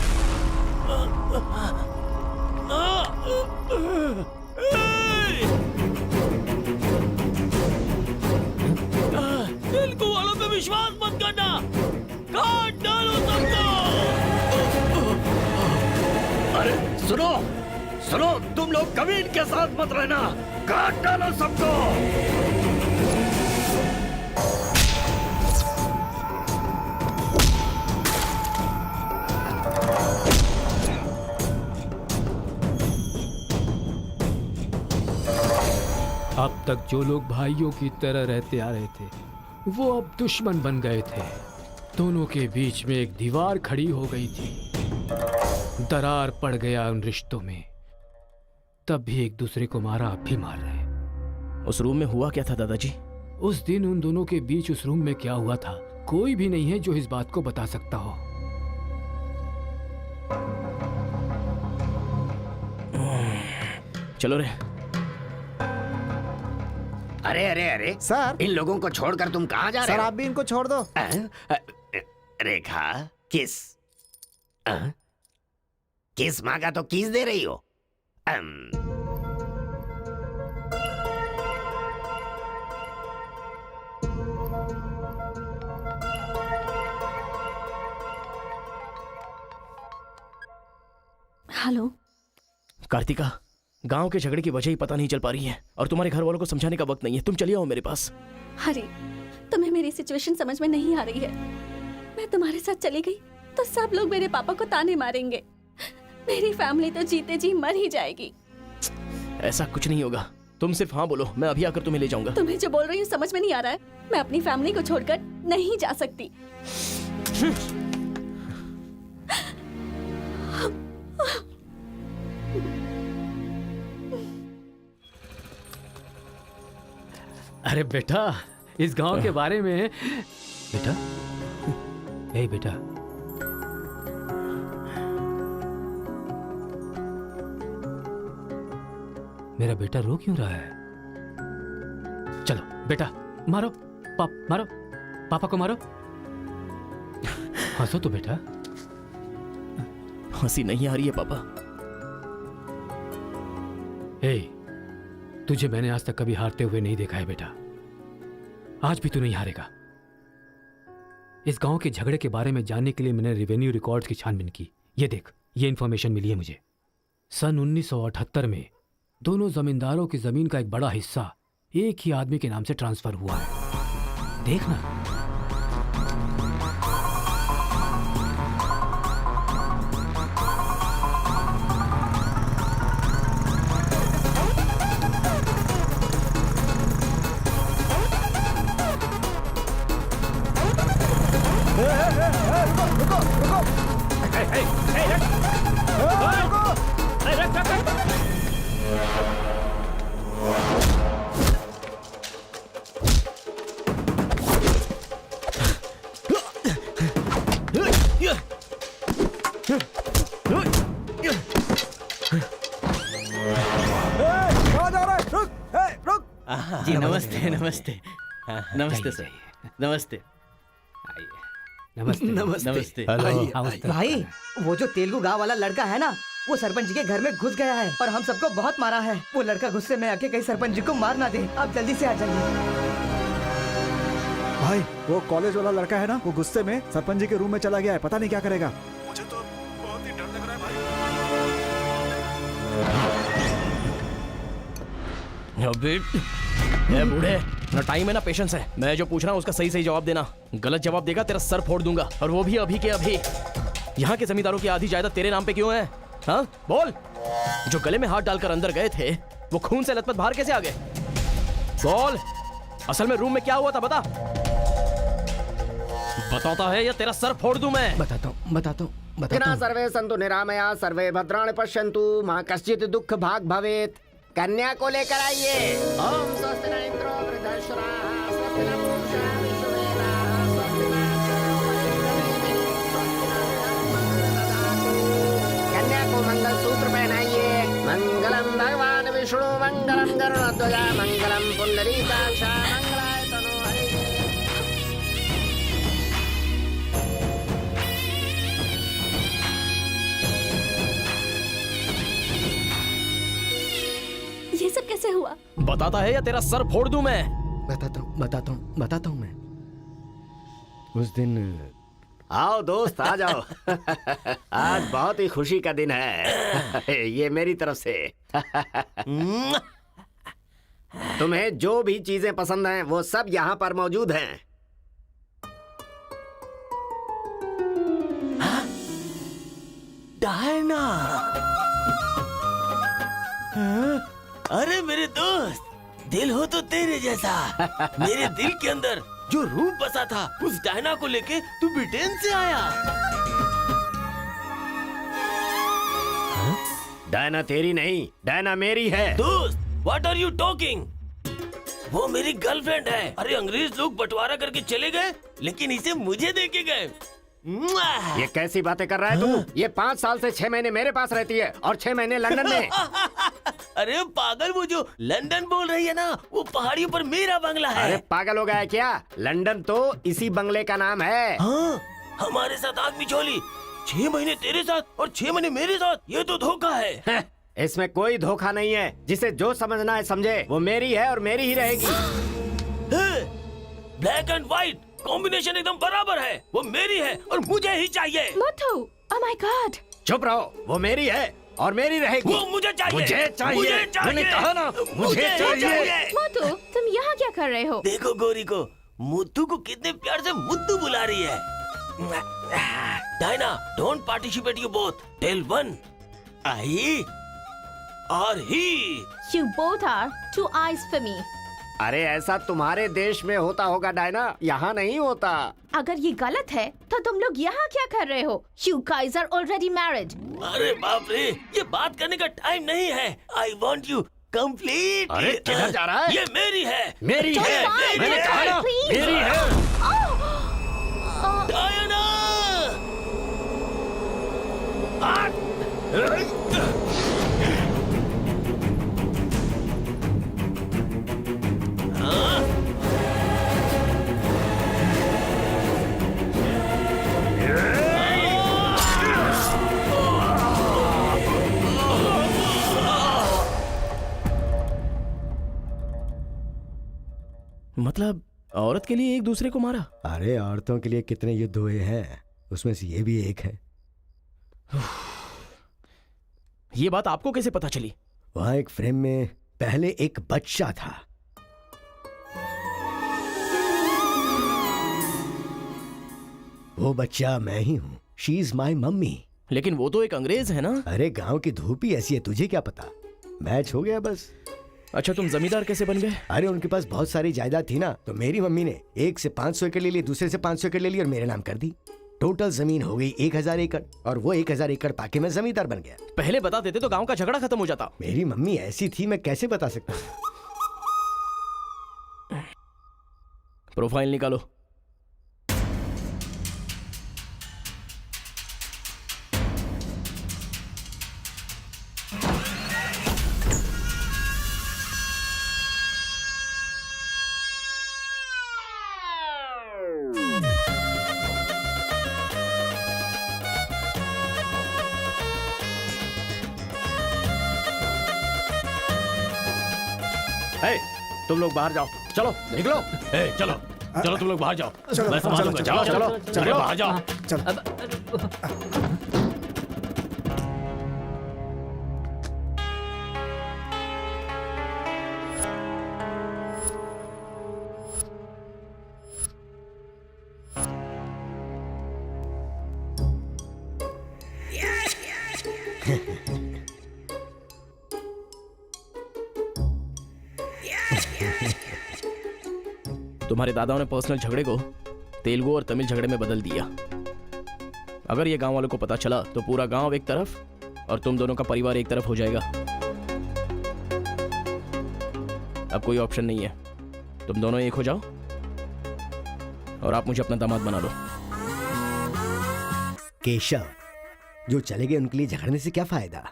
तेलुगु वालों पे विश्वास मत करना, काट डालो सबको। अरे सुनो सुनो, तुम लोग कभी इनके साथ मत रहना, काट डालो सबको। अब तक जो लोग भाइयों की तरह रहते आ रहे थे, वो अब दुश्मन बन गए थे। दोनों के बीच में एक दीवार खड़ी हो गई थी। दरार पड़ गया उन रिश्तों में। तब भी एक दूसरे को मारा, अब भी मार रहे। उस रूम में हुआ क्या था दादाजी? उस दिन उन दोनों के बीच उस रूम में क्या हुआ था, कोई भी नहीं है जो इस बात को बता सकता हो। चलो रे। अरे अरे अरे सर, इन लोगों को छोड़कर तुम कहाँ जा रहे सर हो? आप भी इनको छोड़ दो। रेखा, किस किस मांगा तो किस दे रही हो? हेलो कार्तिका, गांव के झगड़े की वजह ही पता नहीं चल पा रही है और तुम्हारे घर वालों को समझाने का वक्त नहीं है। तुम चलिए आओ मेरे पास। हरी, तुम्हें मेरी सिचुएशन समझ में नहीं आ रही है। मैं तुम्हारे साथ चली गई तो सब लोग मेरे पापा को ताने मारेंगे। मेरी फैमिली तो जीते जी मर ही जाएगी। ऐसा कुछ नहीं होगा, तुम सिर्फ हाँ बोलो, मैं अभी आकर तुम्हें ले जाऊंगा। तुम्हें जो बोल रही हूँ समझ में नहीं आ रहा है। मैं अपनी फैमिली को छोड़कर नहीं जा सकती। अरे बेटा, इस गांव के बारे में बेटा, ए बेटा, मेरा बेटा रो क्यों रहा है? चलो बेटा, मारो मारो, पापा को मारो। हंसो तो बेटा। हंसी नहीं आ रही है पापा। ए, तुझे मैंने आज तक कभी हारते हुए नहीं देखा है बेटा। आज भी तू नहीं हारेगा। इस गांव के झगड़े के बारे में जानने के लिए मैंने रेवेन्यू रिकॉर्ड्स की छानबीन की। ये देख, ये इंफॉर्मेशन मिली है मुझे। सन 1978 में दोनों जमींदारों की जमीन का एक बड़ा हिस्सा एक ही आदमी के नाम से ट्रांसफर हुआ है। देखना। जी नमस्ते नमस्ते नमस्ते सर, नमस्ते नमस्ते नमस्ते। भाई, वो जो तेलुगु गांव वाला लड़का है ना, वो सरपंच जी के घर में घुस गया है और हम सबको बहुत मारा है। वो लड़का गुस्से में आके कहीं सरपंच जी को मार ना दे। आप जल्दी से आ जाइए। भाई, वो कॉलेज वाला लड़का है ना, वो गुस्से में सरपंच जी के रूम में चला गया है। पता नहीं क्या करेगा। मुझे तो बहुत ही डर लग रहा है भाई। अबे ए बूढ़े, ना टाइम है ना पेशेंस है। मैं जो पूछ रहा हूँ उसका सही सही जवाब देना। गलत जवाब देगा तेरा सर फोड़ दूंगा, और वो भी अभी के अभी। यहाँ के जमींदारों की आधी जायदाद तेरे नाम पे क्यों है? हाँ बोल। जो गले में हाथ डालकर अंदर गए थे, वो खून से लथपथ बाहर कैसे आ गए? बोल, असल में रूम में क्या हुआ था बता। बताता है या तेरा सर फोड़ दूं मैं? बताता हूँ। सर्वे सन्तु निरामया, सर्वे भद्राणि पश्यन्तु, मा कश्चित् दुःख भाग भवेत्। कन्या को लेकर आइए। ओम स्वस्ति न इंद्रो वृद्धश्रवाः, स्वस्ति न पूषा विश्ववेदाः, गरुड़ध्वजा मंगलम पुंडरीकाक्ष मंगलाय तनो हरे। ये सब कैसे हुआ? बताता है या तेरा सर फोड़ दूं मैं? बताता हूँ मैं। उस दिन आओ दोस्त, आ जाओ। आज बहुत ही खुशी का दिन है। ये मेरी तरफ से। तुम्हें जो भी चीजें पसंद हैं वो सब यहाँ पर मौजूद हैं। डायना, अरे मेरे दोस्त, दिल हो तो तेरे जैसा। मेरे दिल के अंदर जो रूप बसा था, उस डायना को लेके तू ब्रिटेन से आया। डायना तेरी नहीं, डायना मेरी है। दोस्त, व्हाट आर यू टॉकिंग? वो मेरी गर्लफ्रेंड है। अरे अंग्रेज लोग बंटवारा करके चले गए, लेकिन इसे मुझे दे के गए। ये कैसी बातें कर रहा है तू? ये 5 साल से 6 महीने मेरे पास रहती है और 6 महीने लंदन में। अरे पागल, वो जो लंदन बोल रही है ना, वो पहाड़ियों पर मेरा बंगला है। अरे पागल हो गया है क्या? लंदन तो इसी बंगले का नाम है। हाँ, हमारे साथ आग बिछोली। 6 महीने तेरे साथ और 6 महीने मेरे साथ, ये तो धोखा है। इसमें कोई धोखा नहीं है। जिसे जो समझना है समझे। वो मेरी है और मेरी ही रहेगी। ब्लैक एंड व्हाइट कॉम्बिनेशन एकदम बराबर है। वो मेरी है और मुझे ही चाहिए। मोटू, ओह माय गॉड। चुप रहो, वो मेरी है और मेरी रहेगी। वो मुझे चाहिए। मुझे चाहिए। मैंने कहा ना, मुझे चाहिए। मोटू, तुम यहाँ क्या कर रहे हो? देखो गोरी को, मुद्दू को कितने प्यार से मुद्दू बुला रही है। Diana, don't participate you both. Tell one, I और he. You both are two eyes for me. अरे ऐसा तुम्हारे देश में होता होगा डायना, यहाँ नहीं होता। अगर ये गलत है तो तुम लोग यहाँ क्या कर रहे हो? You guys are already married. अरे बाप रे, ये बात करने का टाइम नहीं है। I want you complete. अरे किधर जा रहा है? ये मेरी है। मेरी Just है। fine, मैंने just कहा ना, fine, please. मेरी है। डायना! मतलब औरत के लिए एक दूसरे को मारा? अरे औरतों के लिए कितने युद्ध हुए हैं, उसमें से ये भी एक है। ये बात आपको कैसे पता चली? वहां एक फ्रेम में पहले एक बच्चा था। वो बच्चा मैं ही हूँ। She is my mummy. लेकिन वो तो एक अंग्रेज है ना? अरे गांव की धूप ही ऐसी है, तुझे क्या पता। मैच हो गया बस। अच्छा, तुम जमींदार कैसे बन गए? अरे उनके पास बहुत सारी जायदाद थी ना, तो मेरी मम्मी ने एक से 500 एकड़ ले ली, दूसरे से 500 एकड़ ले ली और मेरे नाम कर दी। टोटल जमीन हो गई 1000 एकड़ और वो 1000 एकड़ पाके मैं जमींदार बन गया। पहले बता देते तो गांव का झगड़ा खत्म हो जाता। मेरी मम्मी ऐसी थी, मैं कैसे बता सकता हूँ। प्रोफाइल निकालो। तुम लोग बाहर जाओ, चलो निकलो। चलो चलो, तुम लोग बाहर जाओ। मैं संभालूंगा। जाओ चलो, चलो बाहर जाओ। तुम्हारे दादाओं ने पर्सनल झगड़े को तेलुगु और तमिल झगड़े में बदल दिया। अगर ये गांव वालों को पता चला तो पूरा गांव एक तरफ और तुम दोनों का परिवार एक तरफ हो जाएगा। अब कोई ऑप्शन नहीं है, तुम दोनों एक हो जाओ और आप मुझे अपना दामाद बना लो। केशव, जो चले गए उनके लिए झगड़ने से क्या फायदा।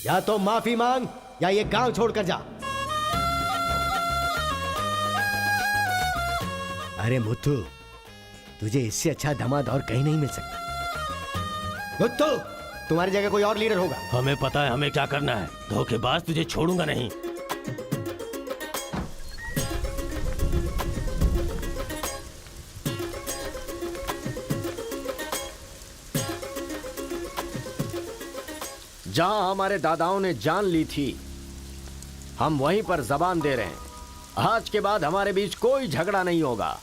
या तो माफी मांग या ये गांव छोड़कर जा। अरे मुत्तू, तुझे इससे अच्छा दामाद और कहीं नहीं मिल सकता। मुत्तू, तुम्हारी जगह कोई और लीडर होगा। हमें पता है हमें क्या करना है। धोखेबाज, तुझे छोड़ूंगा नहीं। जहां हमारे दादाओं ने जान ली थी, हम वहीं पर जबान दे रहे हैं। आज के बाद हमारे बीच कोई झगड़ा नहीं होगा।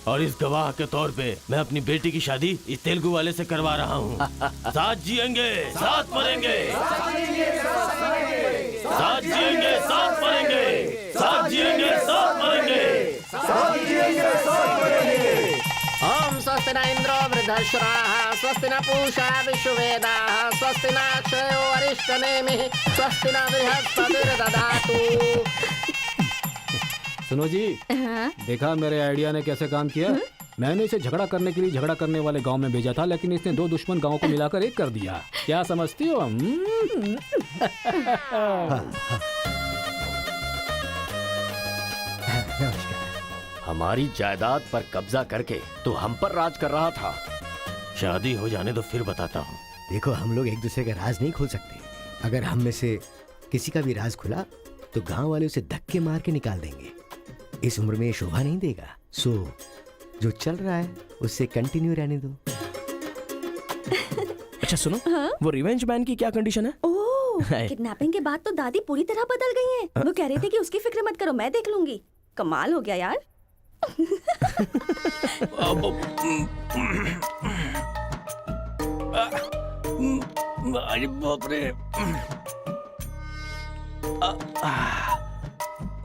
और इस गवाह के तौर पे मैं अपनी बेटी की शादी इस तेलुगु वाले से करवा रहा हूँ। साथ जिएंगे, साथ मरेंगे, साथ जिएंगे, साथ मरेंगे, साथ जिएंगे, साथ मरेंगे, साथ जिएंगे, साथ मरेंगे। ओम स्वस्ति न इंद्रो वृद्धश्राः स्वस्ति न पूषा विश्ववेदाः स्वस्ति न अक्षयो अरिष्टनेमिः स्वस्ति न बृहस्पतिर्दधातु। सुनो जी, देखा मेरे आइडिया ने कैसे काम किया। मैंने इसे झगड़ा करने के लिए झगड़ा करने वाले गांव में भेजा था, लेकिन इसने दो दुश्मन गांवों को मिलाकर एक कर दिया। क्या समझती हो? हमारी जायदाद पर कब्जा करके तो हम पर राज कर रहा था। शादी हो जाने तो फिर बताता हूँ। देखो, हम लोग एक दूसरे का राज नहीं खोल सकते। अगर हम में से किसी का भी राज खुला तो गांव वाले उसे धक्के मार के निकाल देंगे। इस उम्र में ये शोभा नहीं देगा। सो जो चल रहा है उससे कंटिन्यू रहने दो। अच्छा सुनो, वो रिवेंज मैन की क्या कंडीशन है? ओह, किडनैपिंग के बाद तो दादी पूरी तरह बदल गई हैं। वो कह रहे थे कि उसकी फिक्र मत करो, मैं देख लूंगी। कमाल हो गया यार। अरे बाप रे।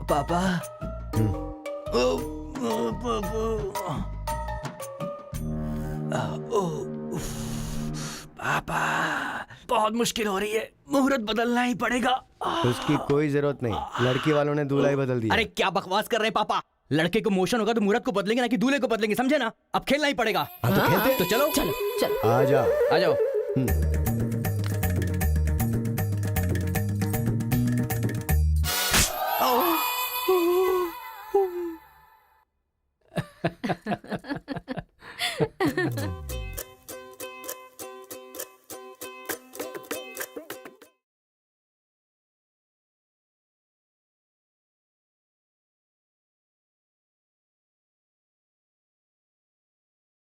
पापा, पापा, बहुत मुश्किल हो रही है। मुहूर्त बदलना ही पड़ेगा। उसकी कोई जरूरत नहीं, लड़की वालों ने दूल्हा ही बदल दिया। अरे क्या बकवास कर रहे हैं पापा। लड़के को मोशन होगा तो मुहूर्त को बदलेंगे ना कि दूल्हे को बदलेंगे, समझे ना? अब खेलना ही पड़ेगा। हाँ तो खेलते। तो चलो चलो चलो। आ जाओ, आ जाओ।